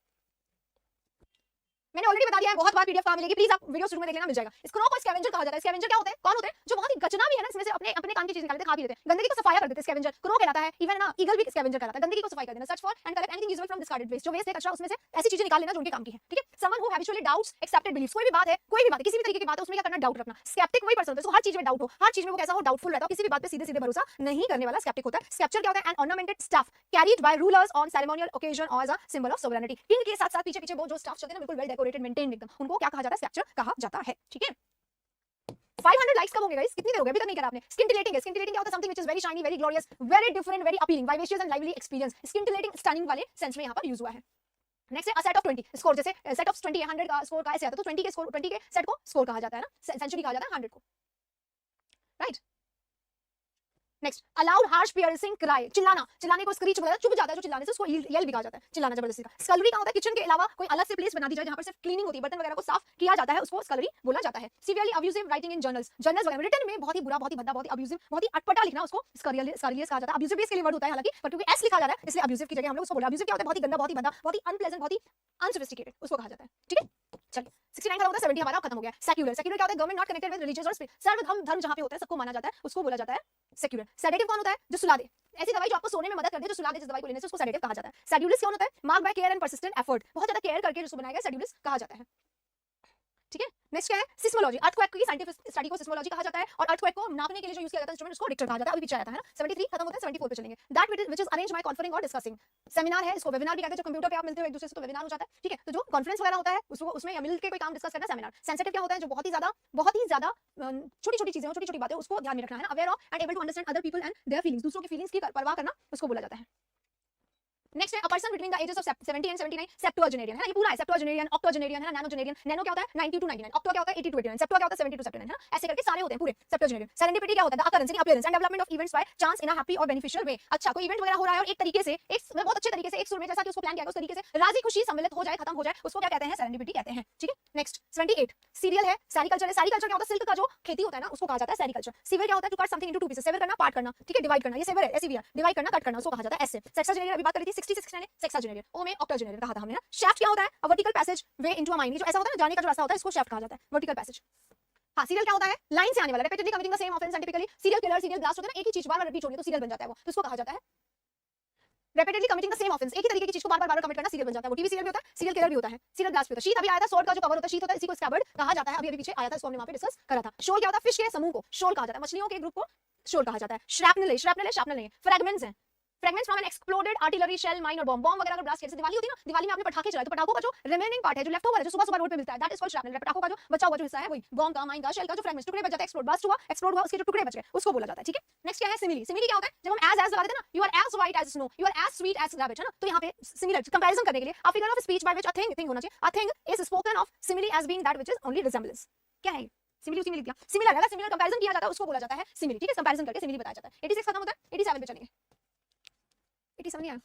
मैंने ऑलरेडी बता दिया है, बहुत बार पीडीएफ कहां मिलेगी, प्लीज आप वीडियो शुरू में देख लेना, मिल जाएगा। स्क्रो को स्कैवेंजर कहा जाता है। स्कैवेंजर क्या होते हैं? कौन होते हैं? जो बहुत ही गचना भी है ना, इसमें से अपने अपने काम की चीज निकाल लेते हैं, खा भी लेते हैं, गंदगी को सफाया कर देते हैं, स्कैवेंजर क्रो कहलाता है। इवन ना ईगल भी स्कैवेंजर कहलाता है, गंदगी को सफाई कर देना। Search for and collect anything usable from discarded waste, जो वेस्ट है, कचरा, उसमें से ऐसी चीजें निकाल लेना जो उनके काम की है, ठीक है। Someone who habitually doubts accepted beliefs, कोई भी बात है, कोई भी बात है, किसी भी तरीके की बात है, उसमें क्या करना? डाउट रखना। स्केप्टिक वही पर्सन होता है जिसको हर चीज में डाउट हो, हर चीज में वो कैसा हो? डाउटफुल रहता है, किसी भी बात पे सीधे सीधे भरोसा नहीं करने वाला स्केप्टिक होता है। स्कैप्चर क्या होता है? An ornamented stuff carried by rulers on ceremonial occasion or as a symbol of sovereignty. King के साथ साथ पीछे पीछे वो जो स्टफ चलते हैं ना, बिल्कुल वेल डेकोरेटेड, मेंटेन्ड एकदम, उनको क्या कहा जाता है? स्कैप्चर कहा जाता है, ठीक है। 500 लाइक्स कब होंगे गाइस? कितनी देर हो गई? अभी तक नहीं करा आपने। स्किंटिलेटिंग है, स्किंटिलेटिंग क्या होता है? Something which is very shiny, very glorious, very different, very appealing, vivacious and lively experience. Scintillating stunning वाले सेंस में यहां पर यूज हुआ है। नेक्स्ट है अ सेट ऑफ 20 स्कोर, जैसे सेट ऑफ 20 100 का स्कोर का ऐसे आता है, तो 20 के स्कोर, 20 के सेट को स्कोर कहा जाता है ना, सेंचुरी कहा जाता है 100 को, right. Next allowed harsh piercing cry, चिल्लाना, चिल्लाने को स्क्रीच बोला जाता है, चुभ जाता है जो चिल्लाने से, उसको येल भी कहा जाता है, चिल्लाना जबरदस्ती का। स्कलरी का होता है किचन के अलावा कोई अलग से प्लेस बना दी जाए जहां पर सिर्फ क्लीनिंग होती है, बर्तन वगैरह को साफ किया जाता है, उसको स्कलरी बोला जाता है। Severely abusive writing in journals, journals वगैरह रिटन में बहुत ही बुरा, बहुत ही भद्दा, बहुत ही अब्यूजिव, बहुत ही अटपटा लिखना, उसको स्करिलियस कहा जाता है। अब्यूजिव भी इसके लिए वर्ड होता है हालांकि, पर क्योंकि एस लिखा जा रहा है इसलिए अब्यूजिव की जगह हम लोग उसको बोला। अब्यूजिव क्या होता है? बहुत ही गंदा, बहुत ही भद्दा, बहुत ही अनप्लेजेंट, बहुत ही अनसोफिस्टिकेटेड, उसको कहा जाता है, ठीक है। चलिए 69 खत्म होता है, 70 हमारा खत्म हो गया। सेक्युलर, सेक्युलर क्या होता है? Government not connected with religious और सर्वधर्म, धर्म जहां पे होता है, सबको माना जाता है, उसको बोला जाता है सेक्युलर। सेडेटिव कौन होता है? जो सुला दे, ऐसी दवाई जो आपको सोने में मदद कर दे, जो सुला दे जिस दवाई को लेने से, उसको सेडेटिव कहा जाता है। सेड्यूलिस क्या होता है? Marked by care and persistent effort, बहुत ज्यादा केयर करके जिसको बनाया गया सेड्यूलिस कहा जाता है। ठीक है, नेक्स्ट क्या है? सिस्मोलॉजी, अर्थक्वेक की साइंटिफिक स्टडी को सिस्मोलॉजी कहा जाता है, और अर्थक्वेक को नापने के लिए जो यूज किया जाता है इंस्ट्रूमेंट, उसको रिक्टर कहा जाता है। अभी पीछे आया था, है ना? 73 खत्म होता है, 74 पे चलेंगे। That which is arranged bye conferencing और डिस्कसिंग, सेमिनार है, इसको वेबिनार भी कहते हैं। जो कंप्यूटर पे आप मिलते हो एक दूसरे से, तो वेबिनार हो जाता है। ठीक है, तो जो कॉन्फ्रेंस वगैरह होता है उसको, उसमें या मिल के कोई काम डिस्कस करना सेमिनार। सेंसिटिव क्या होता है? जो बहुत ही ज्यादा छोटी-छोटी चीजें, छोटी-छोटी बातें, उसको ध्यान में रखना, है ना? Aware of and able to understand other people and their feelings, दूसरों की फीलिंग्स की परवाह करना, उसको बोला जाता है। नेक्स्ट है a person between the ages of 70 and 79, septuagenarian, है ना? ये पूरा है, सेप्टुअजेनेरियन, ऑक्टोजेनेरियन, है ना? नैनोजेनेरियन। नैनो क्या होता है? 90 टू 99, ऑक्टो क्या होता है? 80 टू 89, सेप्टुआ क्या होता है? 70 टू 79, है ना? ऐसे करके सारे होते हैं पूरे सेप्टुअजेनेरियन। सेरेंडिपिटी क्या होता है? The occurrence in appearance and development of events by chance in a happy और बेनिफिशियल वे। अच्छा, कोई इवेंट वगैरह हो रहा है और एक तरीके से, एक बहुत अच्छे तरीके से, एक सुर में जैसा कि उसको प्लान किया गया, उस तरीके से राजी खुशी सम्मिलित हो जाए, खत्म हो जाए, उसको क्या कहते हैं? सेरेंडिपिटी कहते हैं। ठीक है, नेक्स्ट 78 सीरियल है, सेरिकल्चर है। सेरिकल्चर क्या होता है? सिल्क का जो खेती होता है ना, उसको कहा जाता है सेरिकल्चर। सीवर क्या होता है? To cut something into two pieces, sever करना, पार्ट करना। ठीक है, डिवाइड करना, ये सेवर है, एसीवियर, डिवाइड करना, कट करना, उसको कहा जाता है ऐसे। सेक्साजेनेरियन अभी बात करी थी, 60 69 सेक्साजेनेरियन। ओ में ऑक्टाजेनेरियन कहा था हमने ना। शाफ्ट क्या होता है? A vertical passage way into a mine, जो ऐसा होता है ना, जाने का जो रास्ता होता है, इसको शाफ्ट कहा जाता है, वर्टिकल पैसेज। हाँ, सीरियल क्या होता है? लाइन से आने वाला, repeatedly committing the same offence and typically serial killer, serial blast होता है ना, एक ही चीज बार-बार रिपीट हो रही है तो सीरियल बन जाता है वो, तो इसको कहा जाता है repeatedly committing the same offence, एक ही तरीके की चीज को बार-बार कमिट करना, सीरियल बन जाता है वो। टीवी सीरियल भी होता है, सीरियल किलर भी होता है, सीरियल ब्लास्ट भी होता है। शीत अभी आया था, स्वॉर्ड का जो कवर होता है, शीत होता है, इसी को स्कैबर्ड कहा जाता है। अभी पीछे आया था, इसको हमने वहां पे डिस्कस करा था। शोल क्या होता है? फिश के समूह को शोल कहा जाता है, मछलियों के ग्रुप को शोल कहा जाता है। श्रैपनल नहीं है, फ्रैगमेंट्स हैं, fragments from an exploded artillery shell, mine और बॉम्ब वगैरह अगर ब्लास्ट किया, जैसे दिवाली होती है ना, दिवाली में आपने पटाखे चलाए, तो पटाखों का जो रिमेनिंग पार्ट है, जो लेफ्ट ओवर है, जो सुबह रोड पे मिलता है, दैट इज कॉल्ड श्रैपनल। पटाखों का जो बचा हुआ जो हिस्सा है, वही बॉम्ब का, माइन का, शेल का जो फ्रैगमेंट्स, टुकड़े बच जाते हैं, एक्सप्लोड हुआ, उसके जो टुकड़े बच गए, उसको बोला जाता है। ठीक है, नेक्स्ट क्या है? सिमिली। सिमिली क्या होता है? जब हम एज लगा देते हैं ना, you are as white as snow, you are as sweet as rabbit, है ना? तो यहाँ पे सिमिलर कंपैरिजन करने के लिए a figure of speech by which a thing होना चाहिए, a thing is spoken of simile as being that which is only resemblance. क्या है? सिमिली उसी में लिख दिया, सिमिलर है, सिमिलर कंपैरिजन किया जाता है, उसको बोला जाता है सिमिली। ठीक है, कंपैरिजन करके सिमिली बताया जाता है। 86 खत्म होता है, 87 पे चलेंगे। 87 नहीं आया,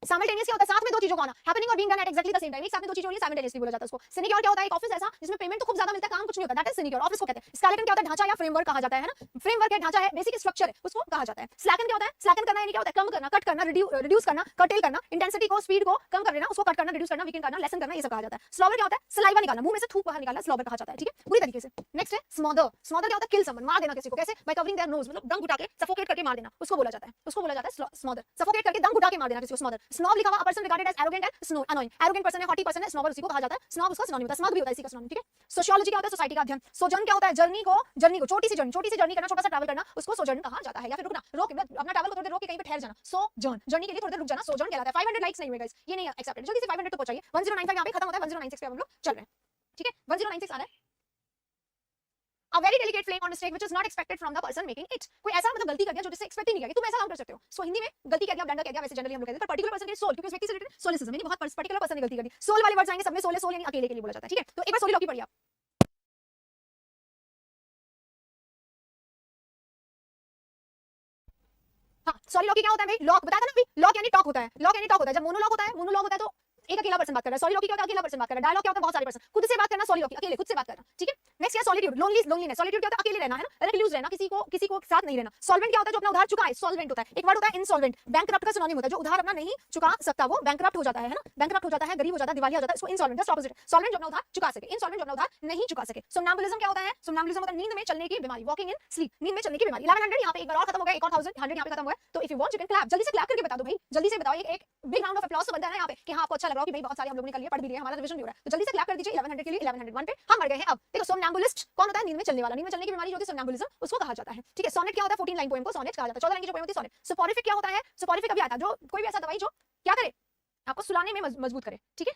साइमल्टेनियस क्या होता है? साथ में दो चीजों का होना, हैपनिंग और being done at exactly the same time, एक साथ में दो चीजें हो रही है, साइमल्टेनियसली बोला जाता है उसको। सिनेक्योर क्या होता है? एक ऑफिस ऐसा जिसमें पेमेंट तो खूब ज्यादा मिलता है, काम कुछ नहीं होता, दैट इज सिनेक्योर, ऑफिस को कहते हैं। स्केलेटन क्या होता है? ढांचा या फ्रेमवर्क कहा जाता है ना, फ्रेमवर्क है, ढांचा है, बेसिक स्ट्रक्चर है, उसको कहा जाता है। स्लैकन क्या होता है? स्लैकन करना यानी क्या होता है? कम करना, कट करना, रिड्यूस करना, कर्टेल करना, इंटेंसिटी को, स्पीड को कम कर देना, उसको कट करना, रिड्यूस करना, वीकेंड करना, लेसन करना, ये सब कहा जाता है। स्लॉबर क्या होता है? सलाइवा निकालना, मुंह में से थूक बाहर निकालना, स्लॉबर कहा जाता है। ठीक है, पूरी तरीके से। नेक्स्ट है स्मॉदर। स्मॉदर क्या होता है? किल समवन, मार देना किसी को, कैसे? बाय कवरिंग देयर नोज, मतलब दम घुटा के, सफोकेट करके मार देना, उसको बोला जाता है, स्मॉदर। सफोकेट करके दम घुटा के मार देना किसी को, स्मॉदर। स्नॉब लिखा हुआ, a person regarded as arrogant and snow annoying, arrogant person है, हॉटी पर्सन है, स्नॉबर उसी को कहा जाता है। स्नॉब उसका सिनोनिम होता है, स्मग भी होता है इसी का सिनोनिम। ठीक है, सोशियोलॉजी क्या होता है? सोसाइटी का अध्ययन। सोजर्न क्या होता है? जर्नी को छोटी सी जर्नी करना, छोटा सा ट्रैवल करना, उसको सोजर्न कहा जाता है। या फिर रुकना, अपना ट्रैवल को थोड़ी देर रोक के कहीं पे ठहर जाना, सोजर्न, जर्नी के लिए थोड़ी देर रुक जाना, सोजर्न कहलाता है। 500 लाइक्स नहीं हुए गाइस, ये नहीं एक्सेप्टेड, जल्दी से 500 तो पहुंचाइए। 1095 यहां पे खत्म होता है, 1096 पे हम लोग चल रहे हैं। ठीक है, 1096 आ रहा है। A very delicate flame on a stake which is not expected from the person making it. कोई ऐसा मतलब गलती कर दिया जो जिससे एक्सपेक्ट ही नहीं किया कि तुम ऐसा काम कर सकते हो। सो हिंदी में गलती कर दिया, ब्लंडर कर दिया, वैसे जनरली हम लोग कहते हैं। पर पर्टिकुलर पर्सन के सोल, क्योंकि उस व्यक्ति से रिलेटेड सोलिसिज्म, यानी बहुत पर्टिकुलर पर्सन ने गलती कर दी। सोल वाले वर्ड्स आएंगे सब में, सोल है, सोल यानी अकेले के लिए बोला जाता है। ठीक है, तो एक बार सोली लॉकी पढ़िए आप। हाँ, सॉरी लॉकी क्या होता है भाई? लॉक बताया था ना अभी, लॉक यानी टॉक होता है, लॉक यानी टॉक होता है। जब मोनोलॉग होता है तो एक अकेला पर्सन बात कर रहा है। सॉरी लॉकी क्या होता है? अकेला पर्सन बात कर रहा है। डायलॉग क्या होता है? बहुत सारे पर्सन खुद से बात करना, सॉरी लॉकी अकेले खुद से बात करना। ठीक है, नेक्स्ट है सॉलिट्यूड, लोनलीनेस। सॉलिट्यूड क्या होता है? अकेले रहना, है ना, रिक्लूज रहना, किसी को साथ नहीं रहना। सॉल्वेंट क्या होता है? जो अपना उधार चुका है, सॉल्वेंट होता है। एक वर्ड होता है इनसॉल्वेंट, बैंकरप्ट का सिनोनिम होता है, जो उधार अपना नहीं चुका सकता वो बैंकरप्ट हो जाता है ना, बैंकरप्ट हो जाता है, गरीब हो जाता है, दिवालिया हो जाता है, इसको इनसॉल्वेंट, जस्ट ऑपोजिट। सॉल्वेंट जो अपना उधार चुका सके, इनसॉल्वेंट जो अपना उधार नहीं चुका सके। सोमनैम्बुलिज्म क्या होता है? सोमनैम्बुलिज्म होता है नींद में चलने की बीमारी, वॉकिंग इन स्लीप, नींद में चलने की बीमारी। 1100 यहाँ पे एक बार और खत्म हो गया, एक और 1100 यहाँ पे खत्म हुआ है। तो if you want you can clap, जल्दी से क्लैप करके बता दो भाई, जल्दी से बताओ। एक बिग राउंड ऑफ अप्लॉज बनता है ना यहाँ पे कि हाँ आपको अच्छा लग रहा हो कि भाई बहुत सारे हम लोगों ने कर लिया, पढ़ भी लिया, हमारा रिवीजन भी हो रहा है, तो जल्दी से क्लैप कर दीजिए। 1100 के लिए 1101 पे हम मर गए हैं। अब देखो सोमनैम्बुलिस्ट कौन होता है? नींद में चलने वाला, नींद में चलने की बीमारी जो होती है सोमनैम्बुलिज्म, उसको कहा जाता है। ठीक है, सोनेट क्या होता है? 14 लाइन पोएम को सोनेट कहा जाता है, 14 लाइन की जो पोएम होती है सोनेट। सोपोरिफिक क्या होता है? सोपोरिफिक अभी आता है, जो कोई भी ऐसा दवाई जो क्या करे? आपको सुलाने में मजबूत करे। ठीक है,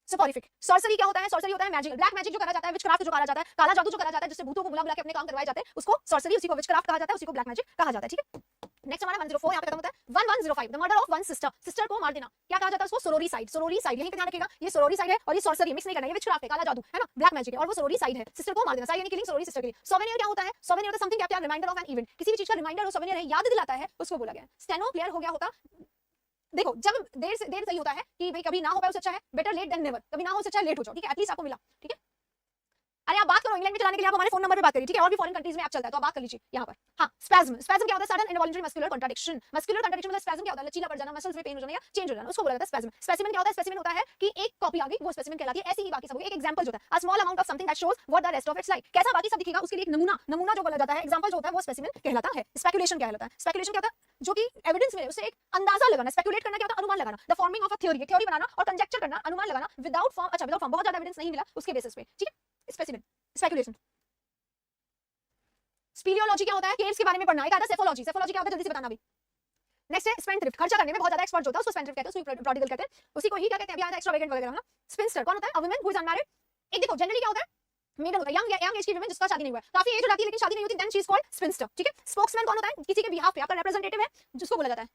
सोपोरिफिक। सॉर्सरी क्या होता है? सॉर्सरी होता है मैजिक, ब्लैक मैजिक जो करा जाता है, विचक्राफ्ट जो करा जाता है, काला जादू जो करा जाता है, जिससे भूतों को बुला बुला के अपने काम करवाए जाते हैं, उसको सॉर्सरी, उसी को विचक्राफ्ट कहा जाता है, उसी को ब्लैक मैजिक कहा जाता है। ठीक है, नेक्स्ट हमारा 104 यहाँ पे खत्म होता है। 1105 the murder of one sister, sister को मार देना, क्या कहा जाता है उसको? सोरोरीसाइड। सोरोरीसाइड यहीं पे ध्यान रखिएगा, ये सोरोरीसाइड है और ये सॉर्सरी, मिक्स नहीं करना, ये विचक्राफ्ट है, काला जादू है ना, ब्लैक मैजिक है, और वो सोरोरीसाइड है, सिस्टर को मार देना। साइड यानी किलिंग, सोरोरी सिस्टर के लिए। सोवेनियर क्या होता है? सोवेनियर होता है समथिंग क्या, रिमाइंडर ऑफ एन इवेंट, किसी भी चीज का रिमाइंडर हो, सोवेनियर है, याद दिलाता है, उसको बोला गया। स्टेनो क्लियर हो गया होता, देखो जब देर सही होता है कि भाई कभी ना हो पाए उससे अच्छा है बेटर लेट देन नेवर, कभी ना हो उससे अच्छा लेट हो जाओ। ठीक है, एटलीस्ट आपको मिला। ठीक है, अरे आप बात करो इंग्लैंड में चलाने के लिए आप हमारे फोन नंबर पे बात करिए, ठीक है? और भी फॉरेन कंट्रीज में आप चलता है तो आप बात कर लीजिए यहाँ पर। हाँ, स्पैज्म, स्पैज्म क्या होता है? Sudden involuntary muscular contraction. Muscular contraction मतलब स्पैज्म क्या होता है? लचीला पड़ जाना, मसल्स में पेन हो जाना या चेंज हो जाना, उसको बोला जाता है स्पैज्म। स्पेसिमेन क्या होता है? स्पेसिमेन होता है कि एक कॉपी आ गई, वो स्पेसिमेन कहलाती है। ऐसे ही बाकी सब एक एग्जांपल होता है, a small amount of something that shows what the rest of its like. कैसा बाकी सब दिखेगा उसके लिए एक नमूना, नमूना जो बोला जाता है, एग्जांपल जो होता है वो स्पेसिमेन कहलाता है। स्पेकुलेशन क्या कहलाता है? स्पेकुलेशन क्या होता है? जो कि एविडेंस मिले उससे एक अंदाजा लगाना। स्पेकुलेट करना क्या होता है? अनुमान लगाना। The forming of a theory, theory बनाना और कंजेक्चर करना, अनुमान लगाना विदाउट फॉर्म। अच्छा, विदाउट फॉर्म, बहुत ज्यादा एविडेंस नहीं मिला उसके बेसिस पे, ठीक है? Specimen, speculation. स्पीलियोलॉजी क्या होता है? केव्स के बारे में पढ़ना। एक आता है सेफोलॉजी, सेफोलॉजी क्या होता है जल्दी से बताना अभी। नेक्स्ट है स्पेंडथ्रिफ्ट, खर्चा करने में बहुत ज्यादा एक्सपर्ट होता है उसको स्पेंडथ्रिफ्ट कहते हैं, उसको प्रोडिगल कहते हैं। उसी को ही क्या कहते हैं? अभी आता है एक्स्ट्रावेगेंट वगैरह ना। स्पिंस्टर कौन होता है? A woman who is unmarried. एक देखो जनरली क्या होता है? मेडल होता है, यंग एज की वुमन जिसका शादी नहीं हुआ है, काफी एज हो जाती है लेकिन शादी नहीं होती, then she is called spinster, ठीक है? स्पोक्समैन कौन होता है? किसी के बिहाफ पे आपका रिप्रेजेंटेटिव है जिसको बोला जाता है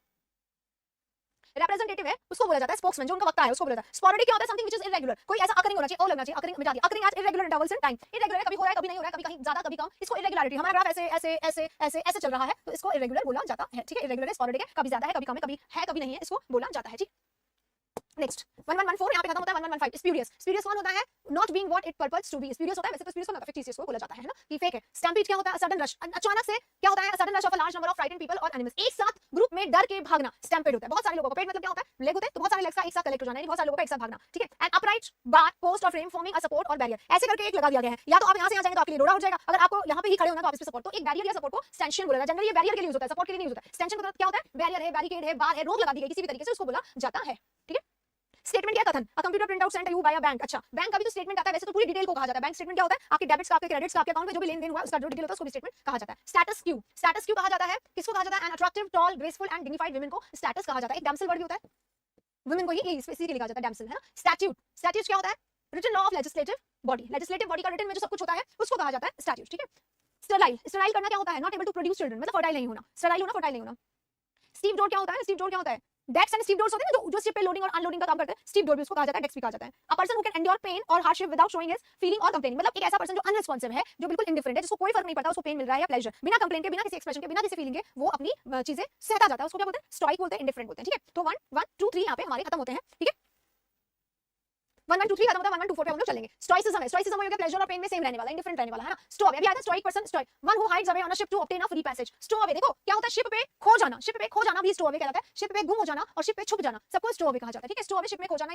रिप्रेजेंटेटिव है, उसको बोला जाता है स्पोक्समैन, जो उनका वक्ता है उसको बोला जाता है। स्पोरेडिक क्या होता है? समथिंग व्हिच इज इरेगुलर, कोई ऐसा अकरिंग होना चाहिए, ओ लगना चाहिए, अकरिंग मिटा दिया, occurring at irregular intervals in time. Irregular है, कभी हो रहा है कभी नहीं हो रहा है, कभी कहीं ज्यादा कभी कम, इसको इरेगुलरिटी। हमारा ग्राफ ऐसे ऐसे ऐसे ऐसे ऐसे चल रहा है तो इसको इरेगुलर बोला जाता है, ठीक है? इरेगुलर है, स्पोरेडिक है, कभी ज्यादा है कभी कम है, कभी है कभी नहीं है, इसको बोला जाता है, ठीक। नेक्स्ट 1114 यहाँ पे खत्म होता है। 1115 स्प्यूरियस, स्प्यूरियस कौन होता है? Not being what it purpose to be. Spurious होता है वैसे तो स्प्यूरियस होता है, फिक्टिशियस को बोला जाता है ना, कि फेक है। स्टैम्पीड क्या होता है? सडन रश, अचानक से क्या होता है? Sudden rush of a large number of frightened people और एनिमल्स, एक साथ ग्रुप में डर के भागना स्टैम्पेड होता है। बहुत सारे लोगों का पेट मतलब क्या होता है? लेग होते हैं, तो बहुत सारे लेग्स का एक साथ कलेक्ट हो जाना, बहुत सारे लोगों का एक साथ भागना, ठीक है? एंड अपराइट बार पोस्ट और फ्रेम फॉर्मिंग अ सपोर्ट और बैरियर, ऐसे करके एक लगा दिया गया है, या तो आप यहाँ से यहाँ जाएंगे तो आपके लिए रोड़ा हो जाएगा, अगर आपको यहाँ पे ही खड़े होना तो आप इस पे सपोर्ट, तो एक बैरियर या सपोर्ट को स्टैंशियन बोला जाता है। जनरली ये बैरियर के लिए यूज होता है, सपोर्ट के लिए नहीं यूज होता है। स्टैंशियन का क्या होता है? बैरियर है, बैरिकेड है, बार है, रोक लगा दी गई किसी भी तरीके से, उसको बोला जाता है, ठीक है? स्टेटमेंट क्या? कथन, a computer print out sent you by a bank. अच्छा, बैंक का भी तो स्टेटमेंट आता है, वैसे तो पूरी डिटेल को कहा जाता है। बैंक स्टेटमेंट क्या होता है? आपके डेबिट्स का, आपके क्रेडिट्स का, आपके अकाउंट में जो भी लेन देन हुआ उसका जो डिटेल होता है उसको भी स्टेटमेंट कहा जाता है। स्टेटस क्यू, स्टेटस क्यू कहा जाता है किसको कहा जाता है? An attractive tall graceful and dignified women को स्टेटस कहा जाता है। एक डैम्सेल वर्ड भी होता है, वुमेन को ही इसी के लिए कहा जाता है डैम्सेल, है ना? स्टैट्यूट, स्टैट्यूट क्या होता है? Written law of legislative body, legislative body का रिटन में जो सब कुछ होता है उसको कहा जाता है स्टैट्यूट, ठीक है? स्टराइल, स्टराइल करना क्या होता है? Not able to produce children, मतलब फर्टाइल नहीं होना, स्टराइल होना, फर्टाइल नहीं होना। स्टीव डोर क्या होता है? स्टीव डोर क्या होता है? डेक्स एंड स्टीव डोर्स होते हैं ना, जो शिप पे लोडिंग और अनलोडिंग का काम करते हैं, स्टीव डोर भी उसको कहा जाता है, डेक्स भी कहा जाता है। A person who can endure pain or hardship without showing his feeling or complaining, मतलब एक ऐसा पर्सन जो अनरिस्पॉन्सिव है, जो बिल्कुल इंडिफरेंट है, जिसको कोई फर्क नहीं पड़ता उसको पेन मिल रहा है या प्लेजर, बिना कंप्लेन के, बिना किसी एक्सप्रेशन के, बिना किसी फीलिंग के वो अपनी चीजें सहता जाता है, उसको क्या बोलते हैं? स्टोइक बोलते हैं, इंडिफरेंट बोलते हैं, ठीक है? तो 1 1 2 3 यहाँ पे हमारे खत्म होते हैं, ठीक है? 1 1 2 3 खत्म होता है, 1 1 2 4 पे हम लोग चलेंगे। स्टोइसिज्म है, स्टोइसिज्म हो गया प्लेजर और पेन में सेम रहने वाला है, इंडिफरेंट रहने वाला है ना? स्टो अवे, अभी आता है stoic person, stoic one who hides away on a ship to obtain a free passage. Stow away देखो क्या होता है? शिप पे खो जाना, शिप पे खो जाना भी स्टो अवे कहलाता है। शिप पे गुम हो जाना और शिप पे छुप जाना, सबको स्टो अवे कहा जाता है, ठीक है? स्टो अवे शिप में खो जाना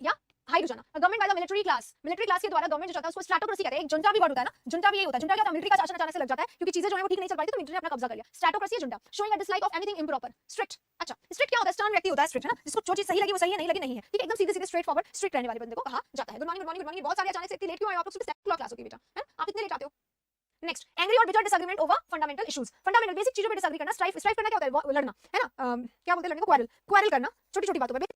या हाइड हो जाना। Government by the military class, military class के द्वारा गवर्नमेंट जो चाहता है उसको स्ट्रैटोक्रेसी कहते हैं। एक जुंटा भी वर्ड होता है ना, जुंटा भी यही होता है। जुंटा क्या होता है? मिलिट्री का शासन अचानक से लग जाता है क्योंकि चीजें जो है वो ठीक नहीं चल पाई तो मिलिट्री ने अपना कब्जा कर लिया, स्ट्रैटोक्रेसी है junta. Showing a dislike of anything improper, strict. अच्छा, स्ट्रिक्ट क्या होता है? स्टर्न व्यक्ति होता है स्ट्रिक्ट, है ना? जिसको जो चीज सही लगी वो सही है, नहीं लगी नहीं है, ठीक है? एकदम सीधे सीधे स्ट्रेट फॉरवर्ड स्ट्रिक्ट रहने वाले बंदे को कहा जाता है। Good morning, good morning, good morning. बहुत सारे अचानक से इतनी लेट क्यों आए आप लोग? सुबह 7 क्लॉक क्लास होगी बेटा, है? आप इतने लेट आते हो। नेक्स्ट, एंग्री और bitter disagreement over fundamental issues, fundamental basic चीजों पे डिसएग्री करना। स्ट्राइफ, स्ट्राइफ करना क्या होता है? वो लड़ना, है ना? क्या बोलते हैं लड़ने को? क्वारल, क्वारल करना छोटी-छोटी बातों पे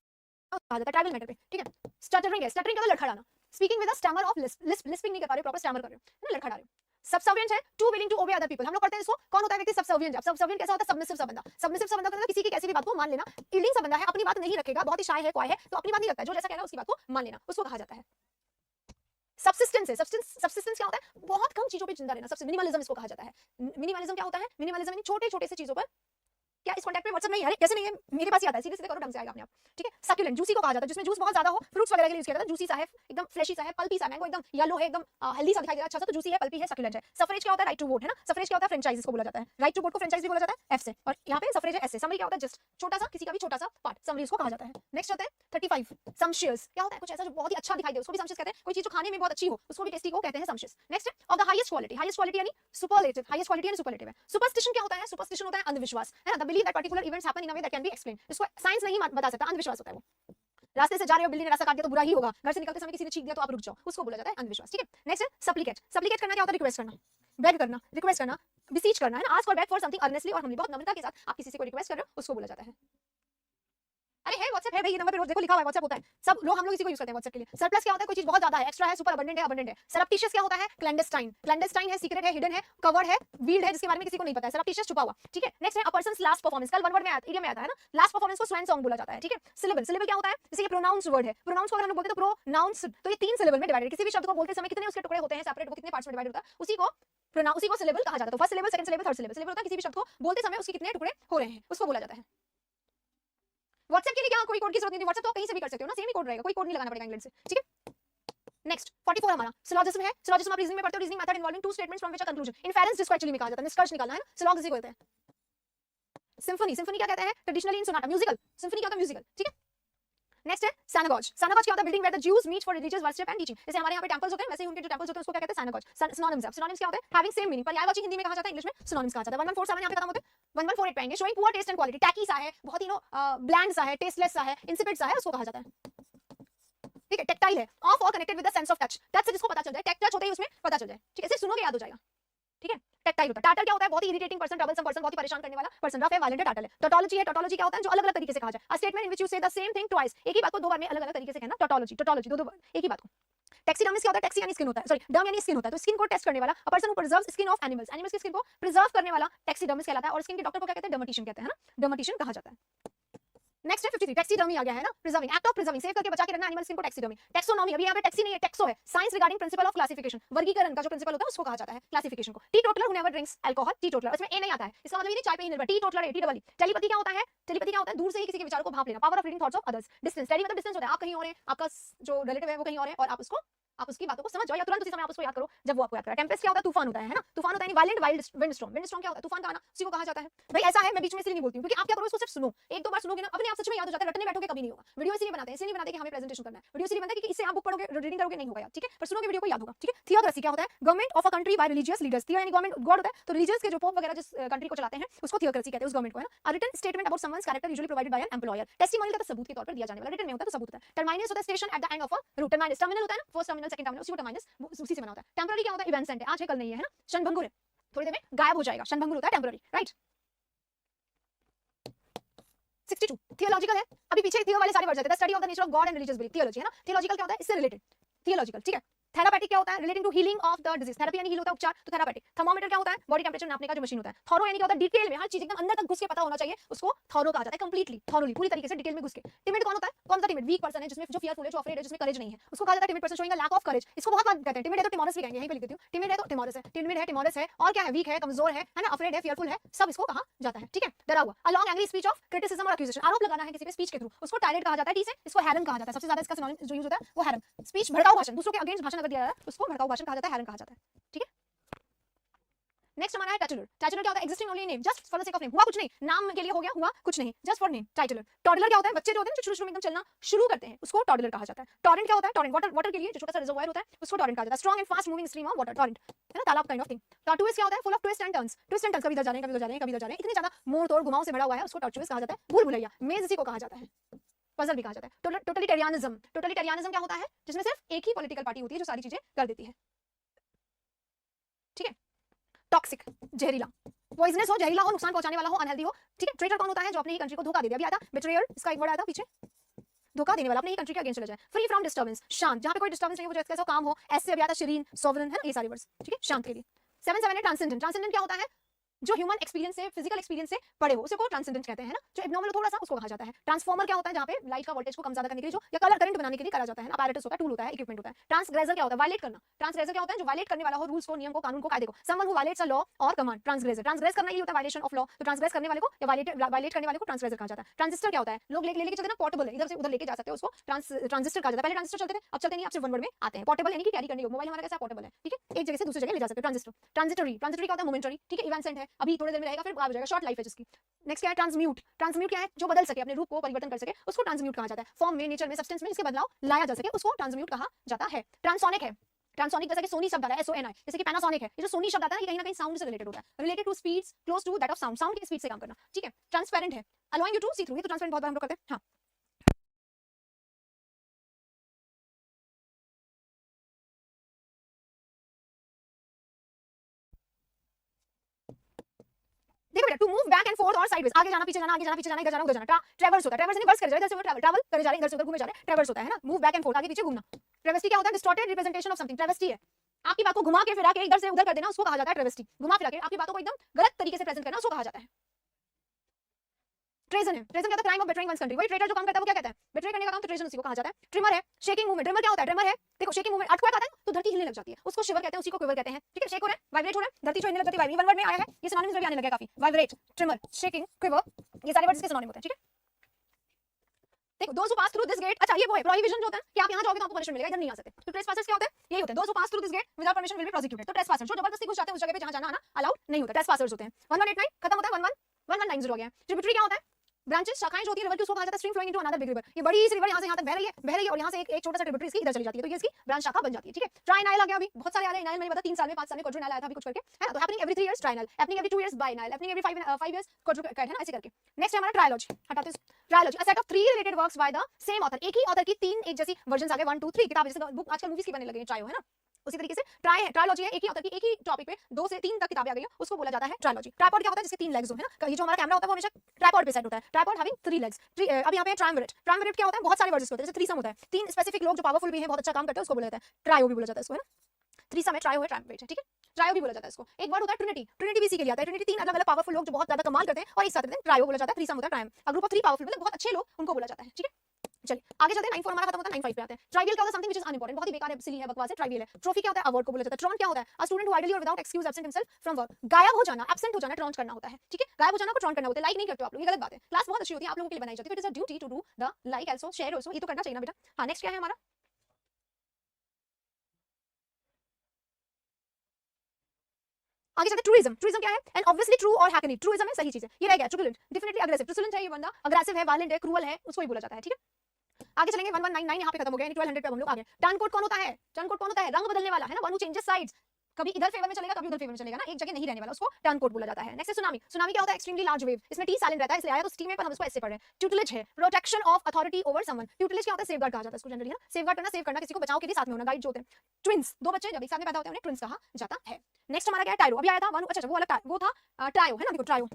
कहा जाता है, ट्राइबल मैटर पे, ठीक है? स्टटरिंग है, स्टटरिंग का लड़खड़ाना। Speaking with a stammer of lisp, lisping नहीं कर पा रहे, प्रॉपर स्टैमर कर रहे हो, है ना? लड़खड़ा रहे हो। सबसर्विएंट है, too willing to obey other people, हम लोग पढ़ते हैं इसको। कौन होता है व्यक्ति? सबसर्विएंट। अब सबसर्विएंट कैसा होता है? सबमिसिव सा बंदा। सबमिसिव सा बंदा मतलब किसी की कैसी भी बात को मान लेना। इल्डिंग सा बंदा है, अपनी बात नहीं रखेगा, बहुत ही शाय है, क्वाय है, तो अपनी बात नहीं रखता है, जो जैसा कह रहा है उसकी बात को मान लेना, उसको कहा जाता है सबसिस्टेंस है। सबसिस्टेंस क्या होता है? बहुत कम चीजों पे जिंदा रहना, सबसे मिनिमलिज्म इसको कहा जाता है। मिनिमलिज्म क्या होता है? मिनिमलिज्म यानी छोटे-छोटे से चीजों पर। क्या इस कॉन्टैक्ट में व्हाट्सएप नहीं है? जैसे नहीं है, मेरे पास ही आता है, सीधे सीधे करो, ढंग से आएगा अपने आप, ठीक है? सक्यूलेंट, जूसी को कहा जाता है, जिसमें जूस बहुत ज्यादा हो, फ्रूट्स वगैरह के लिए यूज किया जाता है। जूसी सा है, एकदम फ्लेशी सा है, पल्पी सा, मैंगो एकदम येलो है, एकदम हेल्दी सा दिखाई दे रहा है, अच्छा सा, तो जूसी है, पल्पी है, सक्यूलेंट है। सफरेज क्या होता है? राइट टू वोट, है ना? सफरेज क्या होता है? फ्रेंचाइज इसको बोला जाता है। राइट टू वोट को फ्रेंचाइज भी बोला जाता है, एफ से, और यहाँ पे सफरेज है, एस से। समरी क्या होता है? जस्ट छोटा सा, किसी का भी छोटा सा पार्ट, समरी इसको कहा जाता है। नेक्स्ट होता है 35 सम्शियस, क्या होता है? कुछ ऐसा जो बहुत ही अच्छा दिखाई दे, उसको भी सम्शियस कहते हैं। कोई चीज जो खाने में बहुत अच्छी हो उसको भी टेस्टी को कहते हैं सम्शियस। Next of the highest quality, highest quality यानी सुपरलेटिव, हाईएस्ट क्वालिटी यानी सुपरलेटिव है। सुपरस्टिशन क्या होता है? सुपरस्टिशन होता है अंधविश्वास, है ना? The believe that particular events happen in a way that can be explain, इसको साइंस नहीं बता सकता, अंधविश्वास होता है वो। रास्ते से जा रहे हो, बिल्ली ने रास्ता काट दिया तो बुरा ही होगा, घर से निकलते समय किसी ने छींक दिया तो आप रुक जाओ, उसको बोला जाता है अंधविश्वास, ठीक है? नेक्स्ट है सप्लिकेट, सप्लिकेट करना क्या होता है? रिक्वेस्ट करना, बेग करना, रिक्वेस्ट करना, बिसीच करना, है ना? आस्क और बेग फॉर समथिंग अर्नेस्टली और हम्बली, बहुत नम्रता के साथ आप किसी से कोई रिक्वेस्ट कर रहे हो उसको बोला जाता है। अरे है व्हाट्सएप है भाई, ये नंबर पे रोज देखो लिखा हुआ है, व्हाट्सएप होता है, सब लोग हम लोग इसी को यूज करते हैं व्हाट्सएप के लिए। सरप्लस क्या होता है? कोई चीज बहुत ज्यादा है, एक्स्ट्रा है, सुपर अबंडेंट है, अबंडेंट है। सरप्टिशियस क्या होता है? क्लैंडस्टाइन, क्लैंडस्टाइन है, सीक्रेट है, हिडन है, कवर्ड है, वील्ड है, जिसके बारे में किसी को नहीं पता है, सरप्टिशियस छुपा हुआ, ठीक है? नेक्स्ट है अ पर्सन्स लास्ट परफॉर्मेंस, कल वन वर्ड में इडियम में आता है ना, लास्ट परफॉर्मेंस को स्वैन सॉन्ग बोला जाता है, ठीक है? सिलेबल, सिलेबल क्या होता है? जैसे ये प्रोनाउंस वर्ड है, प्रोनाउंस को अगर हम लोग बोलते हैं तो प्रोनाउंस, तो ये 3 सिलेबल में डिवाइडेड, किसी भी शब्द को बोलते समय कितने उसके टुकड़े होते हैं, सेपरेट वो कितने पार्ट्स में डिवाइड होता है, उसी को प्रोनाउंस, उसी को सिलेबल कहा जाता है। तो first syllable, second syllable, third syllable. Syllable होता है किसी भी शब्द को बोलते समय उसके कितने टुकड़े हो रहे हैं, उसको बोला जाता है। व्हाट्सएप के लिए क्या कोई कोड की जरूरत नहीं है, व्हाट्सएप तो कहीं से भी कर सकते हो ना, सेम ही कोड रहेगा, कोई कोड नहीं लगाना पड़ेगा इंग्लैंड से, ठीक है? नेक्स्ट 44 हमारा सिलोजिज्म है। सिलोजिज्म आप रीजनिंग में पढ़ते हो, reasoning method involving two statements from which a conclusion inference जिसको एक्चुअली में कहा जाता है, निष्कर्ष निकालना है ना, सिलॉग इसी को कहते हैं। सिम्फनी, सिम्फनी क्या कहते हैं? ट्रेडिशनली इन सोनाटा म्यूजिकल, सिम्फनी क्या होता है? म्यूजिकल, ठीक है। नेक्स्ट है synagogue। synagogue क्या होता है? Building where the Jews meet for religious worship and teaching। जैसे हमारे यहाँ पे टेंपल्स होते हैं, वैसे ही उनके जो टेंपल्स होते हैं उसको क्या कहते हैं? synagogue। synonyms है, synonyms क्या होते हैं? having same meaning। पर्यायवाची हिंदी में कहा जाता है, इंग्लिश में synonyms कहा जाता है। 1147 यहाँ पे खत्म होते हैं, 1148 पे आएंगे। showing poor taste and quality, tacky सा है, बहुत ही bland सा है, tasteless सा है, insipid सा है, उसको कहा जाता है, ठीक है। tactile है, of or connected with the sense of touch, touch से जिसको पता चल जाए, टच टच होते ही उसमें पता चल जाए, ठीक है, सिर्फ सुनोगे याद हो जाएगा, ठीक है। टैक्टाइल होता है। टार्टल क्या होता है? बहुत ही इरिटेटिंग पर्सन, ट्रबलसम पर्सन, बहुत ही परेशान करने वाला पर्सन। रफ है, वायलेंट है, टार्टल है। टोटोलॉजी है, टोटोलॉजी क्या होता है? जो अलग अलग तरीके से कहा जाए। A statement in which you से द सेम थिंग ट्वाइस, एक ही बात को दो बार में अलग अलग तरीके से कहना, टोटोलॉजी। टोटोलॉजी दो बार एक ही बात को। टैक्सीडर्मिस्ट क्या होता है? टैक्सी यानी स्किन होता है, सॉरी डर्म यानी स्किन होता है, तो स्किन को टेस्ट करने वाला, अ person who preserves skin of animals, animals की स्किन को प्रिजर्व करने वाला टैक्सीडर्मिस्ट कहलाता है। और स्किन के डॉक्टर को क्या कहते हैं? डर्मेटिशियन कहते हैं, है ना, डर्मेटिशियन कहा जाता है। नेक्स्ट है 53 टैक्सीडर्मी आ गया है ना, preserving, act of preserving, save करके बचा के रखना एनिमल स्किन को टैक्सीडर्मी। टैक्सोनॉमी, अभी यहाँ पे टैक्सी नहीं है, टैक्सो है, science regarding principle of classification, वर्गीकरण का जो प्रिंसिपल होता है उसको कहा जाता है क्लासिफिकेशन को। T toddler who never drinks alcohol, T toddler, इसमें ए नहीं आता है, इसका मतलब ये नहीं चाय पे ही निर्भर, टी टोटलर है, टी डबल ई। टेलीपैथी क्या होता है? टेलीपैथी क्या होता है? दूर से ही किसी के विचारों को भांप लेना, power of reading thoughts of others. Distance, tele मतलब डिस्टेंस होता है, आप कहीं और हैं, आपका जो रिलेटिव है वो कहीं और है, और आप उसकी बातों को समझ जाओ या तुरंत उसी समय आप उसको याद करो जब वो आपको याद करा। टेम्पेस्ट क्या होता है? तूफान होता है ना, तूफान होता है violent wild wind storm. Wind storm क्या होता है? तूफान का आना, उसी को कहा जाता है। भाई ऐसा है, मैं बीच में इसलिए नहीं बोलती हूं क्योंकि आप क्या करो, इसको सिर्फ सुनो, एक दो बार सुनोगे ना, अपने आप सच में याद हो जाता है, रटने बैठोगे कभी नहीं होगा। वीडियो इसलिए बनाते हैं, इसलिए बनाते हैं कि हमें प्रेजेंटेशन करना है, वीडियो इसलिए बनता है कि इससे आप बुक पढ़ोगे, रीडिंग करोगे नहीं होगा याद, ठीक है, पर सुनोगे वीडियो को याद होगा, ठीक है। थियोक्रेसी क्या होता है? Government of a country bye religious leaders. थियो यानी गवर्नमेंट, गॉड होता है, तो रिलीजियस के जो पोप वगैरह जिस कंट्री को चलाते हैं उसको थियोक्रेसी कहते हैं, उस गवर्नमेंट को, है ना। A written statement about someone's character usually provided by an employer. Testimonial का तो सबूत के तौर पर दिया जाने वाला, रिटन में होता है तो सबूत होता है। टर्मिनस होता है station at the end of a route. Terminus, terminal होता है ना, फर्स्ट टर्मिनल सेकंड टर्मिनल, उसी को टर्मिनस उसी से बना होता है। टेम्पररी क्या होता है? इवेंट सेंट है, आज है कल नहीं है, है ना। क्षणभंगुर है, थोड़ी देर में गायब हो जाएगा, क्षणभंगुर होता है टेम्पररी, राइट। 62 थियोलॉजिकल है, अभी पीछे थियो वाले सारे वर्ड जाते हैं, study of the nature of God and religious belief, theology है ना। थियोलॉजिकल क्या होता है? इससे रिलेटेड, थियोलॉजिकल, ठीक है। थेरापेटिक क्या होता है? Relating to healing of the disease, therapy यानी हील होता है उपचार, तो थेरापेटिक। थर्मोमीटर क्या होता है? बॉडी टेंपरेचर नापने का जो मशीन होता है। थॉरो यानी क्या होता है? डिटेल में हर चीज एकदम अंदर तक घुस के पता होना चाहिए, उसको थॉरो कहा जाता है, कंप्लीटली, थॉरोली, पूरी तरीके से डिटेल में घुस के। टिमिड कौन होता है? कौन सा टिमिड? वीक पर्सन है, जिसमें जो फियरफुल है, जो अफ्रेड है, जिसमें करेज नहीं है, उसको कहा जाता है timid person, showing a lack of courage. इसको बहुत बार कहते हैं टिमिड है तो टिमोरस भी कहेंगे, यहीं पे लिख देती हूं, टिमिड है तो टिमोरस है, टिमिड है, टिमोरस है, और क्या है? वीक है, कमजोर है ना, अफ्रेड है, फियरफुल है, सब इसको कहा जाता है, ठीक है। डरा हुआ, a long angry speech of criticism और एक्यूजेशन, आरोप लगाना है किसी पे स्पीच के थ्रू, उसको टायरेट कहा जाता है, टी से, इसको हैरन कहा जाता है, सबसे ज्यादा इसका सिनोनिम जो यूज होता है वो हैरन। स्पीच, भड़काऊ भाषण, दूसरों के अगेंस्ट भाषण अगर दिया जाता है उसको भड़काऊ भाषण कहा जाता है, हैरन कहा जाता है, ठीक है। नेक्स्ट हमारा है टाइटलर। टाइटलर क्या होता है? Existing only name, just for the sake of name, हुआ कुछ नहीं, नाम के लिए हो गया, हुआ कुछ नहीं, just for name, Tytler. Toddler क्या होता है? बच्चे जो होते हैं जो शुरू में एकदम चलना शुरू करते हैं उसको टॉडलर कहा जाता है। टॉरेंट क्या होता है? टॉरेंट, वाटर, वाटर के लिए जो छोटा सा रिजर्वायर होता है उसको टॉरेंट कहा जाता है। Strong and fast moving stream of water, torrent, है ना, तालाब काइंड ऑफ थिंग। टॉर्टुइस क्या होता है? Full of twist and turns, twist and turns, कभी इधर जा रहे हैं, कभी उधर जा रहे हैं, कभी इधर जा रहे हैं, इतने ज्यादा मोड़ तोड़ घुमाव से भरा हुआ है, उसको टॉर्टुइस कहा जाता है। भूल भुलैया, मेज इसी को कहा जाता है, पजल भी कहा जाता है। टोटलिटेरियनिज्म, टोटलिटेरियनिज्म क्या होता है? जिसमें सिर्फ एक ही पॉलिटिकल पार्टी होती है जो सारी चीजें कर देती है, ठीक है। टॉक्सिक, जहरीला, पॉइजनस हो, जहरीला हो, नुकसान पहुंचाने वाला हो, अनहेल्दी हो, ठीक है। ट्रेटर कौन होता है? जो अपनी ही कंट्री को धोखा दे दिया, अभी आया था बिट्रेयर, इसका एक वर्ड आया था पीछे, धोखा देने वाला, अपनी ही कंट्री के अगेंस्ट चला जाए। फ्री फ्रॉम डिस्टर्बेंस, शांत, जहां पे कोई डिस्टर्बेंस नहीं हो, जैसे कैसा काम हो, ऐसे अभी आता शरीन, सोवरेन, है ना, ये सारे वर्ड्स, ठीक है, शांत के लिए। 7 है ट्रांसेंडेंट। ट्रांसेंडेंट क्या होता है? जो ह्यूमन एक्सपीरियंस से, फिजिकल एक्सपीरियंस से पड़े हो, उसे को ट्रांसेंडेंट कहते हैं ना। जो एब्नॉर्मल थोड़ा सा, उसको कहा जाता है। ट्रांसफॉर्मर क्या होता है? जहां पे लाइट का वोल्टेज को कम ज्यादा करने के लिए जो या कलर करंट बनाने के लिए करा जाता है ना, अपैरेटस होता है, टूल होता है, इक्विपमेंट होता है। ट्रांसग्रेसर क्या होता है? वायलेट करना। ट्रांसग्रेसर क्या होता है? जो वायलेट करने वाला हो रूल्स को, नियम को, कानून को, कायदे को। Someone who violets a law और कमांड, ट्रांसग्रेसर। ट्रांसग्रेस करना ये होता है वायलेशन ऑफ लॉ, तो ट्रांसग्रेस करने वाले को या वायलेट करने वाले को ट्रांसग्रेसर कहा जाता है। ट्रांजिस्टर क्या होता है? लोग लेके चलते हैं ना, पोर्टेबल है, इधर से उधर लेके जा सकते हो, उसको ट्रांजिस्टर कहा जाता है। पहले ट्रांजिस्टर चलते थे, अब चलते नहीं, अब सिर्फ वन वर्ड में आते हैं। पोर्टेबल यानी कि कैरी करने योग्य, मोबाइल हमारा कैसा पोर्टेबल है, ठीक है, एक जगह से दूसरी जगह ले जा सकते हो। ट्रांजिस्टर, ट्रांजिटरी, ट्रांजिटरी क्या होता है? मोमेंटरी, ठीक है, इवेंसेंट है, अभी थोड़ी देर में रहेगा फिर गायब हो जाएगा, शॉर्ट लाइफ है जिसकी। नेक्स्ट क्या है? ट्रांसम्यूट। ट्रांसम्यूट क्या है? जो बदल सके, अपने रूप को परिवर्तन कर सके, उसको ट्रांसम्यूट कहा जाता है। फॉर्म में, नेचर में, सब्सटेंस में इसके बदलाव लाया जा सके, उसको ट्रांसम्यूट कहा जाता है। ट्रांसोनिक है, ट्रांसोनिक जैसे कि सोनी शब्द आता है, SONI, जैसे कि पैनासोनिक है, ये जो सोनी शब्द आता है ना, ये कहीं ना कहीं साउंड से रिलेटेड होता है, related to speeds close to that of sound, sound की स्पीड से काम करना, ठीक है। ट्रांसपेरेंट है, allowing you to see through, ये तो ट्रांसपेरेंट बहुत बार हम लोग करते हैं, हाँ। देखो बेटा, to move back and forth और साइडवेज, आगे जाना, पीछे जाना, आगे जाना, पीछे जाना, इधर जाना, उधर जाना। ट्रैवर्स होता है, ट्रैवर्स यानी बर्स करे जा रहे हैं, इधर से उधर ट्रैवल करे जा रहे हैं, इधर से उधर घूमे जा रहे हैं, ट्रैवर्स होता है ना। मूव बैक एंड फोर्थ, आगे पीछे घूमना। ट्रैवेस्टी क्या होता है? डिस्टॉर्टेड रिप्रेजेंटेशन ऑफ समथिंग, ट्रैवेस्टी है आपकी बात को घुमा के फिरा के इधर से उधर कर देना, उसको कहा जाता है ट्रैवेस्टी। घुमा फिरा के आपकी बातों को एकदम गलत तरीके से प्रेजेंट करना, उसको कहा जाता है। ट्रेजन है, ट्रेजन क्या होता है? क्राइम ऑफ बेट्रेइंग वंस कंट्री, वही ट्रेटर जो काम करता है वो क्या कहता है? बेट्रे करने का काम, तो ट्रेजन उसी को कहा जाता है। ट्रिमर है, शेकिंग मूवमेंट, ट्रिमर क्या होता है? ट्रिमर है, देखो शेकिंग मूवमेंट, अर्थक्वेक आता है तो धरती हिलने लग जाती है, उसको शिवर कहते हैं, उसी को क्विवर कहते हैं, ठीक है। शेक हो रहा है, वाइब्रेट हो रहा है, धरती जो हिलने लग जाती है, वाइब्रेट, वन वर्ड में आया है, ये सिनोनिम्स में भी आने लगे काफी, वाइब्रेट, ट्रिमर, शेकिंग, क्विवर, ये सारे वर्ड्स के सिनोनिम होते हैं, ठीक है। देखो those who pass through this gate, अच्छा ये वो है प्रोहिबिशन जो होता है कि आप यहाँ जाओगे तो आपको पनिशमेंट मिलेगा, इधर नहीं आ सकते। तो ट्रेसपासर्स क्या होते हैं, यही होते हैं, those who pass through this gate without permission will be prosecuted. तो ट्रेसपासर्स जो जबरदस्ती घुस जाते हैं उस जगह पे जहाँ जाना आना अलाउड नहीं होता, ट्रेसपासर्स होते हैं। 1189 खत्म होता है, 1190 हो गया। ट्रिब्यूटरी क्या होता है, ब्रांचेस शाखाएं जो होती है रिवर की, उसको कहा जाता है stream flowing into another big river. ये बड़ी सी रिवर यहाँ से यहाँ तक बह रही है और यहाँ से एक छोटा सा ट्रिब्यूटरी इसकी इधर चली जाती है, तो ये इसकी ब्रांच शाखा बन जाती है। ठीक है, ट्राइनाइल आ गया, अभी बहुत सारे आ रहे हैं। नाइल मैंने बताया 3 साल में 5 साल में क्वाड्रिनाइल आया था अभी कुछ करके, है ना। तो happening every 3 years triennial, happening every 2 years biennial, happening every 5 years quadrennial, है ना, ऐसे करके। नेक्स्ट है हमारा ट्रायोलॉजी, हटाते हैं trilogy, a set of 3 related works by the same author, एक ही ऑथर की 3 एक जैसी वर्जन्स आ गए, 1 2 3 किताब, जैसे बुक आजकल मूवीज की बनने लगी है ट्रायो, है ना, उसी तरीके से ट्राई है, ट्रायोलॉजी है, एक ही ऑथर की एक ही टॉपिक पे 2 से 3 तक किताबें आ गई हैं, उसको बोला जाता है ट्रायोलॉजी। ट्राइपॉड क्या होता है, जिसके 3 लेग्स हो, है ना, ये जो हमारा कैमरा होता है वो हमेशा ट्राइपॉड पे सेट होता है, ट्राइपॉड हैविंग 3 लेग्स। अब यहाँ पे ट्रायमविरेट, ट्रायमविरेट क्या होता है, बहुत सारे वर्जन्स होते हैं, जैसे थ्रीसम होता है, 3 स्पेसिफिक लोग जो पावरफुल भी हैं, बहुत अच्छा काम करते हैं, उसको बोला जाता है ट्रायो भी बोला जाता है इसको, है ना। थ्रीसम है, ट्रायो है, ट्रायमविरेट है, ठीक है, ट्रायो भी बोला जाता है इसको। एक वर्ड होता है ट्रिनिटी, ट्रिनिटी भी इसी के लिए आता है, ट्रिनिटी 3 अलग अलग पावरफुल लोग जो बहुत ज्यादा कमाल करते हैं और एक साथ रहते हैं, ट्रायो बोला जाता है। थ्रीसम होता है ट्रायम, अ ग्रुप ऑफ 3 पावरफुल मतलब बहुत अच्छे लोग, उनको बोला जाता है, ठीक है। चलिए आगे चलते हैं, 9 4 हमारा खत्म होता है, 9 5 पे आते हैं। ट्राइवियल क्या होता है, समथिंग व्हिच इज अनइंपोर्टेंट, बहुत ही बेकार है, सिली है, बकवास है, ट्राइवियल है। ट्रॉफी क्या होता है, अवार्ड को बोला जाता है। ट्रॉन क्या होता है, अ स्टूडेंट हु आइडली और without excuse absent himself from work, गायब हो जाना, एब्सेंट हो जाना, ट्रॉन करना होता है, ठीक है, गायब हो जाना को ट्रॉन करना होता है। लाइक नहीं करते हो आप लोग, ये गलत बात है, क्लास बहुत अच्छी होती है, आप लोगों के लिए बनाई जाती है, it is a duty to do the like also share also, ये तो करना चाहिए ना बेटा। हां नेक्स्ट क्या है हमारा, आगे चलते टूरिज्म। टूरिज्म क्या है, एंड ऑब्वियसली ट्रू और हैकनी, ट्रूइज्म है, सही चीज है, ये रह गया। ट्रूकुलेंट डेफिनेटली अग्रेसिव, ट्रूकुलेंट है ये बंदा, अग्रेसिव है, वायलेंट है, क्रूअल है, उसको ही बोला जाता है, ठीक है। आगे चलेंगे 1199 यहाँ पे खत्म हो गया, 1200 पे हम लोग आ गए। टर्नकोट कौन होता है, टर्नकोट कौन होता है, रंग बदलने वाला, है ना, वन हू चेंजेस साइड्स, कभी इधर फेवर में चलेगा कभी उधर फेवर में चलेगा ना, एक जगह नहीं रहने वाला, उसको टर्नकोट बोला जाता है। नेक्स्ट है सुनामी। सुनामी क्या होता है, एक्सट्रीमली लार्ज वेव, इसमें टी साइलेंट रहता है इसलिए आया तो टी में, पर हम इसको ऐसे पढ़ रहे हैं। ट्यूटलेज है, protection of authority over someone, tutelage क्या होता है, सेफगार्ड कहा जाता है इसको जनरली, है ना, सेफगार्ड करना, सेव करना, किसी को बचाव के लिए साथ में होना, गाइड जो होते हैं। ट्विंस, दो बच्चे जब एक साथ में पैदा होते हैं उन्हें ट्विंस कहा जाता है। नेक्स्ट हमारा क्या है, टायरो, अभी आया था वन, अच्छा वो अलग, वो था ट्रायो, है ना, देखो ट्रायो।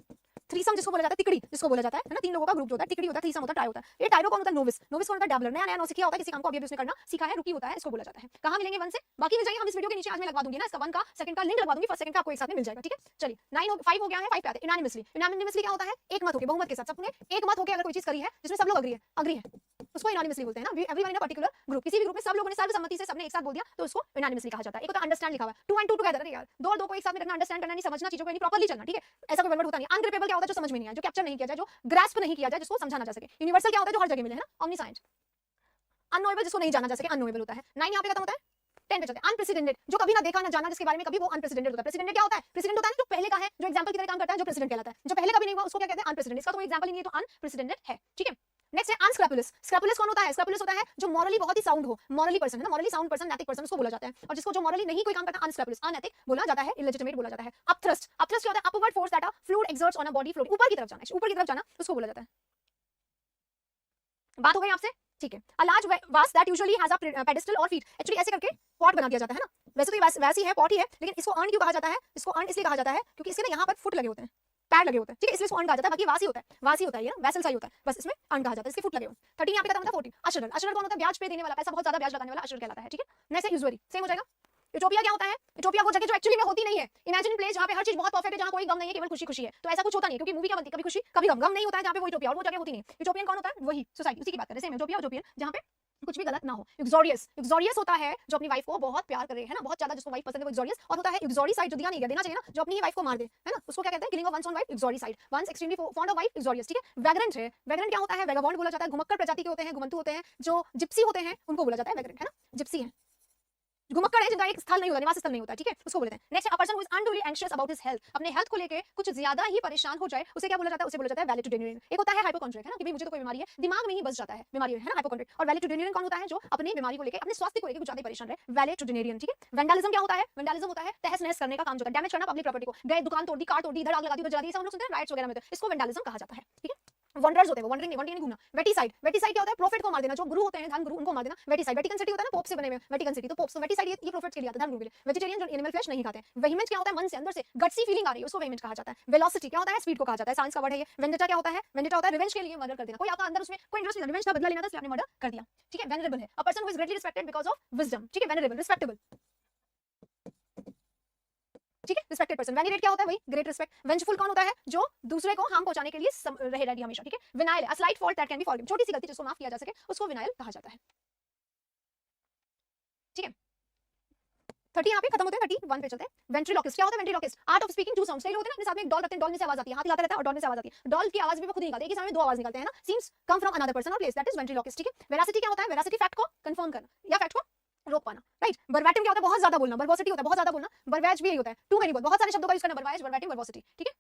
थ्रीसम जिसको बोला जाता है, तिकड़ी जिसको बोला जाता है ना, 3 लोगों का ग्रुप जो होता है, तिकड़ी होता है, थ्रीसम होता है, ट्रायो होता है। ये टायरो कौन होता है, नोविस, नोविस कौन होता है, डैबलर, नया नया नौ सीखा होता है, किसी काम को अभी उसने करना सीखा है, रुकी होता है, इसको बोला जाता है। कहां मिलेंगे वन से, बाकी मिल जाएंगे हम इस वीडियो के नीचे, आज मैं लगवा दूंगी ना, इसका वन का सेकंड का लिंक लगवा दूंगी, फर्स्ट सेकंड का आपको एक साथ में मिल जाएगा, ठीक है। चलिए 5 हो गया है, 5 पे आते हैं। इनानिमसली, इनानिमसली क्या होता है, एक मत होके, बहुमत के साथ, सबने एक मत होके अगर कोई चीज करी है जिसमें सब लोग अग्री है, उसको इनानिमसली बोलते हैं ना, everyone in a particular group, किसी भी ग्रुप में सब लोगों ने सर्वसम्मति से सबने एक साथ बोल दिया तो उसको इनानिमसली कहा जाता है। एक होता है अंडरस्टैंड, लिखा हुआ है 2 and 2 टुगेदर, अरे यार 2 और 2 को एक साथ में रखना, अंडरस्टैंड करना, नहीं समझना, चीजों को नहीं प्रॉपर्ली चलना, ठीक है, ऐसा कोई वर्ड होता नहीं। अनग्रिपेबल क्या होता है, जो समझ में नहीं आए, जो कैप्चर नहीं किया जाए, जो ग्रास्प नहीं किया जाए, जिसको समझा ना जा सके। यूनिवर्सल क्या होता है, जो हर जगह मिले, है ना, ऑमनीसाइंट। अननोएबल जिसको नहीं जाना जा सके, अननोएबल होता है। 9 यहाँ पे खत्म होता है, 10 पे चलते हैं। अनप्रेसिडेंटेड, जो कभी ना देखा ना जाना, जिसके बारे में कभी, वो अनप्रेसिडेंटेड होता है। प्रेसिडेंट क्या होता है, प्रेसिडेंट होता है ना जो पहले का है, जो एग्जांपल की तरह काम करता है, जो प्रेसिडेंट कहलाता है। जो पहले कभी नहीं हुआ उसको क्या कहते हैं, अनप्रेसिडेंटेड, इसका तो कोई एग्जांपल ही नहीं है, तो अनप्रेसिडेंटेड है, ठीक है। नेक्स्ट है अनस्क्रैपुलस। स्क्रैपुलस कौन होता है, स्क्रैपुलस होता है जो मॉरली बहुत ही साउंड हो, मॉरली पर्सन, है ना, मॉरली साउंड पर्सन, नैतिक पर्सन, उसको बोला जाता है। और जिसको जो मॉरली नहीं कोई काम करता, अनस्क्रैपुलस, अनैतिक बोला जाता है, इलेजिटिमेट बोला जाता है। अपथ्रस्ट, अपथ्रस्ट क्या होता है, upward force that a fluid exerts on a body, float, ऊपर की तरफ जाना, ऊपर की तरफ जाना, उसको बोला जाता है। बात हो गई आपसे, ठीक है। अ लार्ज वास that usually has a pedestal और फीट, एक्चुअली ऐसे करके पॉट बना दिया जाता है ना, वैसे तो वैसी है, पॉट ही है, लेकिन इसको अर्न क्यों कहा जाता है, इसको अर्न इसलिए कहा जाता है क्योंकि इसके ना यहाँ पर फुट लगे होते हैं, पैर लगे होते हैं, ठीक है, इसलिए इसको अर्न कहा जाता है। बाकी वासी होता है, वासी होता है ये ना, वैसल सा ही होता है, बस इसमें अर्न कहा जाता है, इसके फुट लगे हो। 13 यहाँ पे खत्म होता है। 14 अशरर, अशरर कौन होता है, ब्याज पे देने वाला, पैसा बहुत ज्यादा ब्याज लगाने वाला अशरर कहलाता है, ठीक है। नेक्स्ट है यूजुअली, सेम हो जाएगा। यूटोपिया क्या होता है, यूटोपिया वो जगह जो एक्चुअली में होती नहीं है, इमेजिन प्लेस जहाँ पे हर चीज बहुत परफेक्ट है, जहाँ कोई गम नहीं है, केवल खुशी खुशी है, तो ऐसा कुछ होता नहीं है, क्योंकि मूवी क्या बनती है, कभी खुशी कभी गम, गम नहीं होता है जहाँ पे वो यूटोपिया, और वो जगह होती नहीं। यूटोपियन कौन होता है, वही सोसाइटी, उसी की बात कर रहे हैं, सेम यूटोपिया, यूटोपियन जहाँ पे कुछ भी गलत ना हो। यूक्सोरियस, यूक्सोरियस होता है जो अपनी वाइफ को बहुत प्यार करे, है ना, बहुत ज्यादा, जिसको वाइफ पसंद है वो यूक्सोरियस। और होता है यूक्सोरिसाइड, जो दिया नहीं गया, देना चाहिए ना, जो अपनी वाइफ को मार दे, है ना, उसको क्या कहते हैं, killing of one's own wife, uxoricide. One's extremely fond of wife, uxorious, ठीक है। वैग्रेंट है, वैग्रेंट क्या होता है, वैगाबॉन्ड बोला जाता है, घुमक्कड़ प्रजाति के होते हैं, घुमंतु होते हैं, जो जिप्सी होते हैं उनको बोला जाता है वैग्रेंट, है ना, जिप्सी है, घुमक्कड़ है जिनका एक स्थल नहीं होता, निवास स्थल नहीं होता, ठीक है, उसको बोलते हैं। Next, a person who is unduly anxious about his health, अपने हेल्थ को लेके कुछ ज्यादा ही परेशान हो जाए, उसे क्या बोला जाता है, उसे बोला जाता है वैलेटुडिनेरियन। एक होता है हाइपोकॉन्ड्रिक, है ना, कि भाई मुझे तो कोई बीमारी है, दिमाग में ही बस जाता है बीमारी है ना, हाइपोकॉन्ड्रिक। और वैलेटुडिनेरियन कौन होता है, जो अपनी बीमारी को लेके, अपने स्वास्थ्य को लेके कुछ ज्यादा परेशान है, वैलेटुडिनेरियन, ठीक है। वैंडलिज्म क्या होता है, वैंडलिज्म होता है तहस नहस करने का काम, जो होता है डैमेज करना पब्लिक प्रॉपर्टी को, गए दुकान तोड़ दी, कार तोड़ दी, इधर आग लगा दी, उधर जला दी, सब हम लोग सुनते हैं राइट्स वगैरह में, तो इसको वैंडलिज्म कहा जाता है, ठीक है। वंडर्स होते हैं वो, वंडरिंग नहीं घूमना। वेटिसाइड, वेटिसाइड क्या होता है, प्रॉफिट को मार देना, जो गुरु होते हैं, धर्म गुरु, उनको मार देना, वेटिसाइड। वेटिकन सिटी होता है ना, पोप से बने हुए वेटिकन सिटी, तो पोप, तो वेटिसाइड ये प्रॉफिट के लिए आता है, धर्म गुरु के लिए। वेजिटेरियन जो एनिमल फ्लेश नहीं खाते हैं। वेहिमेंट क्या होता है, मन से अंदर से गट्सी फीलिंग आ रही है, उसको वेहिमेंट कहा जाता है। वेलोसिटी क्या होता है, स्पीड को कहा जाता है, साइंस का वर्ड है ये। वेंडेटा क्या होता है, वेंडेटा होता है रिवेंज के लिए मर्डर कर देना, कोई आपका अंदर उसमें कोई इंटरेस्ट नहीं, रिवेंज का बदला लेना था इसलिए आपने मर्डर कर दिया, ठीक है। वेनरेबल है, a person who is greatly respected because of wisdom, ठीक है, वेनरेबल, रिस्पेक्टेबल, ठीक है, रिस्पेक्टेड पर्सन। वेनिरेट क्या होता है, वही ग्रेट रिस्पेक्ट। वेंजफुल कौन होता है, जो दूसरे को हार्म पहुंचाने के लिए रहे रेडी हमेशा, ठीक है। Vinyl, a slight fault that can be forgiven, छोटी सी गलती जिसको माफ किया जा सके, उसको विनाइल कहा जाता है, ठीक है। 30 यहाँ पे खत्म होते हैं, 31 पे चलते हैं। वेंट्रिलोकिस्ट क्या होता है? Ventriloquist art of speaking to sounds. कई लोग होते हैं ना अपने साथ में एक डॉल रखते हैं, डॉल में से आवाज आती है, हाथ हिलाता रहता है और डॉल में से आवाज आती है, डॉल की आवाज भी वो खुद ही निकालते हैं, एक ही समय में दो आवाज निकलते हैं ना, seems come from another person और प्लेस, दैट इज वेंट्रिलोकिस्ट। ठीक है। वेरासिटी क्या होता है? वेरासिटी फैक्ट को कंफर्म करना या फैक्ट को रोक पाना, राइट। वर्बैटिम क्या होता है? बहुत ज्यादा बोलना। वर्बोसिटी होता है बहुत ज्यादा बोलना। वर्बैज भी यही होता है, टू मेनी बोल, बहुत सारे शब्दों का यूज करना। वर्बैज, वर्बैटिम, वर्बोसिटी। ठीक है।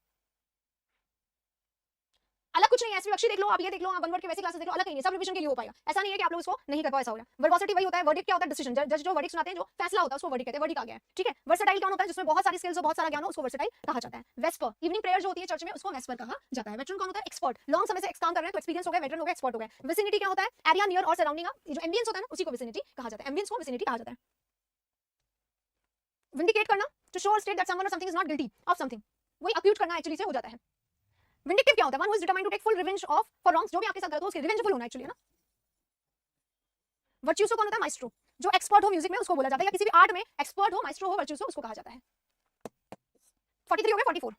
अलग कुछ नहीं है, विवक्षी देख लो आप, ये देख लो आप, वन वर्ड के वैसे क्लासेस देख लो, अलग कहीं नहीं, सब रिवीजन के लिए हो पाएगा। ऐसा नहीं है कि आप लोग इसको नहीं कर पाओ, ऐसा हो रहा है। वर्बोसिटी वही होता है। वर्डिक्ट क्या होता है? डिसीजन। जज जो वर्डिक्ट सुनाते हैं, जो फैसला होता है, उसको वर्डिक्ट कहते हैं। वर्डिक्ट आ गया है। ठीक है। वर्सेटाइल क्या होता है? जिसमें बहुत सारी स्किल्स हो, बहुत सारा ज्ञान हो, उसको वर्सेटाइल कहा जाता है। वेस्पर, इवनिंग प्रेयर जो होती है चर्च में, उसको वेस्पर कहा जाता है। वेटरन कौन होता है? एक्सपर्ट, लॉन्ग समय से काम कर रहे हैं तो एक्सपीरियंस हो गया, वेटरन हो गया, एक्सपर्ट हो गया। विसिनिटी क्या होता है? एरिया नियर और सराउंडिंग, जो एम्बियंस होता है ना, उसी को विसिनिटी कहा जाता है। एम्बियंस को विसिनिटी कहा जाता है। विंडिकेट करना, टू शो और स्टेट दैट समवन और something is not guilty of something, वही अक्यूट करना एक्चुअली से हो जाता है। विंडिकेटिव क्या होता है? One who is determined to take full revenge of for wrongs, जो भी आपके साथ गलत हो उसकी रिवेंजफुल होना एक्चुअली, है ना। वर्च्यूसो कौन होता है? माइस्ट्रो, जो एक्सपर्ट हो म्यूजिक में उसको बोला जाता है, या किसी भी आर्ट में एक्सपर्ट हो, माइस्ट्रो हो, वर्च्यूसो उसको कहा जाता है। 43 हो गया। 44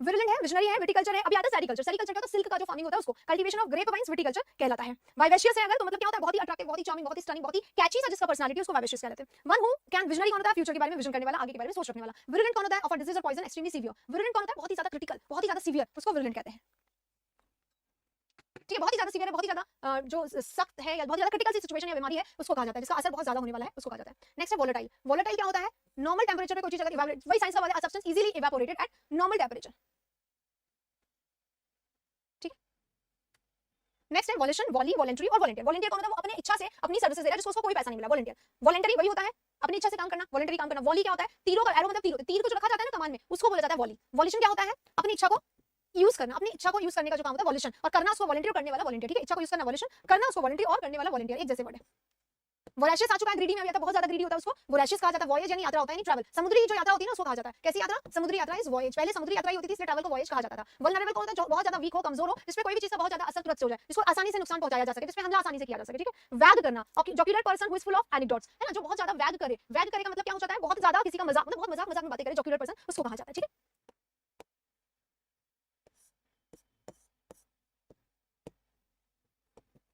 विरुलेंट है, विजनरी है, विटिकल्चर है। अभी आता है सेरिकल्चर। सेरिकल्चर क्या होता है? सिल्क का जो फार्मिंग होता है उसको, cultivation of grape vines, viticulture कहलाता है। वाइवेशियस है अगर, तो मतलब क्या होता है? बहुत ही अट्रैक्टिव, बहुत ही चार्मिंग, बहुत ही स्टनिंग, बहुत ही कैची सा जिसका पर्सनालिटी, उसको वाइवेशियस कहलाते हैं। वन हु कैन, विजनरी कौन होता है? फ्यूचर के बारे में विजन करने वाला, आगे के बारे में सोच रखने वाला। विरुलेंट कौन होता है? ऑफ अ डिजीज और पॉइजन एक्सट्रीमली सीवियर। विरुलेंट कौन होता है? बहुत ही ज्यादा क्रिटिकल, बहुत ही ज्यादा सीवियर, उसको विरुलेंट कहते हैं। ठीक है। बहुत ही ज्यादा सीवियर है, बहुत ही ज्यादा जो सख्त है या बहुत ज्यादा क्रिटिकल सी सिचुएशन या बीमारी है, उसको कहा जाता है, जिसका असर बहुत ज्यादा होने वाला है, उसको कहा जाता है। नेक्स्ट है वोलेटाइल। वोलेटाइल क्या होता है? नॉर्मल टेंपरेचर पे कोई चीज अगर इवैपोरेट, वही साइंस का बात है, substance easily evaporated at normal temperature. ठीक। नेक्स्ट है volution, volley, voluntary or volunteer. Volunteer कौन होता है? वो अपनी इच्छा से अपनी सर्विसेज दे रहा है, जिसको उसको कोई पैसा नहीं मिला, वॉलंटियर। वॉलंटरी वही होता है अपनी इच्छा से काम करना, वॉलंटरी काम करना। वॉली क्या होता है? तीरों का, एरो मतलब तीर, तीर को जो रखा जाता है ना कमान में, उसको बोला जाता है वॉली। वॉल्यूशन क्या होता है? अपनी इच्छा को यूज करना, अपनी इच्छा को यूज करने का जो काम होता है वॉल्यूशन, और करना उसको वॉलंटियर, करने वाला वॉलंटियर। ठीक है। इच्छा को यूज करना वॉल्यूशन, करना उसको वॉलंटियर, और करने वाला वॉलंटियर, एक जैसे वर्ड है। वोराशियस आ चुका है, ग्रीडी में भी आता है, बहुत ज्यादा ग्रीडी होता है, उसको वोराशियस कहा जाता है। वॉयेज यानी यात्रा होता है, यानी ट्रैवल। समुद्री जो यात्रा होती है ना, उसको कहा जाता है कैसी यात्रा? समुद्री यात्रा इज वॉयेज। पहले समुद्री यात्रा ही होती थी, इसलिए ट्रैवल को वॉयेज कहा जाता था। वल्नरेबल कौन होता है? जो बहुत ज्यादा वीक हो, कमजोर हो, जिसपे कोई भी चीज का बहुत ज्यादा असर तुरंत से हो जाए, जिसको आसानी से नुकसान पहुंचाया जा सके, जिसपे हमला आसानी से किया जा सके। ठीक है। वैग करना, jocular person who is full of anecdotes, है ना, जो बहुत ज्यादा वैग करे। वैग करे का मतलब क्या हो जाता है? बहुत ज्यादा किसी का मजाक, मतलब बहुत मजाक मजाक में बातें करे, जोक्यूलर पर्सन उसको कहा जाता है। ठीक है।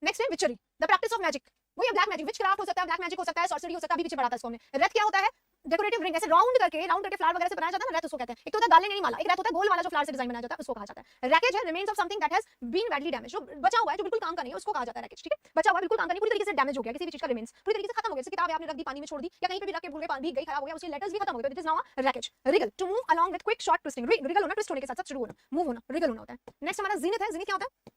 नेक्स्ट है विचरी, द प्रैक्टिस ऑफ मैजिक। वही ब्लैक मैजिक, विच क्राफ्ट हो सकता है, ब्लैक मैजिक हो सकता है, सॉर्सरी हो सकता है, अभी पीछे बढ़ाता है इसको हमने। रथ क्या होता है? डेकोरेटिव रिंग, ऐसे राउंड करके फ्लावर वगैरह से बनाया जाता है ना, रथ उसको कहते हैं। एक तो होता है गार्लैंड यानी माला, एक रथ होता है गोल वाला जो फ्लावर से डिजाइन बनाया जाता है, उसको कहा जाता है। रैकेज है, remains of something that has been badly damage, जो बचा हुआ है, जो बिल्कुल काम का नहीं है, उसको कहा जाता है रैकेज। ठीक है। बचा हुआ बिल्कुल काम का नहीं, पूरी तरीके से डैमेज हो गया, किसी भी चीज का रिमेन्स पूरी तरीके से खत्म हो गया, जैसे किताब आपने रख दी, पानी में छोड़ दी, या कहीं पे भी रख के भूल गए, भीग गई, खराब हो गया, उसके लेटर्स भी खत्म हो गए, तो it is now a wreckage. Wriggle, to move along with quick short twisting. Wriggle होना, ट्विस्ट होने के साथ साथ शुरू होना, मूव होना, रिगल होना होता है। नेक्स्ट हमारा ज़ीनिथ है। ज़ीनिथ क्या होता है?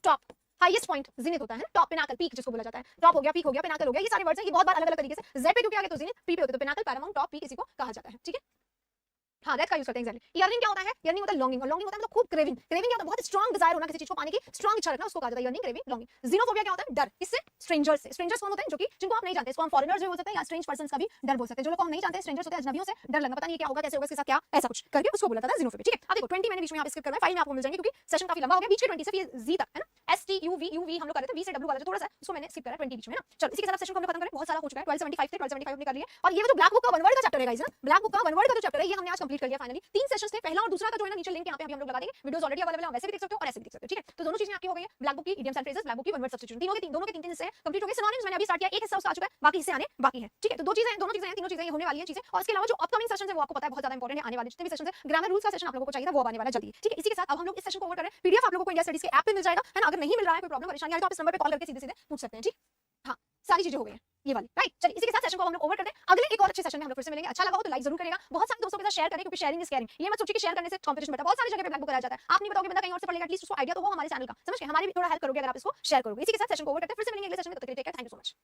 टॉप, हाईएस्ट पॉइंट ज़ीनिथ होता है। टॉप, पिनाकल, पीक जिसको बोला जाता है। टॉप हो गया, पीक हो गया, पिनाकल हो गया, ये सारे वर्ड्स हैं, ये बहुत बार अलग-अलग तरीके से जेड पे क्योंकि आगे तो ज़ीनिथ, पी पे होते तो पिनाकल, पैरामाउंट, टॉप, पीक इसी को कहा जाता है। ठीक है। हाँ, रेड का यूज करते हैं एग्जैक्टली। इयरनिंग क्या होता है? इयरनिंग होता है लॉन्गिंग, और लॉन्गिंग होता है मतलब खूब क्रेविंग। क्रेविंग क्या होता है? बहुत स्ट्रांग डिजायर होना, किसी चीज को पाने की स्ट्रांग इच्छा रखना, उसको कहा जाता है इयरनिंग, क्रेविंग, लॉन्गिंग। ज़ीनोफोबिया क्या होता है? डर, इससे स्ट्रेंजर्स से। स्ट्रेंजर्स कौन होते हैं? जो कि जिनको आप नहीं जानते, इसको हम फॉरेनर्स भी बोल सकते हैं, या स्ट्रेंज पर्संस का भी डर बोल सकते हैं। जो लोग को हम नहीं जानते, स्ट्रेंजर्स होते हैं, अजनबियों से डर लगना, पता नहीं क्या होगा, कैसे होगा, इसके साथ क्या, ऐसा कुछ करके उसको बोला जाता है ज़ीनोफोबिया। ठीक है। अब देखो 20 मैंने बीच में यहाँ पे स्किप करना है, फाइल में आपको मिल जाएंगे क्योंकि सेशन काफी लंबा हो गया, बीच के 20 से फिर जी तक, है ना। एस टी यू वी हम लोग कर रहे थे, वी से डब्ल्यू वाला जो थोड़ा सा उसको मैंने स्किप करा 20 बीच में ना। चलो इसी के साथ सेशन को हम लोग खत्म करें, बहुत सारा हो चुका है। 1275 थे, 1275 हमने कर लिया। और ये जो ब्लैक बुक का वन वर्ड का चैप्टर है गाइस ना, ब्लैक बुक का वन वर्ड का जो चैप्टर है, ये हमने आज कंप्लीट कर लिया फाइनली। 3 सेशंस थे, पहला और दूसरा का जो है ना, नीचे लिंक यहाँ पे अभी हम लोग लगा देंगे, वीडियोस ऑलरेडी अवेलेबल है, वैसे भी देख सकते हो और ऐसे भी देख सकते हो। ठीक है। तो दोनों चीजें आपकी हो गई है, ब्लैक बुक की idioms and phrases, black book की वन वर्ड सब्स्टिट्यूशन, तीनों के तीन हिस्से कंप्लीट हो गए। सिनोनिम्स मैंने अभी स्टार्ट किया, एक हिस्सा उसका आ चुका है, बाकी हिस्से आने बाकी है। ठीक है। तो दो चीजें, दोनों चीजें हैं, तीनों चीजें होने वाली हैं चीजें। और इसके अलावा जो अपकमिंग सेशन है वो आपको पता है बहुत ज्यादा इंपॉर्टेंट है, आने वाले जितने भी सेशन है, ग्रामर रूल्स का सेशन आप लोगों को चाहिए था, वो आने वाला है जल्दी। ठीक है। इसी के साथ अब हम लोग इस सेशन को ओवर करें। पीडीएफ आप लोगों को इंडिया स्टडीज के ऐप पे मिल जाएगा, है ना। अगर नहीं मिल रहा है, कोई प्रॉब्लम परेशानी आ रही है तो आप इस नंबर पे कॉल करके सीधे सीधे पूछ सकते हैं। ठीक। हाँ, सारी चीजें हो गई हैं ये वाली, राइट। चलिए इसी के साथ सेशन को हम लोग ओवर करते हैं। अगले एक और अच्छे सेशन में हम लोग फिर से मिलेंगे। अच्छा लगा हो तो लाइक जरूर करेगा, बहुत सारे दोस्तों के साथ शेयर करें, क्योंकि शेयरिंग इज केयरिंग। ये मत सोचिए कि शेयर करने से कंपटीशन बढ़ता है, बहुत सारी जगह पे ब्लैक बुक कराया जाता है, आप नहीं बताओगे, बंदा कहीं और से पढ़ लेगा, एटलीस्ट उसको आइडिया तो हो हमारे चैनल का, समझ के हमारी भी थोड़ा हेल्प करोगे अगर आप इसको शेयर करोगे। इसी के साथ सेशन को ओवर करते हैं, फिर से मिलेंगे अगले सेशन में, तब तक के लिए take care, thank you so much.